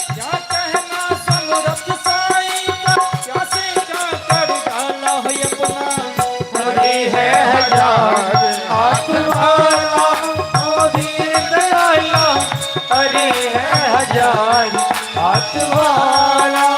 क्या कहना समरथ साईं का, कैसे जाकर डाला हो अपना हरि है हजार हाथ वाला, ओ दीन दयाला हरि है हजार हाथ वाला।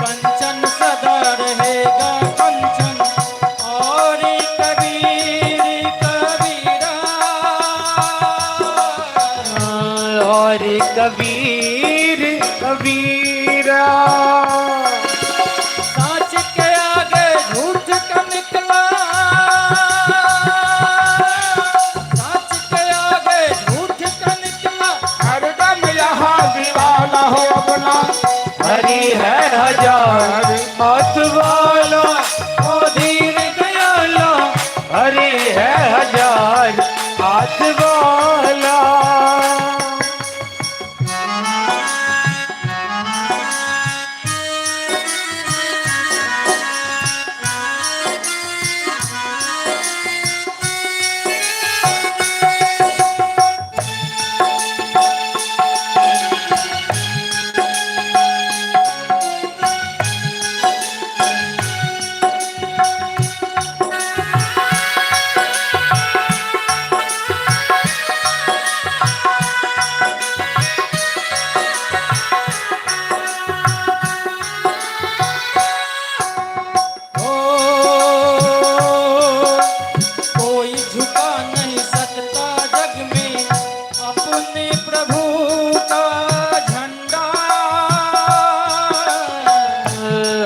कंचन सदा रहेगा कंचन, और कबीर कबीरा, और कबीर कबीरा। सच के आगे झूठ का निकला, सच के आगे झूठ का निकला, हरदम यहाँ दीवाना हो अपना हरि है हजार हाथ वाला, ओ दीन दयाला हरि है हजार हाथ वाला।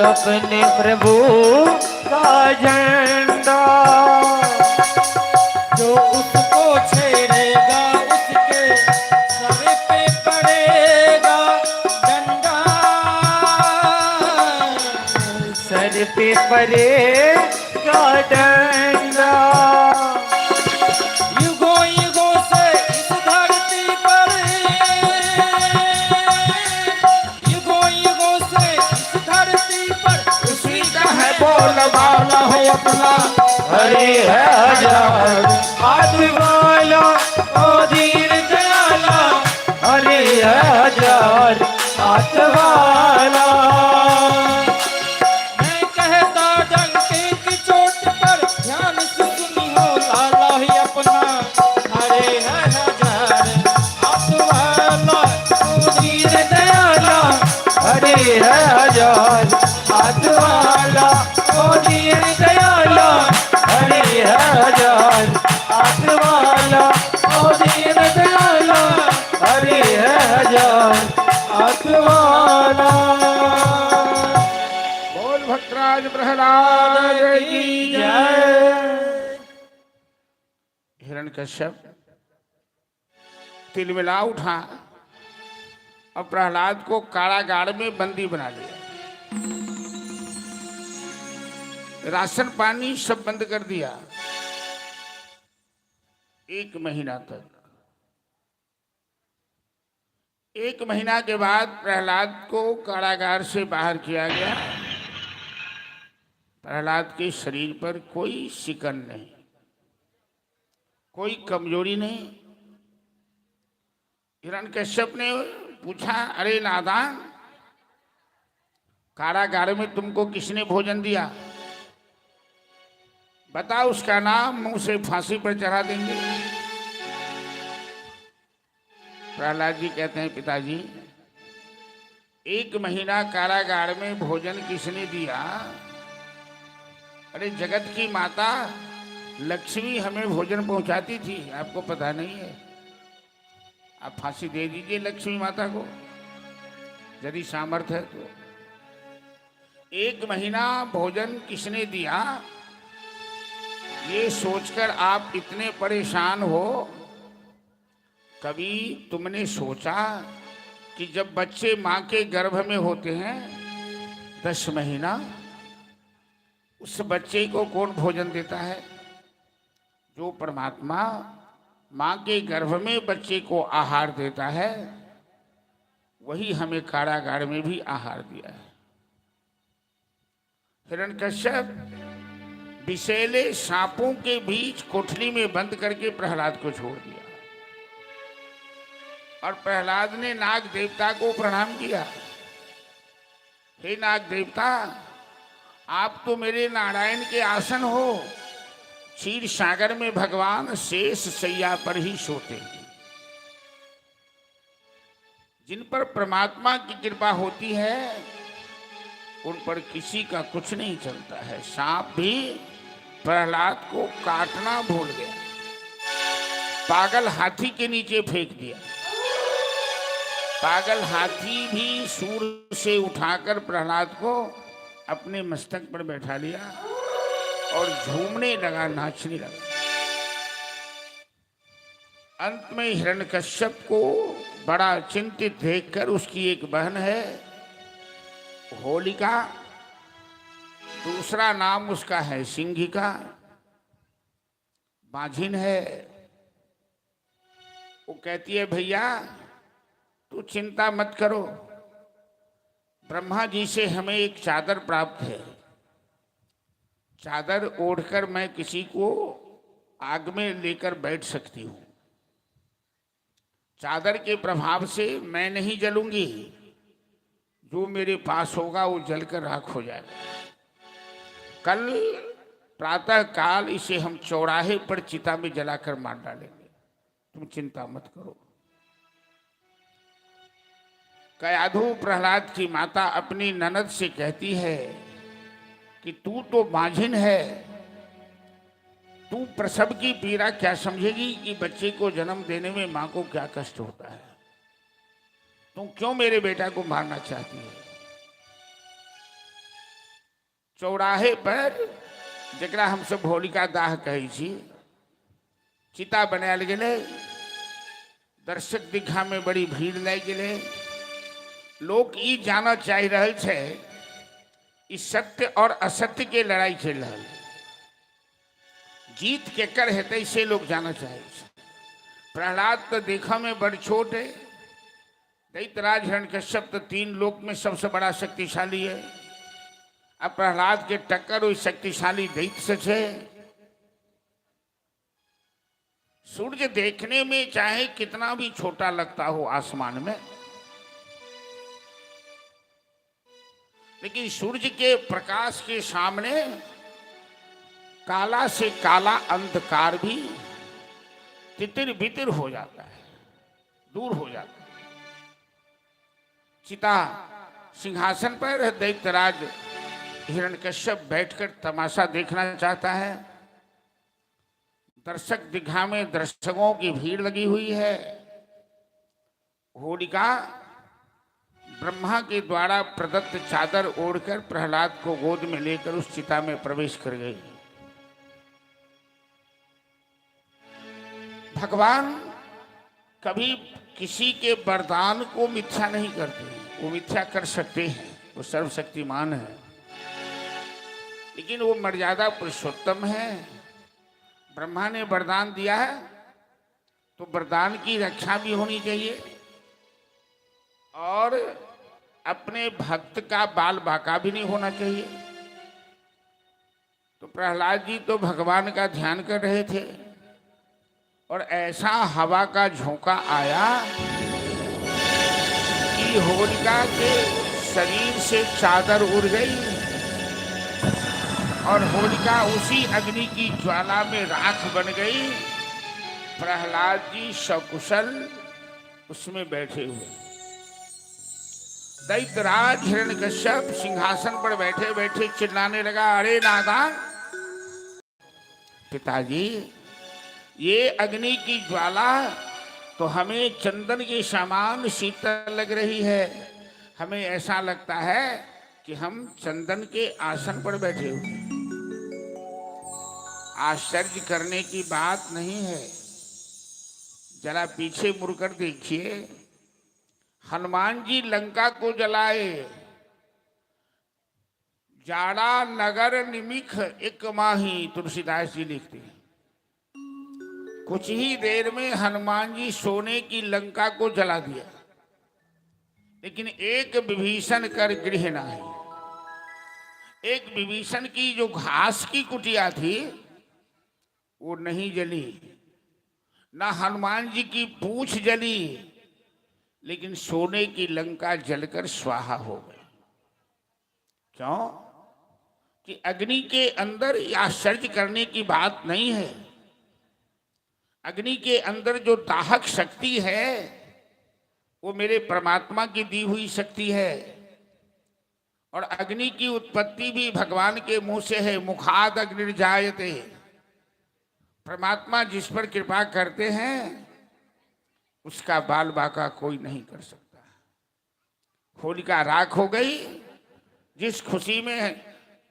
अपने प्रभु का झंडा, जो उसको छेड़ेगा उसके सर पे पड़ेगा डंडा, सर पे पड़ेगा डंडा। युगों युगों से इस धरती पर, युगों युगों से इस धरती पर उसी का है बोलबाला हो अपना हरि है हजार हाथ वाला, ओ दीन दयाला हरि है हजार हाथ वाला। मैं कहता डंके की चोट पर, ध्यान से सुनी हो लाला ही अपना हरि है हजार हाथ वाला, ओ दीन दयाला हरि है हजार हाथ वाला, ओ दीन दयाला रखवाला। बोल भक्तराज प्रहलाद की जय। हिरण्यकश्यप तिलमिला उठा और प्रहलाद को कारागार में बंदी बना लिया। राशन पानी सब बंद कर दिया 1 महीना तक। 1 महीना के बाद प्रहलाद को कारागार से बाहर किया गया। प्रहलाद के शरीर पर कोई शिकन नहीं, कोई कमजोरी नहीं। हिरण्यकश्यप ने पूछा, अरे नादान, कारागार में तुमको किसने भोजन दिया? बता उसका नाम, मुंह से फांसी पर चढ़ा देंगे। प्रहलाद जी कहते हैं, पिताजी 1 महीना कारागार में भोजन किसने दिया? अरे जगत की माता लक्ष्मी हमें भोजन पहुंचाती थी, आपको पता नहीं है? आप फांसी दे दीजिए लक्ष्मी माता को यदि सामर्थ्य है तो। 1 महीना भोजन किसने दिया ये सोचकर आप इतने परेशान हो? कभी तुमने सोचा कि जब बच्चे मां के गर्भ में होते हैं 10 महीना, उस बच्चे को कौन भोजन देता है? जो परमात्मा मां के गर्भ में बच्चे को आहार देता है, वही हमें कारागार में भी आहार दिया है। हिरण्यकश्यप विषैले सांपों के बीच कोठरी में बंद करके प्रहलाद को छोड़ दिया और प्रहलाद ने नाग देवता को प्रणाम किया। हे नाग देवता, आप तो मेरे नारायण के आसन हो। क्षीर सागर में भगवान शेष शैया पर ही सोते हैं। जिन पर परमात्मा की कृपा होती है उन पर किसी का कुछ नहीं चलता है। सांप भी प्रहलाद को काटना भूल गया, पागल हाथी के नीचे फेंक दिया। पागल हाथी भी सूर से उठाकर प्रहलाद को अपने मस्तक पर बैठा लिया और झूमने लगा, नाचने लगा। अंत में हिरण्यकश्यप को बड़ा चिंतित देखकर, उसकी एक बहन है होलिका, दूसरा नाम उसका है सिंहिका, बाझिन है, वो कहती है, भैया तू चिंता मत करो, ब्रह्मा जी से हमें एक चादर प्राप्त है। चादर ओढ़कर मैं किसी को आग में लेकर बैठ सकती हूं। चादर के प्रभाव से मैं नहीं जलूंगी, जो मेरे पास होगा वो जलकर राख हो जाएगा। कल प्रातः काल इसे हम चौराहे पर चिता में जलाकर मार डालेंगे, तुम चिंता मत करो। कयाधु प्रहलाद की माता अपनी ननद से कहती है कि तू तो बांझिन है, तू प्रसव की पीड़ा क्या समझेगी कि बच्चे को जन्म देने में मां को क्या कष्ट होता है। तू क्यों मेरे बेटा को मारना चाहती है? चौराहे पर जरा हम सब होलिका दाह कही छी, चिता बनायल गेले, दर्शक दीघा में बड़ी भीड़ लग गेले। लोग ई जाना चाह रहे छे इस सत्य और असत्य के लड़ाई चल रहा है, जीत केकर हेतै से लोग जाना चाहे। प्रहलाद तो देखा में बड़ छोट है, दैत्यराज हिरण्यकश्यप तो 3 लोक में सबसे बड़ा शक्तिशाली है। अब प्रहलाद के टक्कर हुई शक्तिशाली दैत्य से छे। सूर्य देखने में चाहे कितना भी छोटा लगता हो आसमान में, लेकिन सूर्य के प्रकाश के सामने काला से काला अंधकार भी तितिर बितिर हो जाता है, दूर हो जाता है। चिता सिंहासन पर दैत्यराज हिरण्यकश्यप बैठकर तमाशा देखना चाहता है। दर्शक दीघा में दर्शकों की भीड़ लगी हुई है। होलिका ब्रह्मा के द्वारा प्रदत्त चादर ओढ़कर प्रहलाद को गोद में लेकर उस चिता में प्रवेश कर गई। भगवान कभी किसी के वरदान को मिथ्या नहीं करते, वो मिथ्या कर सकते हैं, वो सर्वशक्तिमान है, लेकिन वो मर्यादा पुरुषोत्तम है। ब्रह्मा ने वरदान दिया है तो वरदान की रक्षा भी होनी चाहिए और अपने भक्त का बाल बाका भी नहीं होना चाहिए। तो प्रहलाद जी तो भगवान का ध्यान कर रहे थे और ऐसा हवा का झोंका आया कि होलिका के शरीर से चादर उड़ गई और होलिका उसी अग्नि की ज्वाला में राख बन गई। प्रहलाद जी सकुशल उसमें बैठे हुए। दैत्यराज हिरण्यकश्यप सिंहासन पर बैठे बैठे चिल्लाने लगा, अरे नादान पिताजी, ये अग्नि की ज्वाला तो हमें चंदन के समान शीतल लग रही है। हमें ऐसा लगता है कि हम चंदन के आसन पर बैठे हुए। आश्चर्य करने की बात नहीं है, जरा पीछे मुड़कर देखिए। हनुमान जी लंका को जलाए, जाड़ा नगर निमिख एक माही, तुलसीदास जी लिखते हैं। कुछ ही देर में हनुमान जी सोने की लंका को जला दिया, लेकिन एक विभीषण कर गृह नाही। एक विभीषण की जो घास की कुटिया थी वो नहीं जली, ना हनुमान जी की पूंछ जली, लेकिन सोने की लंका जलकर स्वाहा हो गई। क्यों? कि अग्नि के अंदर आश्चर्य करने की बात नहीं है। अग्नि के अंदर जो दाहक शक्ति है वो मेरे परमात्मा की दी हुई शक्ति है और अग्नि की उत्पत्ति भी भगवान के मुंह से है। मुखाद अग्निर्जायते, परमात्मा जिस पर कृपा करते हैं उसका बाल बाका कोई नहीं कर सकता। होलिका राख हो गई। जिस खुशी में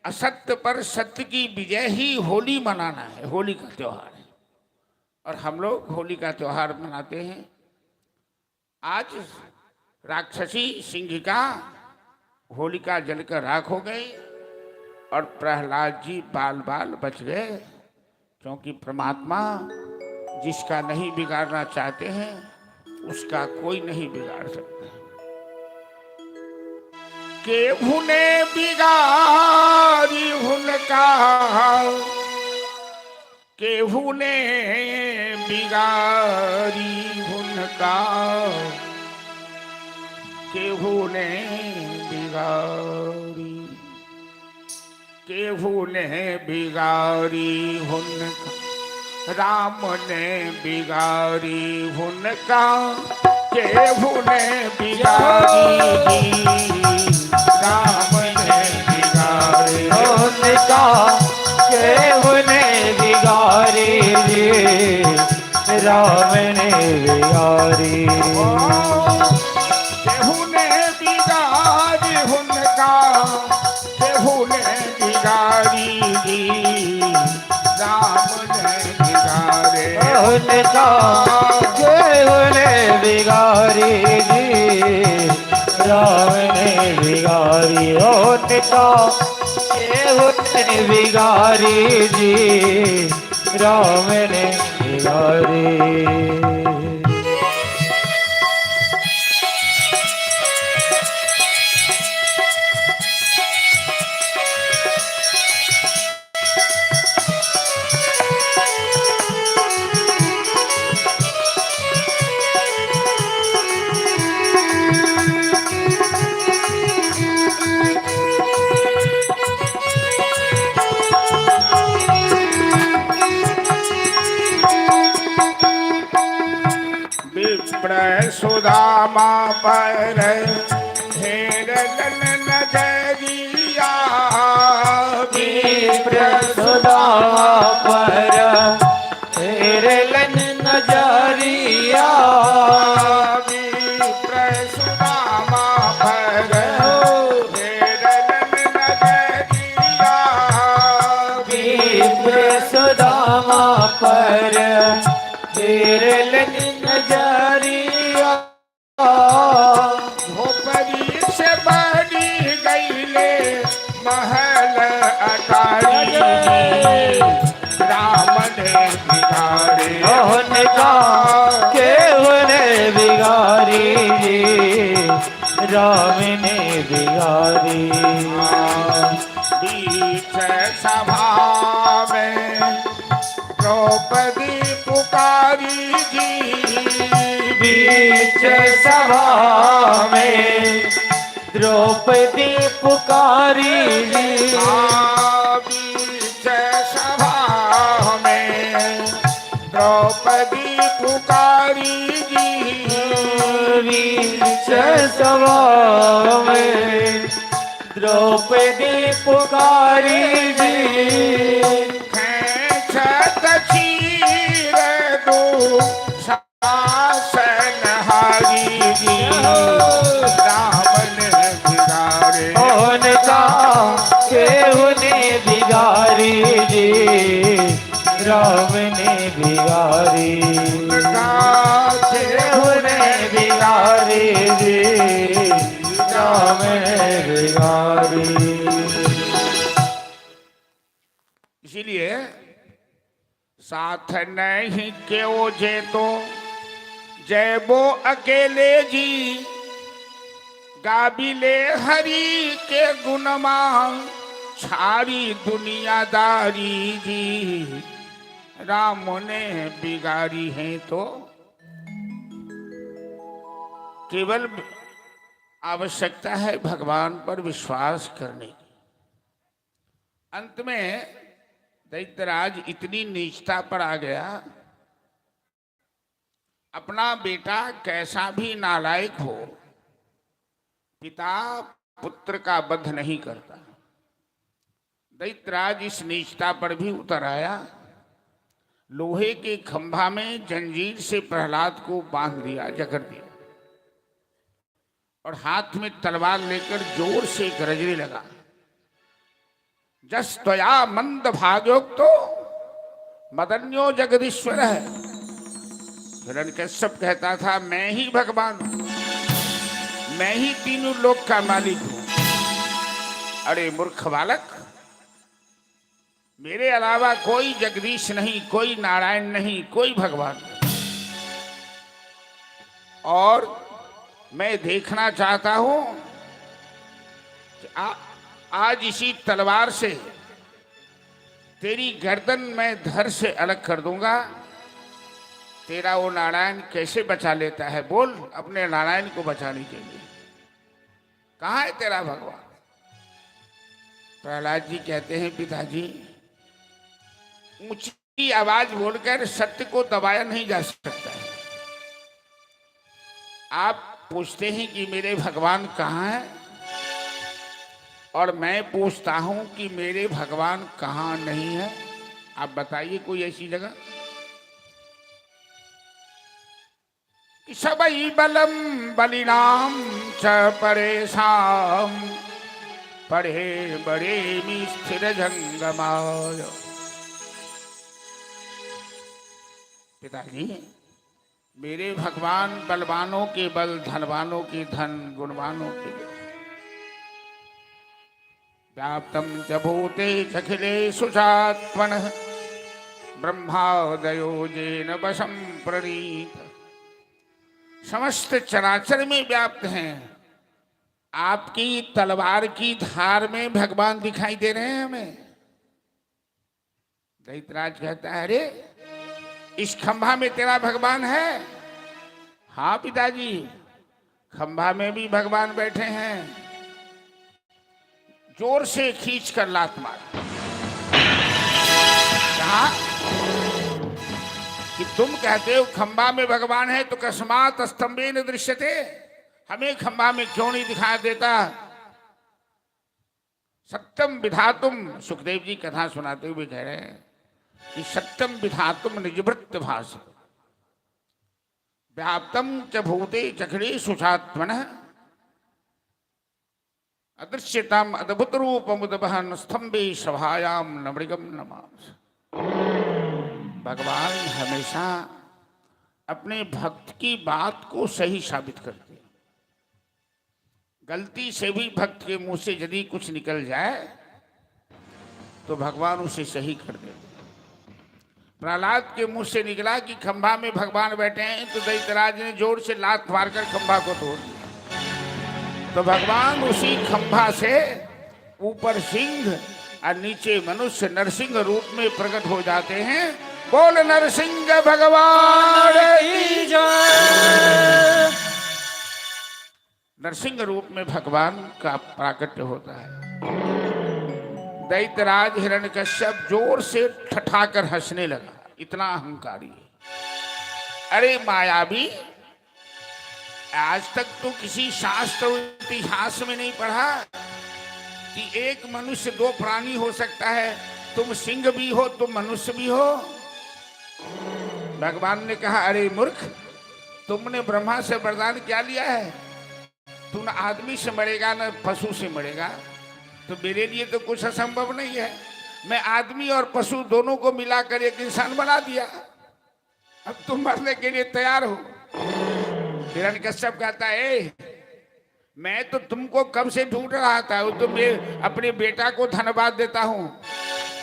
असत्य पर सत्य की विजय ही होली मनाना है, होली का त्योहार है और हम लोग होली का त्योहार मनाते हैं। आज राक्षसी सिंहिका होलिका जलकर राख हो गई और प्रहलाद जी बाल बाल बच गए, क्योंकि परमात्मा जिसका नहीं बिगाड़ना चाहते हैं उसका कोई नहीं बिगाड़ सकता। केहू ने बिगाड़ी हुनका, केहू ने बिगाड़ी हुनका, केहू ने बिगाड़ी, केहू ने बिगाड़ी हुनका, राम ने बिगाड़ी हुनका, केहू ने बिगाड़ी, राम ने बिगाड़ी हुनका, केहू ने बिगाड़ी, राम ने बिगाड़ी। केहू ने बिगाड़ी हुनका, केहू ने बिगाड़ी, राम ने बिगाड़े हुनका, केहू ने बिगाड़ी, राम ने बिगाड़ी। हुनका, केहू ने बिगाड़ी, राम ने बिगाड़ी। सुदामा पर हेरलन नजरिया, विप्र सुदामा पर हेरलन नजरिया, विप्र सुदामा पर पर फेर लगी नजरिया भोपरी से बनी गईले महल अटारी राम ने बिगाड़े मोहन का केवल बिगारी जी राम ने बिगारी बीच सभा में द्रौपदी पुकारी जी बीच सभा में द्रौपदी पुकारी जी बीच सभा में द्रौपदी पुकारी जी बीच सभा में द्रौपदी पुकारी जी खेचत चीर दो शासन हारी जी राम ने बिगाड़े मोहन का केहू ने बिगारी जी राम ने बिगारी केहू ने बिगारी जी राम ने बिगारी इसीलिए साथ नहीं क्यों जे तो जय वो अकेले जी गाबिले हरि के गुणमा छारी दुनियादारी जी राम ने बिगाड़ी है तो केवल आवश्यकता है भगवान पर विश्वास करने की। अंत में दैत्यराज इतनी नीचता पर आ गया, अपना बेटा कैसा भी नालायक हो पिता पुत्र का वध नहीं करता। दैत्यराज इस नीचता पर भी उतर आया, लोहे के खंभा में जंजीर से प्रहलाद को बांध दिया, जकड़ दिया और हाथ में तलवार लेकर जोर से गरजने लगा। जस त्वया मंद भाग्योक्तो मदन्यो जगदीश्वर है। हिरण्यकश्यप कहता था मैं ही भगवान हूं, मैं ही तीनों लोक का मालिक हूं। अरे मूर्ख बालक, मेरे अलावा कोई जगदीश नहीं, कोई नारायण नहीं, कोई भगवान नहीं। और मैं देखना चाहता हूं कि आज इसी तलवार से तेरी गर्दन मैं धड़ से अलग कर दूंगा। तेरा वो नारायण कैसे बचा लेता है, बोल अपने नारायण को बचाने के लिए। कहाँ है तेरा भगवान? प्रहलाद जी कहते हैं पिताजी, ऊंची आवाज बोलकर सत्य को दबाया नहीं जा सकता है। आप पूछते हैं कि मेरे भगवान कहाँ हैं, और मैं पूछता हूं कि मेरे भगवान कहाँ नहीं है। आप बताइए कोई ऐसी जगह कि सबई बलम बलिनाम च परेशान पढ़े बड़े मी स्थिर जंगमाय। पिताजी, मेरे भगवान बलवानों के बल, धनवानों के धन, गुणवानों के गुण। व्याप्तम च भूतेषु चात्मनः ब्रह्मादयो येन वशं प्रणीत। समस्त चराचर में व्याप्त हैं। आपकी तलवार की धार में भगवान दिखाई दे रहे हैं हमें। दैत्यराज कहता है, अरे इस खंभा में तेरा भगवान है? हाँ पिताजी, खंभा में भी भगवान बैठे हैं। जोर से खींच कर लात मार। कहा कि तुम कहते हो खंभा में भगवान है, तो कस्मात स्तंभेन दृश्यते, हमें खंभा में क्यों नहीं दिखाई देता? सत्यम विधातुम, सुखदेव जी कथा सुनाते हुए कह रहे हैं कि सत्यम विधातुम निजभृत्य भास व्याप्तम च भूते चखड़ेषु चात्मनः अदृश्यताम अद्भुत रूपमुदबहन स्तंभे सभायाम नमृगम नमामि। भगवान हमेशा अपने भक्त की बात को सही साबित करते हैं। गलती से भी भक्त के मुंह से यदि कुछ निकल जाए तो भगवान उसे सही कर देते। प्रहलाद के मुंह से निकला कि खंभा में भगवान बैठे हैं, तो दैत्यराज ने जोर से लात मारकर खंभा को तोड़ दिया। तो भगवान उसी खंभा से ऊपर सिंह और नीचे मनुष्य नरसिंह रूप में प्रकट हो जाते हैं। बोल नरसिंह भगवान की जय। नरसिंह रूप में भगवान का प्राकट्य होता है। दैत्यराज हिरण्यकश्यप जोर से ठठाकर हंसने लगा, इतना अहंकारी है। अरे मायावी, आज तक तो किसी शास्त्र इतिहास में नहीं पढ़ा कि एक मनुष्य दो प्राणी हो सकता है। तुम सिंह भी हो, तुम मनुष्य भी हो। भगवान ने कहा, अरे मूर्ख, तुमने ब्रह्मा से वरदान क्या लिया है? तू न आदमी से मरेगा न पशु से मरेगा। तो मेरे लिए तो कुछ असंभव नहीं है। मैं आदमी और पशु दोनों को मिलाकर एक इंसान बना दिया। अब तुम मरने के लिए तैयार हो। हिरण्यकश्यप कहता है, मैं तो तुमको कब से ढूंढ रहा था। तो मैं अपने बेटा को धन्यवाद देता हूं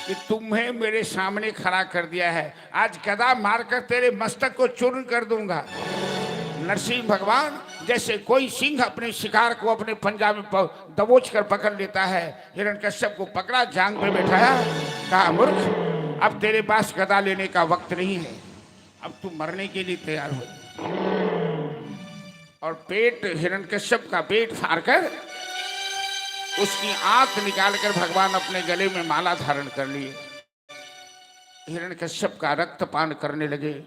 कि तुम्हें मेरे सामने खड़ा कर दिया है। आज गदा मारकर तेरे मस्तक को चूर्ण कर दूंगा। नरसिंह भगवान जैसे कोई सिंह अपने शिकार को अपने पंजा में दबोच कर पकड़ लेता है, हिरण्यकश्यप को पकड़ा, जांग पे बैठाया, कहा, मूर्ख, अब तेरे पास गदा लेने का वक्त नहीं है। अब तू मरने के लिए तैयार हो। और पेट, हिरण्यकश्यप का पेट फाड़कर उसकी आंत निकालकर भगवान अपने गले में माला धारण कर लिए। हिरण्यकश्यप का रक्तपान करने लगे।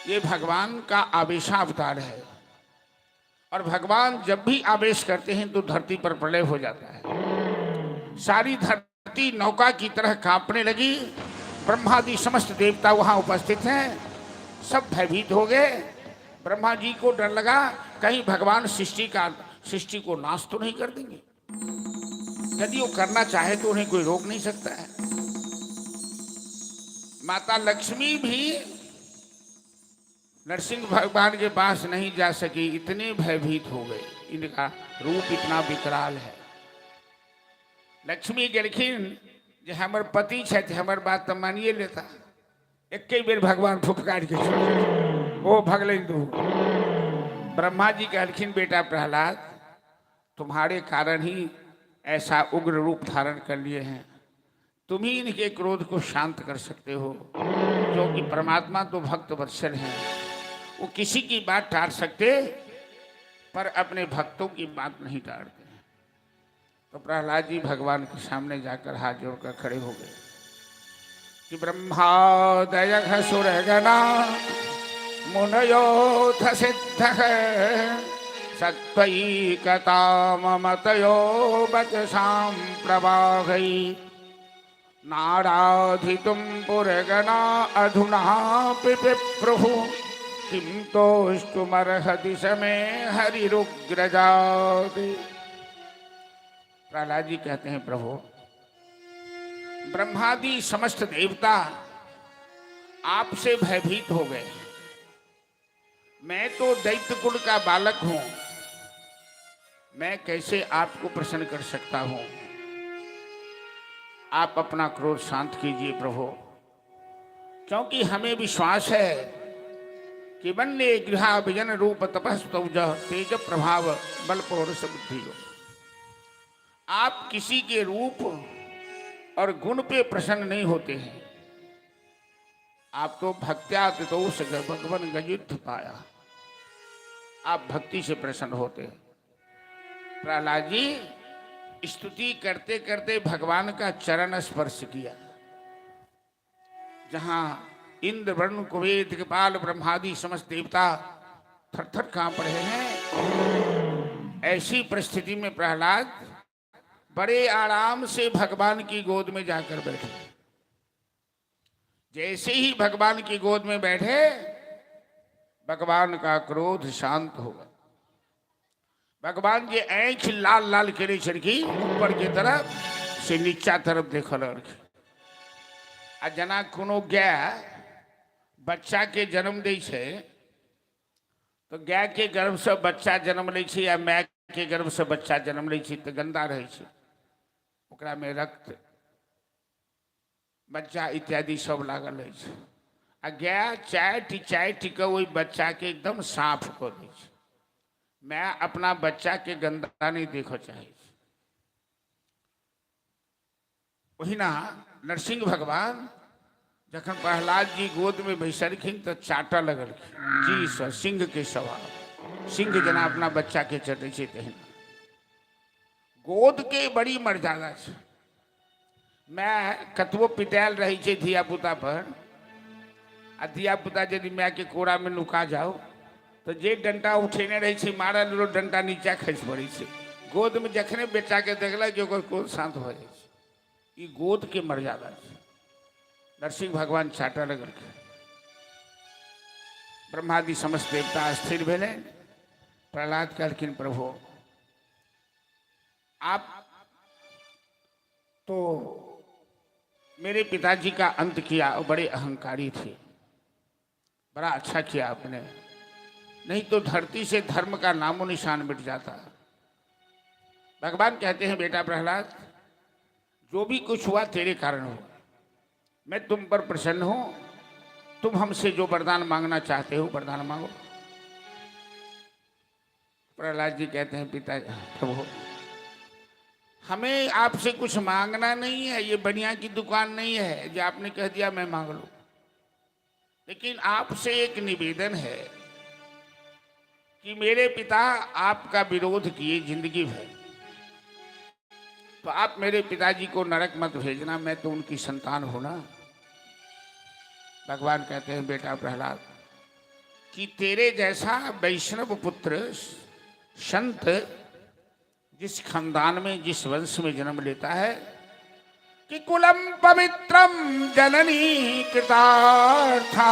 ये भगवान का आवेशावतार है। और भगवान जब भी आवेश करते हैं तो धरती पर प्रलय हो जाता है। सारी धरती नौका की तरह कांपने लगी। ब्रह्मादि समस्त देवता वहां उपस्थित हैं, सब भयभीत हो गए। ब्रह्मा जी को डर लगा, कहीं भगवान सृष्टि को नाश तो नहीं कर देंगे। यदि वो करना चाहे तो उन्हें कोई रोक नहीं सकता है। माता लक्ष्मी भी नरसिंह भगवान के पास नहीं जा सकी, इतने भयभीत हो गए। इनका रूप इतना विकराल है। लक्ष्मी कहलखिन जे हमर पति छथि, हमर बात तो मानिए लेता। एक बेर भगवान फुफकार के छोड़ वो भगलन दू। ब्रह्मा जी कहलखिन, बेटा प्रहलाद, तुम्हारे कारण ही ऐसा उग्र रूप धारण कर लिए हैं। तुम ही इनके क्रोध को शांत कर सकते हो, क्योंकि परमात्मा तो भक्त वत्सल हैं। वो किसी की बात टाल सकते, पर अपने भक्तों की बात नहीं टालते। तो प्रहलाद जी भगवान के सामने जाकर हाथ जोड़कर खड़े हो गए कि ब्रह्मादय सुरगणा मुनयोथ सिद्ध सत्वैकता ममतयो वचसां प्रवाहै नाराधितुं पुरगणा अधुना पिप्रभु किं तोष्टुमर्हति समे हरिरुग्रजाति। प्रहलाद जी कहते हैं, प्रभु, ब्रह्मादि समस्त देवता आपसे भयभीत हो गए। मैं तो दैत्य कुल का बालक हूं, मैं कैसे आपको प्रसन्न कर सकता हूं। आप अपना क्रोध शांत कीजिए प्रभु, क्योंकि हमें विश्वास है कि वन्य गृहा विजन रूप तपस्तौज तेज प्रभाव बल पौरुष बुद्धि। आप किसी के रूप और गुण पे प्रसन्न नहीं होते हैं। आप तो भक्त्या तितोष भगवन गजुत्थ पाया, आप भक्ति से प्रसन्न होते हैं। प्रहलाद जी स्तुति करते करते भगवान का चरण स्पर्श किया। जहां इंद्र वरुण कुबेर दिक्पाल ब्रह्मादि समस्त देवता थर-थर कांप रहे हैं, ऐसी परिस्थिति में प्रहलाद बड़े आराम से भगवान की गोद में जाकर बैठे। जैसे ही भगवान की गोद में बैठे, भगवान का क्रोध शांत हो गया। भगवान की आंख लाल लाल करे छिड़की, ऊपर की तरफ से नीचा तरफ देखल। जना कोनो गया बच्चा के जन्म दै छै तो गाय के गर्भ से बच्चा जन्म लै छै या माय के गर्भ से बच्चा जन्म लै छै तो गंदा रहै छै, ओकरा में रक्त बच्चा इत्यादि सब लागल रहै छै। आ गाय चाटि चाटि के ओहि बच्चा के एकदम साफ कऽ दै छै। माय अपना बच्चा के गंदा नहीं देखऽ चाहै छै। ओहिना नरसिंह भगवान जखन प्रहलाद जी गोद में बैसलखिन तो चाटऽ लगलखिन जी से सिंह के स्वभाव, सिंह जना अपना बच्चा के चटै छै तहिना। गोद के बड़ी मर्यादा छै। मैं कतबो पिटायल रही छै धिया पुता पर, आ धिया पुता यदि माय के कोरा में नुका जाओ तो जे डंटा उठेने रही छै मारल रो डंटा नीचा खसि पड़ै छै। गोद में जखने बेटा के देखलक कि ओकर कोद शांत हो जाइ छै। ई गोद के मर्यादा छै। नरसिंह भगवान चाटऽ लगलखिन। ब्रह्मादि समस्त देवता स्थिर भेले। प्रहलाद कहलखिन प्रभु आप तो मेरे पिताजी का अंत किया और बड़े अहंकारी थे, बड़ा अच्छा किया आपने, नहीं तो धरती से धर्म का नामो निशान मिट जाता। भगवान कहते हैं बेटा प्रहलाद जो भी कुछ हुआ तेरे कारण हुआ, मैं तुम पर प्रसन्न हूं, तुम हमसे जो वरदान मांगना चाहते हो वरदान मांगो। प्रहलाद जी कहते हैं पिता प्रभु हमें आपसे कुछ मांगना नहीं है, ये बनिया की दुकान नहीं है जो आपने कह दिया मैं मांग लूं, लेकिन आपसे एक निवेदन है कि मेरे पिता आपका विरोध किए जिंदगी भर, तो आप मेरे पिताजी को नरक मत भेजना, मैं तो उनकी संतान हूं ना। भगवान कहते हैं बेटा प्रहलाद कि तेरे जैसा वैष्णव पुत्र संत जिस खानदान में जिस वंश में जन्म लेता है कि कुलम पवित्रम जननी कृतार्था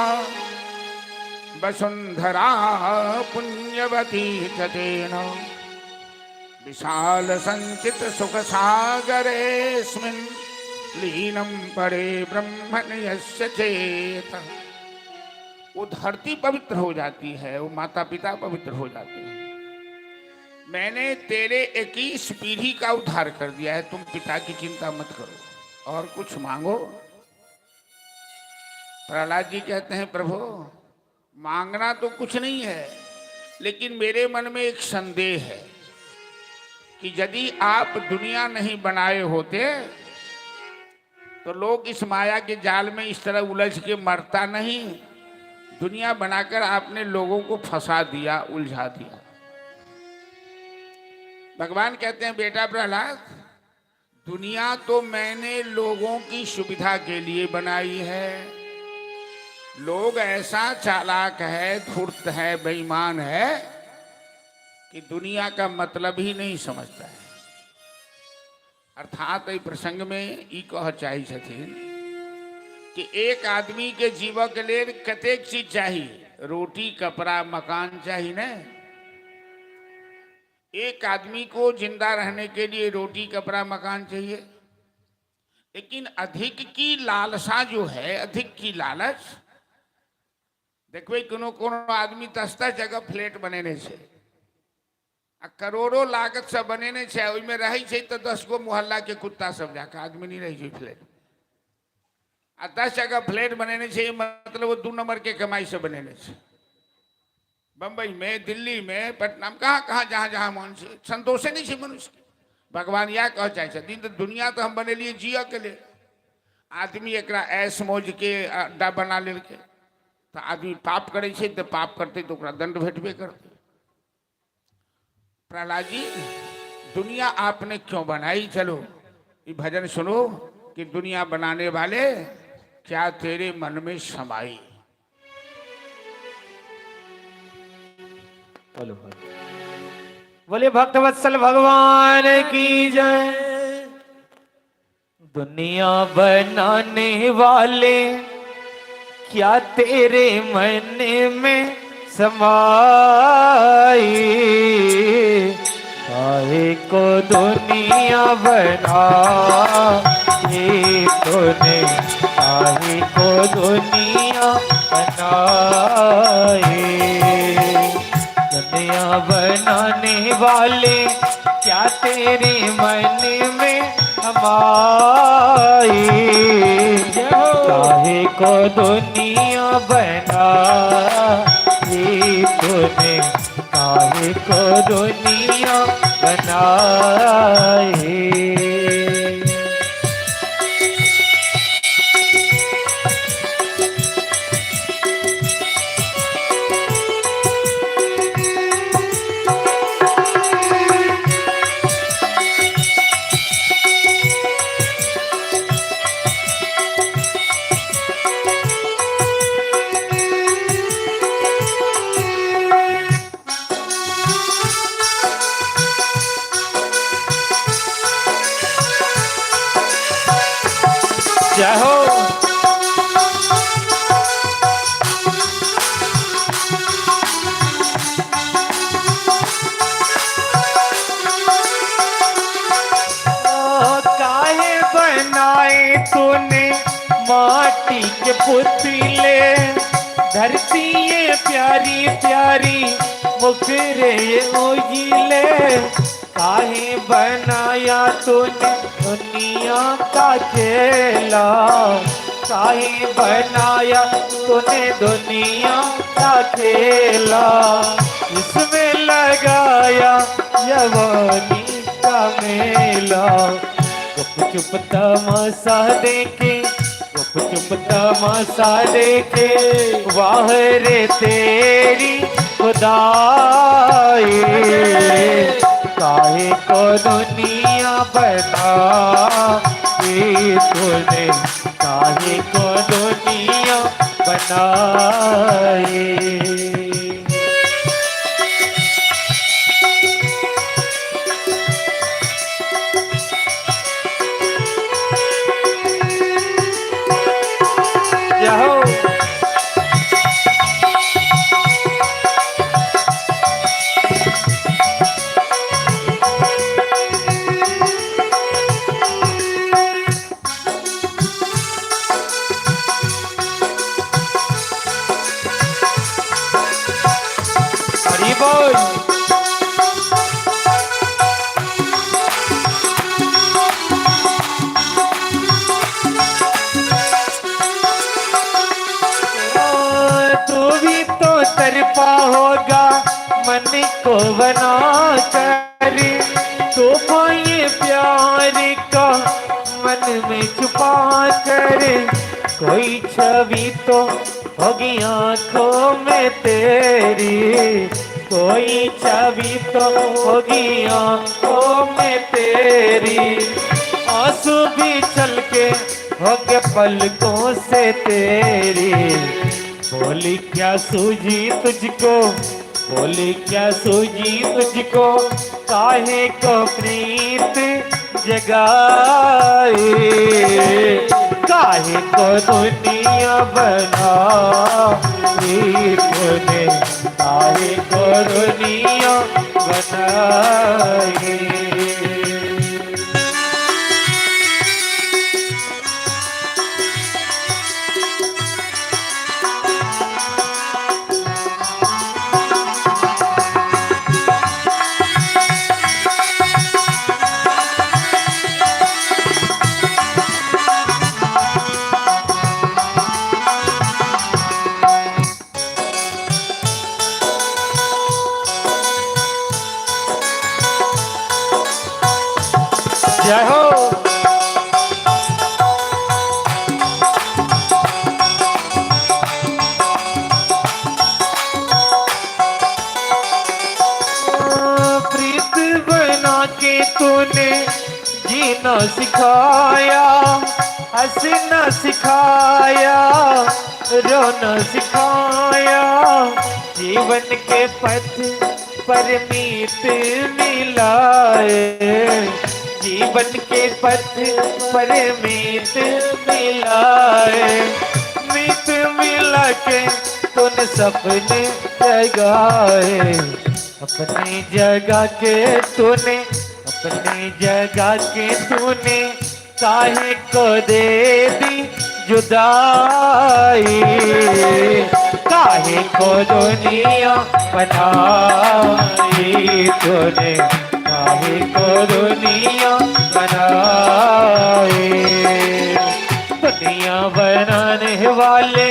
वसुंधरा पुण्यवती चतेन विशाल संचित सुख सागरेस्मिन् लीनम पड़े ब्रह्मण यस्य चेत। वो धरती पवित्र हो जाती है, वो माता पिता पवित्र हो जाते हैं। मैंने तेरे 21 पीढ़ी का उद्धार कर दिया है, तुम पिता की चिंता मत करो और कुछ मांगो। प्रहलाद जी कहते हैं प्रभु मांगना तो कुछ नहीं है, लेकिन मेरे मन में एक संदेह है कि यदि आप दुनिया नहीं बनाए होते तो लोग इस माया के जाल में इस तरह उलझ के मरता नहीं। दुनिया बनाकर आपने लोगों को फंसा दिया, उलझा दिया। भगवान कहते हैं बेटा प्रहलाद दुनिया तो मैंने लोगों की सुविधा के लिए बनाई है। लोग ऐसा चालाक है, धूर्त है, बेईमान है कि दुनिया का मतलब ही नहीं समझता है। अर्थात इस प्रसंग में ई कह चाही छथिन कि एक आदमी के जीवन के लिए कतेक चीज चाहिए, रोटी कपड़ा मकान चाहिए न। एक आदमी को जिंदा रहने के लिए रोटी कपड़ा मकान चाहिए, लेकिन अधिक की लालसा जो है, अधिक की लालच देखो कोनो आदमी 10 जगह फ्लैट बनेने छे, करोड़ों लागत से बनेने छे, ओइमे रहै छे तो 10 गो मोहल्ला के कुत्ता सब जाके आदमी नहीं रही फ्लैट में। आ 10 जगह फ्लैट बनेने छे मतलब वो 2 नंबर के कमाई से बनेने छे। बम्बई में, दिल्ली में, पटना में, कहाँ कहाँ जहाँ जहाँ मन से संतोषे नहीं छे मनुष्य के। भगवान यह कह चाहे छथिन तो दुनिया तो हम बनेलिए जिया के लिए। आदमी एकरा ऐश मौज के अड्डा बना लेलके तो आदमी पाप करे छे तो पाप करते तो ओकरा दंड भेटबे करते। प्रहलाद जी दुनिया आपने क्यों बनाई, चलो ये भजन सुनो कि दुनिया बनाने वाले क्या तेरे मन में समाई। बोले भक्तवत्सल भगवान की जय। दुनिया बनाने वाले क्या तेरे मन में समाई। काहे को दुनिया बनाई तूने, काहे को दुनिया बनाए। दुनिया बनाने वाले क्या तेरे मन में हमारे, काहे को दुनिया बनाई तूने, काहे को दुनिया बनाई। जय हो। काहे बनाए तूने माटी के पुतले, धरती ये प्यारी प्यारी मुखरे ओजिले, काहे बनाया तूने दुनिया का खेला, काहे बनाया तूने दुनिया का खेला, इसमें लगाया यवानी का मेला। गुप चुप तमाशा देखे, गुप चुप तमाशा देखे, वाह रे तेरी खुदाई, काहे को दुनिया बनाई तूने, काहे को दुनिया बनाई। हरि बोल। तू भी तो तरपा होगा मन को बना कर, तो ये प्यार का मन में छुपा कर, कोई छवि तो होगी आँखों में तेरी, कोई छवि तो होगी आँखों में तेरी, आंसू भी चल के होगे पलकों से तेरी। बोली क्या सूझी तुझको, बोली क्या सूझी तुझको, काहे को प्रीत जगाए, काहे को दुनिया बनाई तूने, काहे को दुनिया बनाई। जय हो। प्रीत बना के तूने जीना सिखाया, हंसना सिखाया, रोना सिखाया, जीवन के पथ पर मीत मिलाए, जीवन के पथ पर मीत मिलाए, मीत मिला के तूने सपने जगाए, अपनी जगह के तूने, अपनी जगह के तूने काहे को दे दी जुदाई, काहे को दुनिया बनाई तूने, काहे को दुनिया बनाई। दुनिया बनाने वाले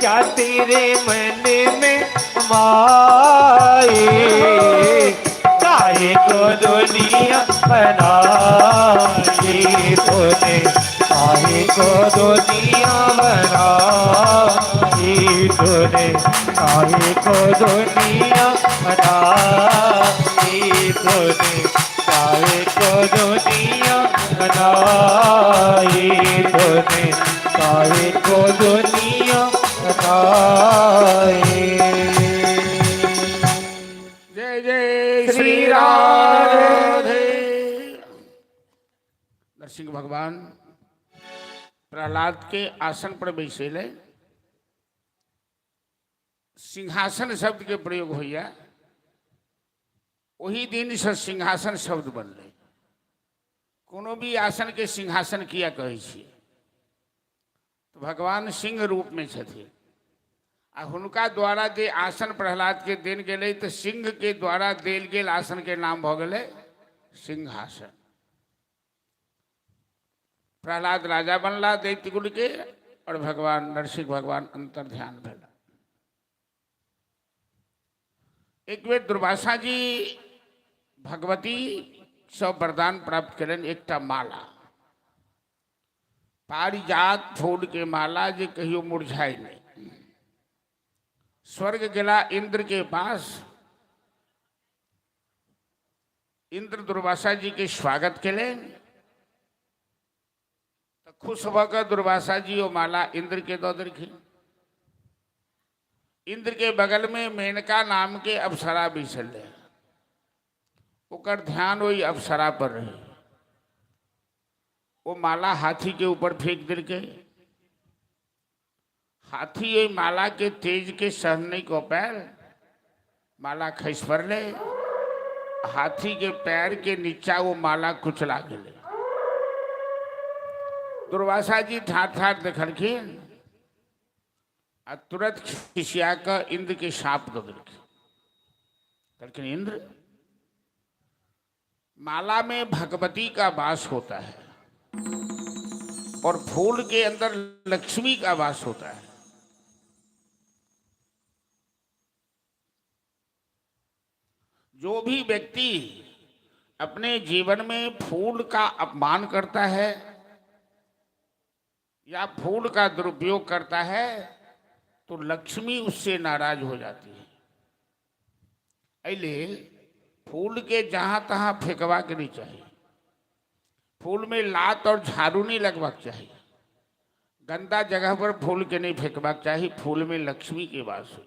क्या तेरे मन में माए, काहे को दुनिया बनाई तूने, काहे को दुनिया बनाई तूने, काहे को दुनिया बनाई तूने, काहे को दुनिया बनाई तूने, काहे को दुनिया बनाई। जय जय श्री राधे। नरसिंह भगवान प्रहलाद के आसन पर बैसेले। सिंहासन शब्द के प्रयोग होइया, वही दिन से सिंहासन शब्द बनले। कोनो भी आसन के सिंहासन किया कहै छियै तो भगवान सिंह रूप में छथिन, आ हुनका द्वारा जे आसन प्रहलाद के देल गेलै तो सिंह के द्वारा देल गेल आसन के नाम भ गेलै सिंहासन। प्रहलाद राजा बनला दैत्य कुल के, और भगवान नरसिंह भगवान अंतर ध्यान भेला। एक बेर दुर्वासा जी भगवती सब वरदान प्राप्त करें, एकटा माला, पारिजात फूल के माला जे कहियो मुरझाई नहीं। स्वर्ग गेला इंद्र के पास, इंद्र दुर्वासा जी के स्वागत केले तो खुश होकर दुर्वासा जी वो माला इंद्र के दो देलखिन। इंद्र के बगल में मेनका नाम के अप्सरा बैसल है, ओकर ध्यान वही अप्सरा पर रहे। वो माला हाथी के ऊपर फेंक दिल के, हाथी ये माला के तेज के सहने को पैर, माला खस पड़ले, हाथी के पैर के नीचा वो माला कुचला गए। दुर्वासा जी ठाट ठाट देखलखिन, आ तुरंत खिसिया कर इंद्र के साप दो दिलखिन। कहलखिन इंद्र, माला में भगवती का वास होता है और फूल के अंदर लक्ष्मी का वास होता है। जो भी व्यक्ति अपने जीवन में फूल का अपमान करता है या फूल का दुरुपयोग करता है तो लक्ष्मी उससे नाराज हो जाती है। इसलिए फूल के जहां तहां फेंकवा के नहीं चाहिए, फूल में लात और झाड़ू नहीं लगवाक चाहिए, गंदा जगह पर फूल के नहीं फेंकवाक चाहिए। फूल में लक्ष्मी के वास हो।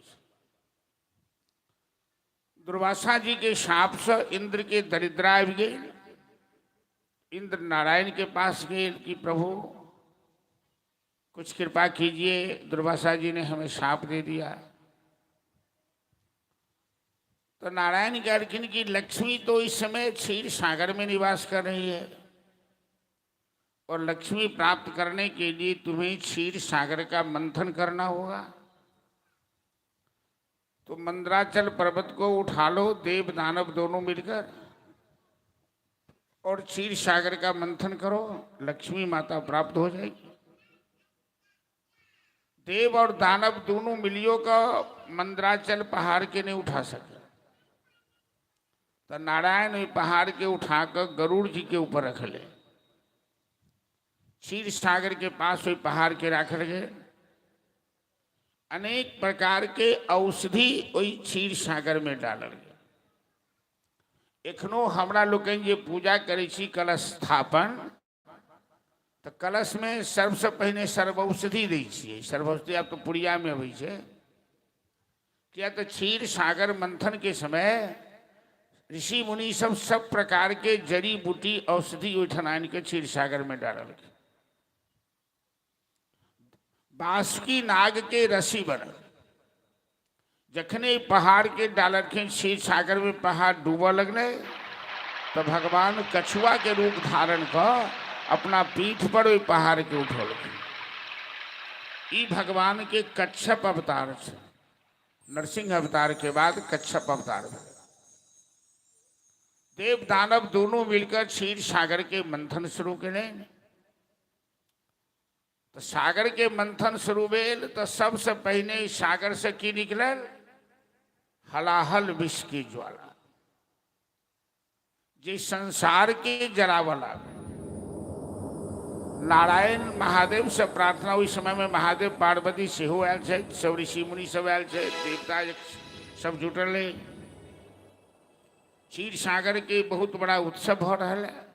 दुर्वासा जी के शाप से इंद्र के दरिद्रा आ गए। इंद्र नारायण के पास गए कि प्रभु कुछ कृपा कीजिए, दुर्वासा जी ने हमें शाप दे दिया। तो नारायण कहलखिन कि लक्ष्मी तो इस समय क्षीर सागर में निवास कर रही है और लक्ष्मी प्राप्त करने के लिए तुम्हें क्षीर सागर का मंथन करना होगा। तो मंदराचल पर्वत को उठा लो, देव दानव दोनों मिलकर, और क्षीर सागर का मंथन करो, लक्ष्मी माता प्राप्त हो जाएगी। देव और दानव दोनों मिलियों का मंदराचल पहाड़ के नहीं उठा सके। तो नारायण पहाड़ के उठाकर गरुड़ जी के ऊपर रख ले, क्षीर सागर के पास वही पहाड़ के रख गए। अनेक प्रकार के औषधि वही क्षीर सागर में डालल गए। एखनो हमरा लोकनि जे पूजा करै छी कलश स्थापन, तो कलश में सबसे पहले सर्वौषधि दै छियै। सर्वौषधि आब तो पुड़िया में अबै छै, किया तो क्षीर सागर मंथन के समय ऋषि मुनि सब प्रकार के जड़ी बूटी औषधि ओहिठाम आनि के क्षीर सागर में डालल। बासुकी नाग के रसी बनल, जखने पहाड़ के डाललखिन क्षीर सागर में पहाड़ डूबऽ लगले, तो भगवान कछुआ के रूप धारण कर अपना पीठ पर ओहि पहाड़ के उठौलखिन। ई भगवान के कच्छप अवतार छे। नरसिंह अवतार के बाद कच्छप अवतार भेल। देव दानव दोनों मिलकर क्षीर सागर के मंथन शुरू केले। तो सागर के मंथन शुरू भेल तो सबसे पहले सागर से की निकलल? हलाहल विष की ज्वाला, जिस संसार के जरावला। नारायण महादेव से प्रार्थना, उस समय में महादेव पार्वती सेहो आयल छे, सब ऋषि मुनि सब आयल छे, देवता सब जुटल है। क्षीर सागर के बहुत बड़ा उत्सव हो रहा है।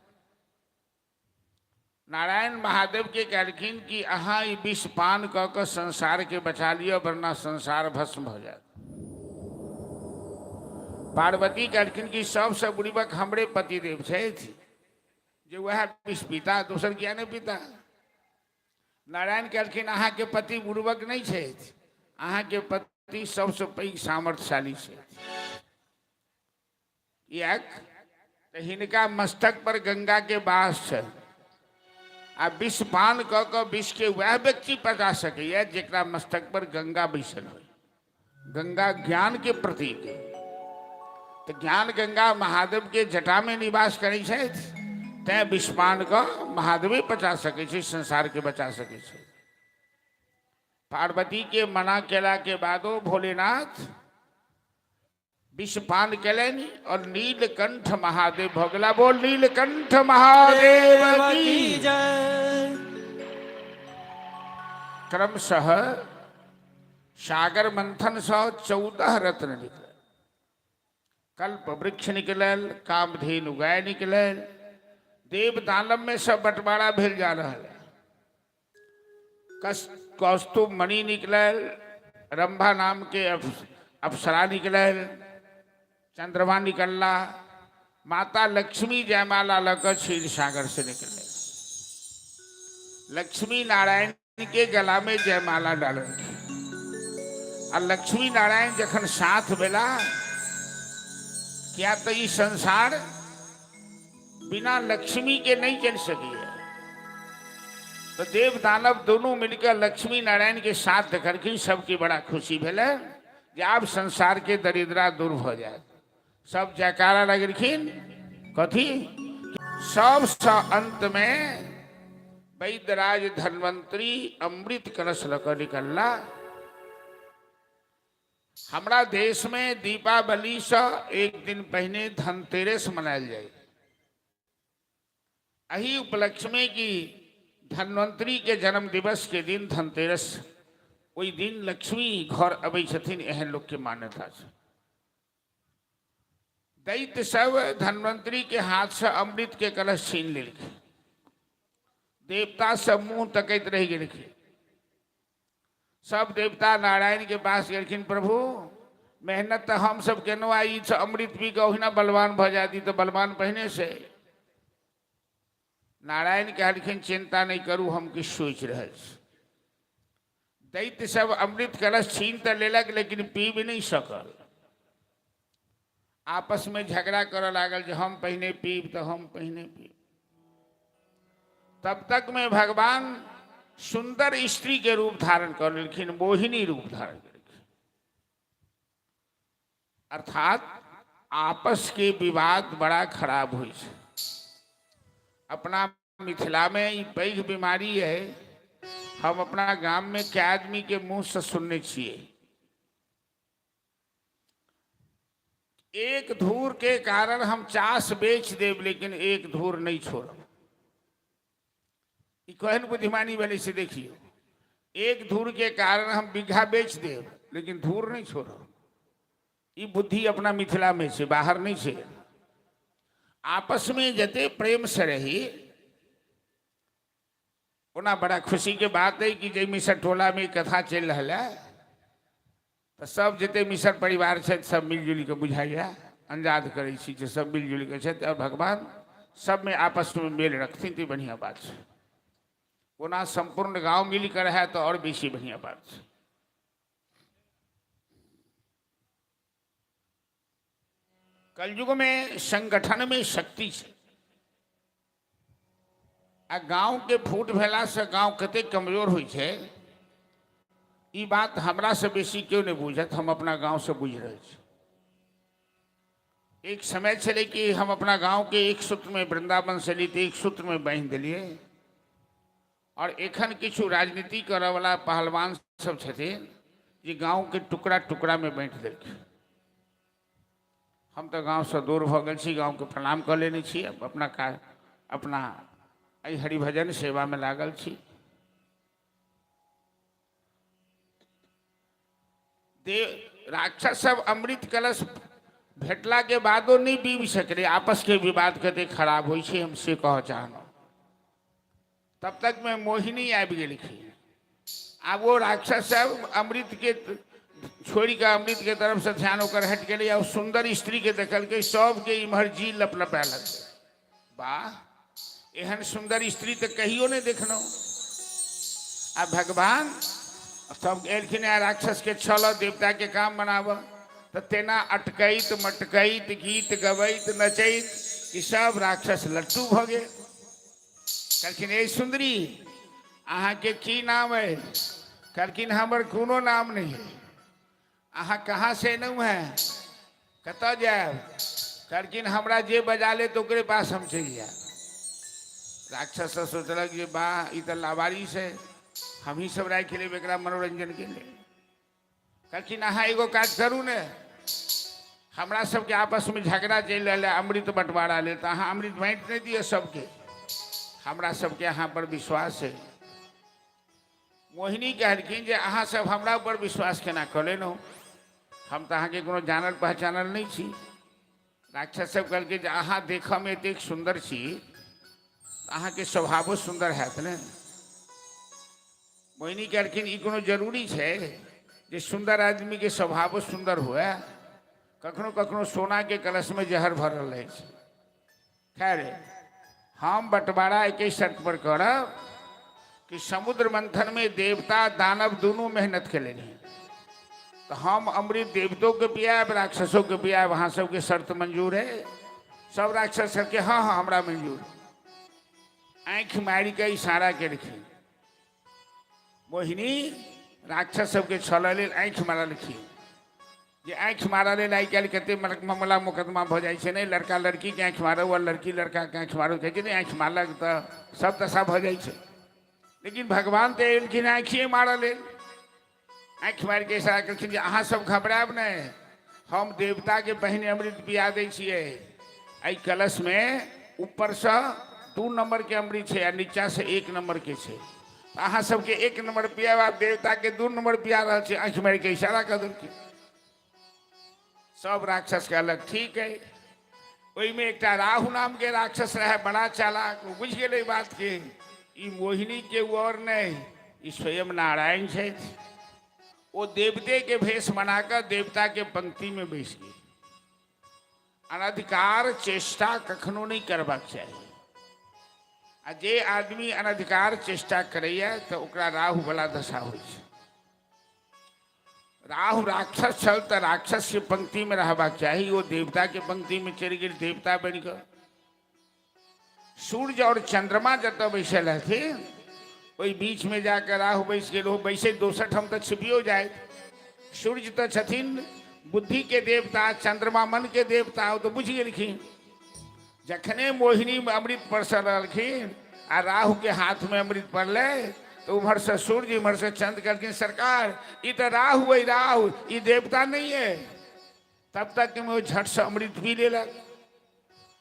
नारायण महादेव के कहलखिन कि अहाँ ई विष पान क के संसार के बचा लियो, वरना संसार भस्म हो जाए। पार्वती कहलखिन कि सबसे बुड़ीबक हमरे पतिदेव छे, जो वह विष पीता, दोसर किया नहीं पीता। नारायण कहलखिन अहाँ के पति बुड़बक नहीं छे, अहाँ के पति सबसे पैघ सामर्थ्यशाली छे। तो हिनका मस्तक पर गंगा के वास है। आ विष पान क के विष के वह व्यक्ति पचा सके जेकरा मस्तक पर गंगा बैसल हो। गंगा ज्ञान के प्रतीक है। तो ज्ञान गंगा महादेव के जटा में निवास करे छे, तै विष पान क महादेव पचा सके छे, संसार के बचा सके छे। पार्वती के मना केला के बादो भोलेनाथ विष पान केलन और नीलकंठ महादेव भोगला। बोल नीलकंठ महादेव की जय। क्रमशः सागर मंथन से 14 रत्न निकले। कल्प वृक्ष निकलल, कामधेनु गाय निकलल, देव दानव में सब बंटवारा भेल जा रहा है। कौस्तुभ मणि निकलल, रंभा नाम के अप्सरा निकलल, चंद्रमा निकलला, माता लक्ष्मी जयमाला लकर क्षीर सागर से निकले। लक्ष्मी नारायण के गला में जयमाला डाल, और लक्ष्मी नारायण जखन साथ भेला, क्या तो ये संसार बिना लक्ष्मी के नहीं चल सकी है। तो देव दानव दोनों मिलकर लक्ष्मी नारायण के साथ करके सबकी बड़ा खुशी भेले कि अब संसार के दरिद्रा दूर हो जाए। सब जयकारा लगलखिन। कथी? सब अंत में वैद्यराज धन्वंतरी अमृत कलश लेकर निकलला। हमारा देश में दीपावली से एक दिन पहले धनतेरस मनायल जाए। अही उपलक्ष्य में कि धन्वंतरी के जन्म दिवस के दिन धनतेरस, वही दिन लक्ष्मी घर अबै छथिन, एहन लोग के मान्यता है। दैत्य सब धन्वंतरी के हाथ से अमृत के कलश छीन लेलखिन। देवता सब मुंह तकैत रह गेलखिन। सब देवता नारायण के पास गेलखिन, प्रभु मेहनत तो हम सब केनो आई, अमृत पी के ओहिना बलवान भ जाती, तो बलवान पहने से। नारायण कहलखिन चिंता नहीं करू, हम किछ सोच रहे। दैत्य सब अमृत कलश छीन तो लेलक, लेकिन पी भी नहीं सकल। आपस में झगड़ा करे लागल, जो हम पहने पीब तो हम पहने पीब। तब तक में भगवान सुंदर स्त्री के रूप धारण कर लेलखिन, मोहिनी रूप धारण कर। अर्थात आपस के विवाद बड़ा खराब हुई। अपना मिथिला में ये पैघ बीमारी है। हम अपना गांव में क्या आदमी के मुंह से सुनने छिए, एक धूर के कारण हम चास बेच देव, लेकिन एक धूर नहीं छोड़ब। कहन बुद्धिमानी वाले से देखियो, एक धूर के कारण हम बीघा बेच देव, लेकिन धूर नहीं छोड़ब। ये बुद्धि अपना मिथिला में से बाहर नहीं से। आपस में जते प्रेम से रही, ओना बड़ा खुशी के बात है कि जे मिसर टोला में कथा चल रहा है, तो सब जते मिसर परिवार है सब मिलजुल के बुझाइया अंजाद करे छी, सब मिलजुल के, और भगवान सब में आपस में मेल रखती थी। बढ़िया बात है। ओना संपूर्ण गांव मिल कर है तो और बेसी बढ़िया बात है। कलयुग में संगठन में शक्ति है। आ गांव के फूट भेला से गांव कते कमजोर हुई है। ई बात हमरा से बेसी क्यों नहीं बुझत, हम अपना गांव से बुझ रहे छी। एक समय चले कि हम अपना गांव के एक सूत्र में वृंदावन से ली एक सूत्र में बांध दिलिए, और एखन किछु राजनीति करे वाला पहलवान सब छथिन जे गांव के टुकड़ा टुकड़ा में बांट देलखिन। हम तो गांव से दूर भ गए छी, गांव के प्रणाम कर लेने छी, अपना हरिभजन सेवा में लागल छी। देव राक्षस सब अमृत कलश भेटला के बादो नहीं पी सकले, आपस के विवाद कते खराब हो, हम से कह चाहना। तब तक में मोहिनी आ गई। अब वो राक्षस सब अमृत के छोड़ी का अमृत के तरफ से ध्यान होकर हट गए और सुंदर स्त्री के देखल के सबके इम्हर जी लपलपा लग। वाह, एहन सुंदर स्त्री तो कहियो नहीं देखना। अब भगवान सब एलखिन राक्षस के छल देवता के काम बनाब, तो तेना अटकैत मटकैत गीत गबैत नचैत कि सब राक्षस लट्टू भ गए। कहलखिन ए सुंदरी अहाँ के की नाम है? कहलखिन हमर कोनो नाम नहीं है। अहाँ कहाँ से नहीं है? कत जाए? कहलखिन हमरा जे बजा ले तो ओकरे पास हम चल जाए। राक्षस सोचलक जे बा ई तो लावारिस है, हम ही सब राख लेब एकरा मनोरंजन के लिए। कहलखिन अहाँ एगो काज करू ने, हमरा सबके आपस में झगड़ा चल रहा है अमृत बंटवारा ले, तो अहाँ अमृत बांट नहीं दिए सबके, हमरा सबके अहाँ पर विश्वास है। मोहिनी कहलखिन जे अहाँ सब हमरा पर विश्वास केना कर लेनो, हम तो अहाँ के कोनो जानल पहचानल नहीं छी। राक्षस सब कहलखिन जे अहाँ देखऽ में एतेक सुंदर छी, अहाँ के स्वभावो सुंदर हैत ने। मोहिनी कहलखिन ई कोनो जरूरी है जे सुंदर आदमी के स्वभावो सुंदर हुए? कखनो कखनो सोना के कलश में जहर भरल रहे। खैर हम बंटवारा एक ही शर्त पर करब कि समुद्र मंथन में देवता दानव दोनों मेहनत के लेने, तो हम अमृत देवतों के पियाब राक्षसों के पियाब। वहाँ सबके शर्त मंजूर है? सब राक्षस सबके हाँ हाँ हमरा मंजूर। आँख मारी के इशारा के रखी। मोहिनी राक्षस सबके छल लेल आँख मारा लिखी जे आँख मारा लेल आई काल्हि कते मामला मुकदमा भ जाइ छै, नहीं लड़का लड़की के आँख मारो व लड़की लड़का के आँख मारो, कहै छै नहीं आँख मारलक तो सब दशा भ जाइ छै। लेकिन भगवान तो एलखिन आँखिए मारा लेल। आँख मार के इशारा केलखिन जे अहाँ सब घबराब नहीं, हम देवता के पहिने अमृत पिया दै छियै। एहि कलश में ऊपर से 2 नंबर के अमृत है, नीचा से 1 नंबर के है। अहाँ सबके 1 नंबर पिया, देवता के 2 नंबर पिया रहा है। आँख मार के इशारा कर देलखिन। सब राक्षस कहलक ठीक है। ओहि में एक राहु नाम के राक्षस रहे, बड़ा चालाक, वो बुझ गए बात के ई मोहिनी के और नहीं, ई स्वयं नारायण है। वो देवते के भेष बनाकर देवता के पंक्ति में बैस गए। अनधिकार चेष्टा कखनो नहीं करबाक चाहिए। आ जे आदमी अनधिकार चेष्टा करैया तो ओकरा राहु वाला दशा होइ छै। राहु राक्षस छल तो राक्षस के पंक्ति में रहबाक चाहिए, वो देवता के पंक्ति में चल गए, देवता बन गए। सूर्य और चंद्रमा जत बैसल हथिन वही बीच में जाकर राहु बैस गए। हो बैसे दोसर ठाम तो छिपियो जाए। सूर्य तो छथिन बुद्धि के देवता, चंद्रमा मन के देवता, वो तो बुझ गेलखिन। जखने मोहिनी में अमृत परसल रहलखिन आ राहु के हाथ में अमृत पड़ले, तो उधर से सूर्य उधर से चंद्र कहलखिन सरकार ये तो राहु है, राहु ये देवता नहीं है। तब तक में वो झट से अमृत पी लेलक।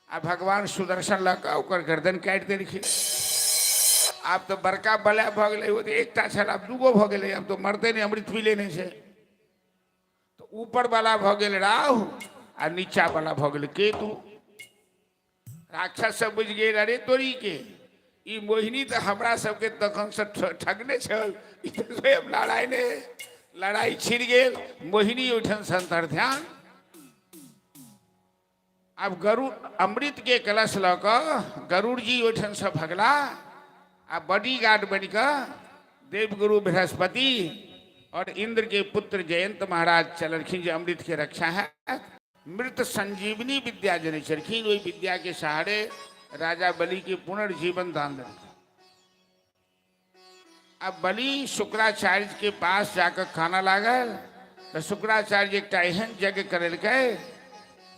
आ भगवान सुदर्शन लग ओकर गर्दन काट देलखिन। आब तो बड़का बलय भ गए, वो तो एकटा छल आब 2गो भ गए, अब तो मरते नहीं, अमृत पी लेने से। तो ऊपर वाला भ गए राहु आ नीचा वाला भ गए केतु। राक्षस सब बुझ गए अरे तोरी के ई मोहिनी तो हमरा सबके तखन से ठगने छल, ई तो स्वयं नारायण है। लड़ाई छिड़ गेल। मोहिनी उठन संतर ध्यान। अब गरुड़ अमृत के कलश ल क गरुड़ जी ओठन से भगला आ बॉडी गार्ड बन कर देवगुरु बृहस्पति और इंद्र के पुत्र जयंत महाराज चलखिन जो अमृत के रक्षा है। मृत संजीवनी विद्या जने चलखिन, वही विद्या के सहारे राजा बलि के पुनर्जीवन दान देलखिन। अब बलि शुक्राचार्य के पास जाकर खाना लागल तो शुक्राचार्य एक एहन यज्ञ करल के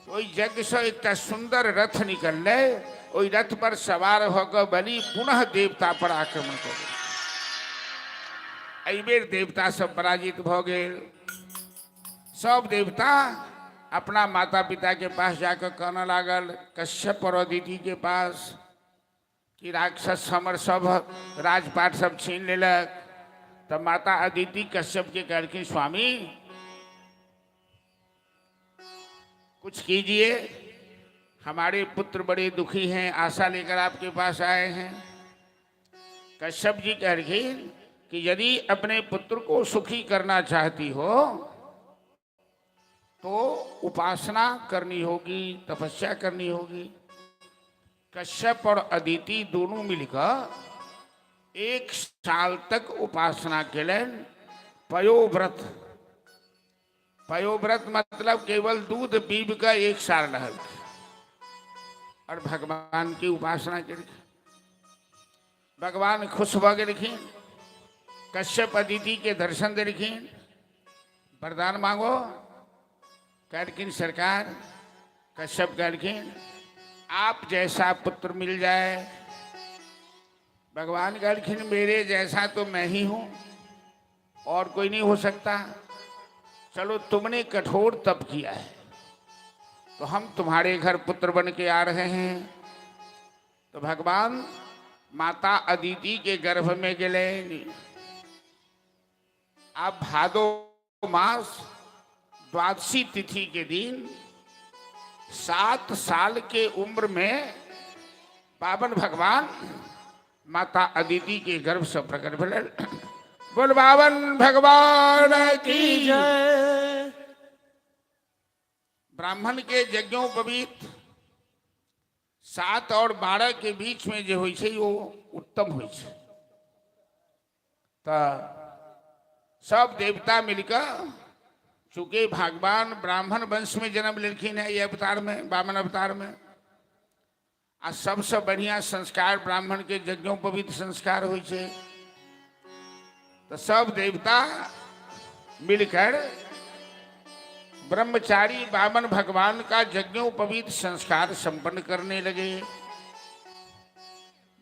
ओई यज्ञ से एक सुंदर रथ निकलले ओई रथ पर सवार होकर बलि पुनः देवता पर आक्रमण कर एहि बेर देवता सब पराजित भ गेल। सब देवता अपना माता पिता के पास जाकर कहने लागल कश्यप और अदिति के पास कि राक्षस हमर सब राजपाट सब छीन लेलक। तब माता अदिति कश्यप के कहलखिन स्वामी कुछ कीजिए, हमारे पुत्र बड़े दुखी हैं, आशा लेकर आपके पास आए हैं। कश्यप जी कहलखिन कि यदि अपने पुत्र को सुखी करना चाहती हो तो उपासना करनी होगी, तपस्या करनी होगी। कश्यप और अदिति दोनों मिलकर 1 साल तक उपासना केलन। पयोव्रत, पयोव्रत मतलब केवल दूध पीब का 1 साल रहल और भगवान की उपासना कर। भगवान खुश भ गेलखिन, कश्यप अदिति के दर्शन देलखिन, वरदान मांगो। कहलखिन सरकार, कश्यप कहलखिन आप जैसा पुत्र मिल जाए। भगवान कहलखिन मेरे जैसा तो मैं ही हूं और कोई नहीं हो सकता। चलो तुमने कठोर तप किया है तो हम तुम्हारे घर पुत्र बन के आ रहे हैं। तो भगवान माता अदिति के गर्भ में गए। आप भादो मास द्वादशी तिथि के दिन 7 साल के उम्र में पावन भगवान माता अदिति के गर्भ से प्रकट भले। बोल बावन भगवान की जय। ब्राह्मण के यज्ञोपवीत 7 और 12 के बीच में जो होई छे वो उत्तम होई छे। तो सब देवता मिलकर, चूंकि भगवान ब्राह्मण वंश में जन्म लेलखिन है ये अवतार में, वामन अवतार में, आ सबसे बढ़िया संस्कार ब्राह्मण के यज्ञोपवीत संस्कार होई छे। तो सब देवता मिलकर ब्रह्मचारी वामन भगवान का यज्ञोपवीत संस्कार संपन्न करने लगे।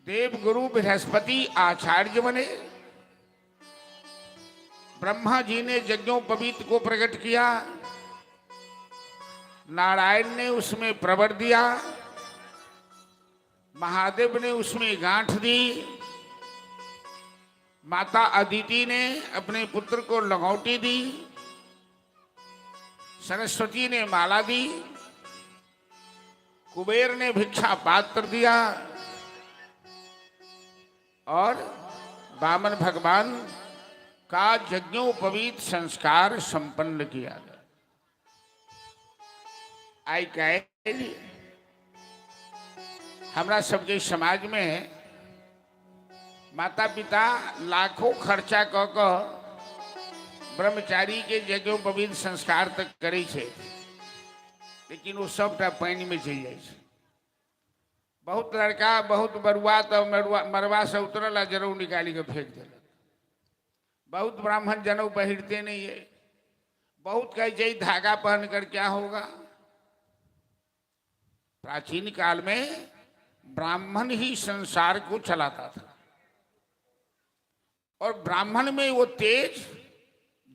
देव गुरु बृहस्पति आचार्य बने। ब्रह्मा जी ने यज्ञोपवीत को प्रकट किया, नारायण ने उसमें प्रवर दिया, महादेव ने उसमें गांठ दी, माता अदिति ने अपने पुत्र को लंगोटी दी, सरस्वती ने माला दी, कुबेर ने भिक्षा पात्र दिया और वामन भगवान का यज्ञोपवीत संस्कार संपन्न किया गया। आई कह हमरा सबके समाज में माता पिता लाखों खर्चा क ब्रह्मचारी के यज्ञोपवीत संस्कार तक करे छे, लेकिन वो सबटा पानी में चल जाए छे। बहुत लड़का बहुत बरुआ तो मरवा से उतरल जरऊ निकाली के फेंक दिल। बहुत ब्राह्मण जनेऊ पहिरते नहीं है। बहुत कहे धागा पहन कर क्या होगा। प्राचीन काल में ब्राह्मण ही संसार को चलाता था और ब्राह्मण में वो तेज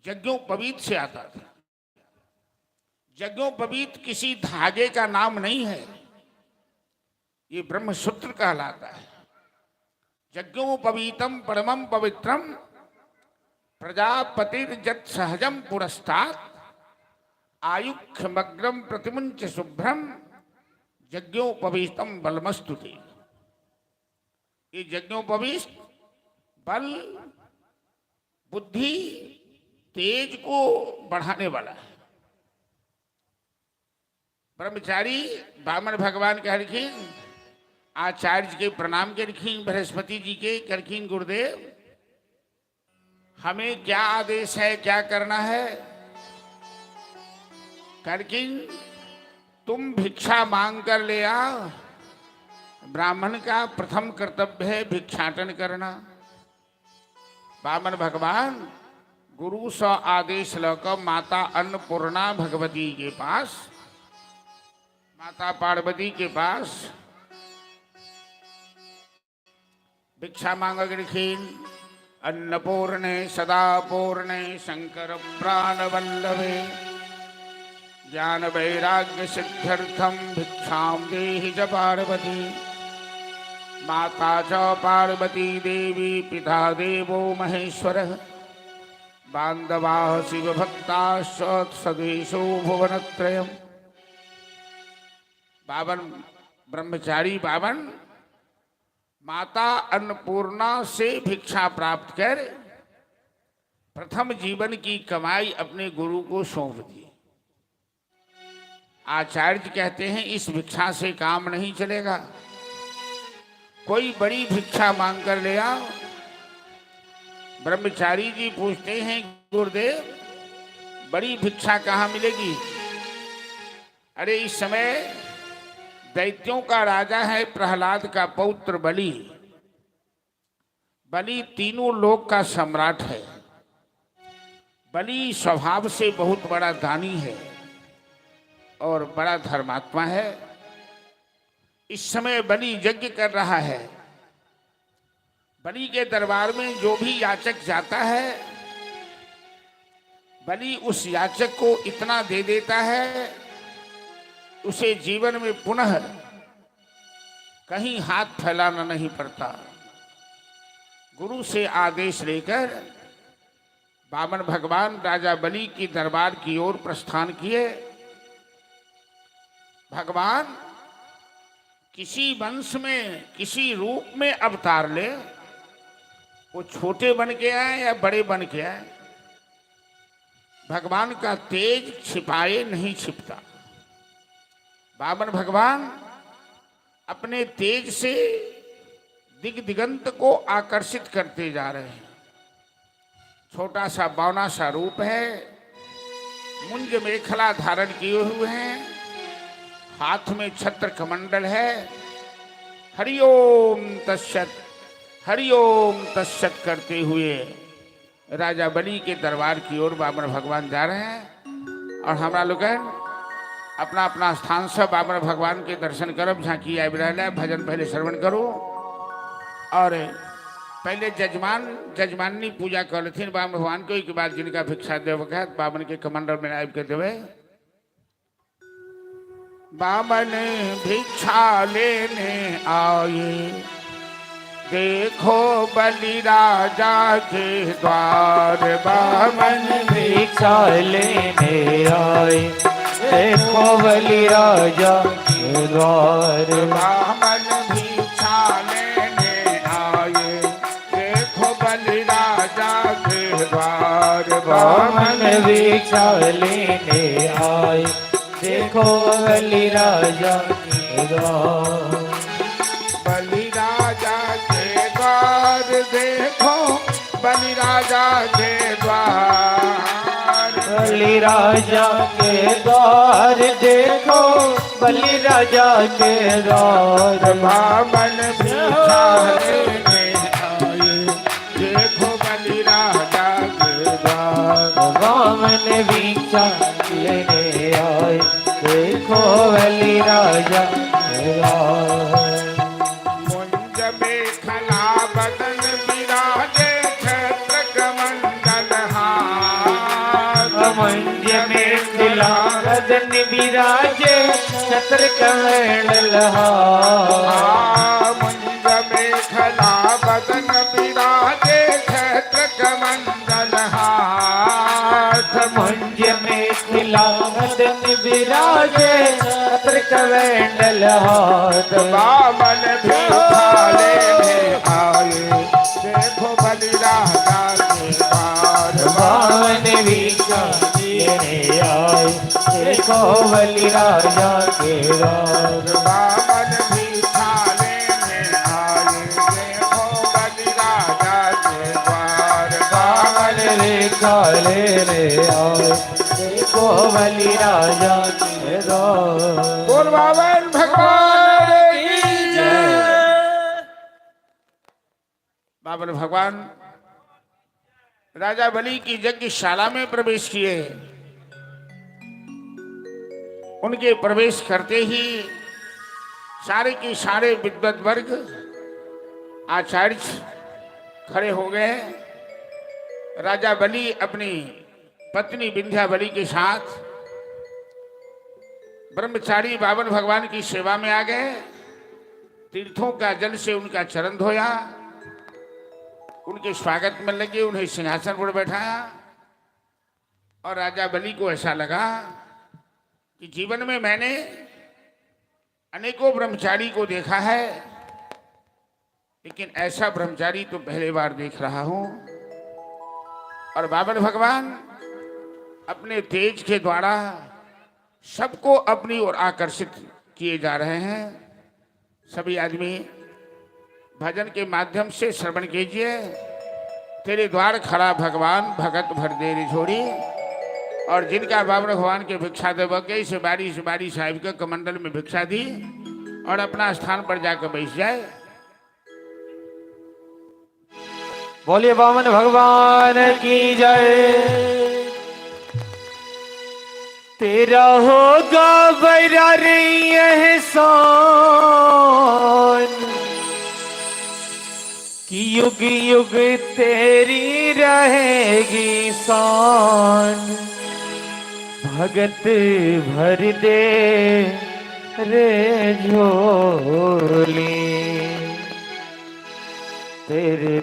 यज्ञोपवीत से आता था। यज्ञोपवीत किसी धागे का नाम नहीं है, ये ब्रह्मसूत्र कहलाता है। यज्ञोपवीतम परमम पवित्रम प्रजापतिर्जत सहजम पुरस्तात् आयुक्षमग्रम प्रतिमुंच शुभ्रम यज्ञोपवीतम बलमस्तुते। ये यज्ञोपवीत बल बुद्धि तेज को बढ़ाने वाला है। ब्रह्मचारी वामन भगवान कहलखिन, आचार्य के प्रणाम करखिन, बृहस्पति जी के करखिन गुरुदेव हमें क्या आदेश है, क्या करना है। करखिन तुम भिक्षा मांग कर ले आओ। ब्राह्मण का प्रथम कर्तव्य है भिक्षाटन करना। बामन भगवान गुरु से आदेश लेकर माता अन्नपूर्णा भगवती के पास, माता पार्वती के पास भिक्षा मांग रखीन। अन्नपूर्णे सदा पूर्णे शंकर प्राण वल्लभे ज्ञान वैराग्य सिद्ध्यर्थम भिक्षाम देहि च पार्वती। माता च पार्वती देवी पिता देवो महेश्वरः बान्धवाः शिवभक्ताश्च सदेशो भुवनत्रयम्। बावन ब्रह्मचारी बावन माता अन्नपूर्णा से भिक्षा प्राप्त कर प्रथम जीवन की कमाई अपने गुरु को सौंप दी। आचार्य कहते हैं इस भिक्षा से काम नहीं चलेगा, कोई बड़ी भिक्षा मांग कर ले आओ। ब्रह्मचारी जी पूछते हैं गुरुदेव बड़ी भिक्षा कहाँ मिलेगी? अरे इस समय दैत्यों का राजा है प्रहलाद का पौत्र बलि। बलि तीनों लोक का सम्राट है। बलि स्वभाव से बहुत बड़ा दानी है और बड़ा धर्मात्मा है। इस समय बलि यज्ञ कर रहा है। बलि के दरबार में जो भी याचक जाता है बलि उस याचक को इतना दे देता है उसे जीवन में पुनः कहीं हाथ फैलाना नहीं पड़ता। गुरु से आदेश लेकर बामन भगवान राजा बलि की दरबार की ओर प्रस्थान किए। भगवान किसी वंश में किसी रूप में अवतार ले, वो छोटे बन के आए या बड़े बन के आए, भगवान का तेज छिपाए नहीं छिपता। बामन भगवान अपने तेज से दिग दिगंत को आकर्षित करते जा रहे हैं। छोटा सा बौना सा रूप है, मुंज मेखला धारण किए हुए हैं, हाथ में छत्र कमंडल है। हरिओम तस्सत हरिओम तस्सत करते हुए राजा बलि के दरबार की ओर बामन भगवान जा रहे हैं। और हमारा लोग अपना अपना स्थान से बामन भगवान के दर्शन करब। झांकी आबि रहा है, भजन पहले श्रवण करो और पहले जजमानी पूजा कर लेथिन बामन भगवान को। एक बाद जिनका भिक्षा देव है बामन के कमंडल में आबि के देवे। बामन भिक्षा लेने आए देखो बलि राजा के द्वार। बामन भिक्षा लेने आए देखो बलि राजा के द्वार। बामन भिक्षा लेने आए देखो बलि राजा के द्वार। बामन भिक्षा लेने आए देखो बलि राजा के द्वार। बलि राजा के द्वार देखो बलि राजा के द्वार। बलि राजा के द्वार देखो बलि राजा के द्वार। बामन भिक्षा लेने आए देखो बलि राजा के द्वार। बामन भिक्षा लेने आए देखो बलि राजा के द्वार। मुंज मेखला बदन विराजे छत्र कमंडल हाथ। मुंज मेखला बदन विराजे छत्र कमंडल हाथ। मुंज मेखला बदन विराजे छत्र कमंडल हाथ। मुंज मेखला बदन विराजे छत्र कमंडल हाथ। बामन भिक्षा लेने आए देखो बलि राजा के द्वार। बामन भिक्षा लेने आए देखो बलि राजा के द्वार। बामन भिक्षा लेने आए देखो बलि राजा के द्वार। बामन भिक्षा लेने आए देखो बलि राजा के द्वार। बोल बामन भगवान की जय। बामन भगवान राजा बलि की यज्ञशाला में प्रवेश किए। उनके प्रवेश करते ही सारे के सारे विद्वत वर्ग आचार्य खड़े हो गए। राजा बलि अपनी पत्नी विंध्यावली के साथ ब्रह्मचारी बावन भगवान की सेवा में आ गए। तीर्थों का जल से उनका चरण धोया, उनके स्वागत में लगे, उन्हें सिंहासन पर बैठाया। और राजा बलि को ऐसा लगा कि जीवन में मैंने अनेकों ब्रह्मचारी को देखा है, लेकिन ऐसा ब्रह्मचारी तो पहली बार देख रहा हूं। और बावन भगवान अपने तेज के द्वारा सबको अपनी ओर आकर्षित किए जा रहे हैं। सभी आदमी भजन के माध्यम से श्रवण कीजिए। तेरे द्वार खड़ा भगवान, भगत भर दे रे झोड़ी। और जिनका बावन भगवान के भिक्षा देवक गई से बारी साहिब के कमंडल में भिक्षा दी और अपना स्थान पर जाकर बैठ जाए। बोलिए बामन भगवान की जय। तेरा होगा बरा रे एहसान कि युग युग तेरी रहेगी शान। भगत भर दे रे झोली तेरे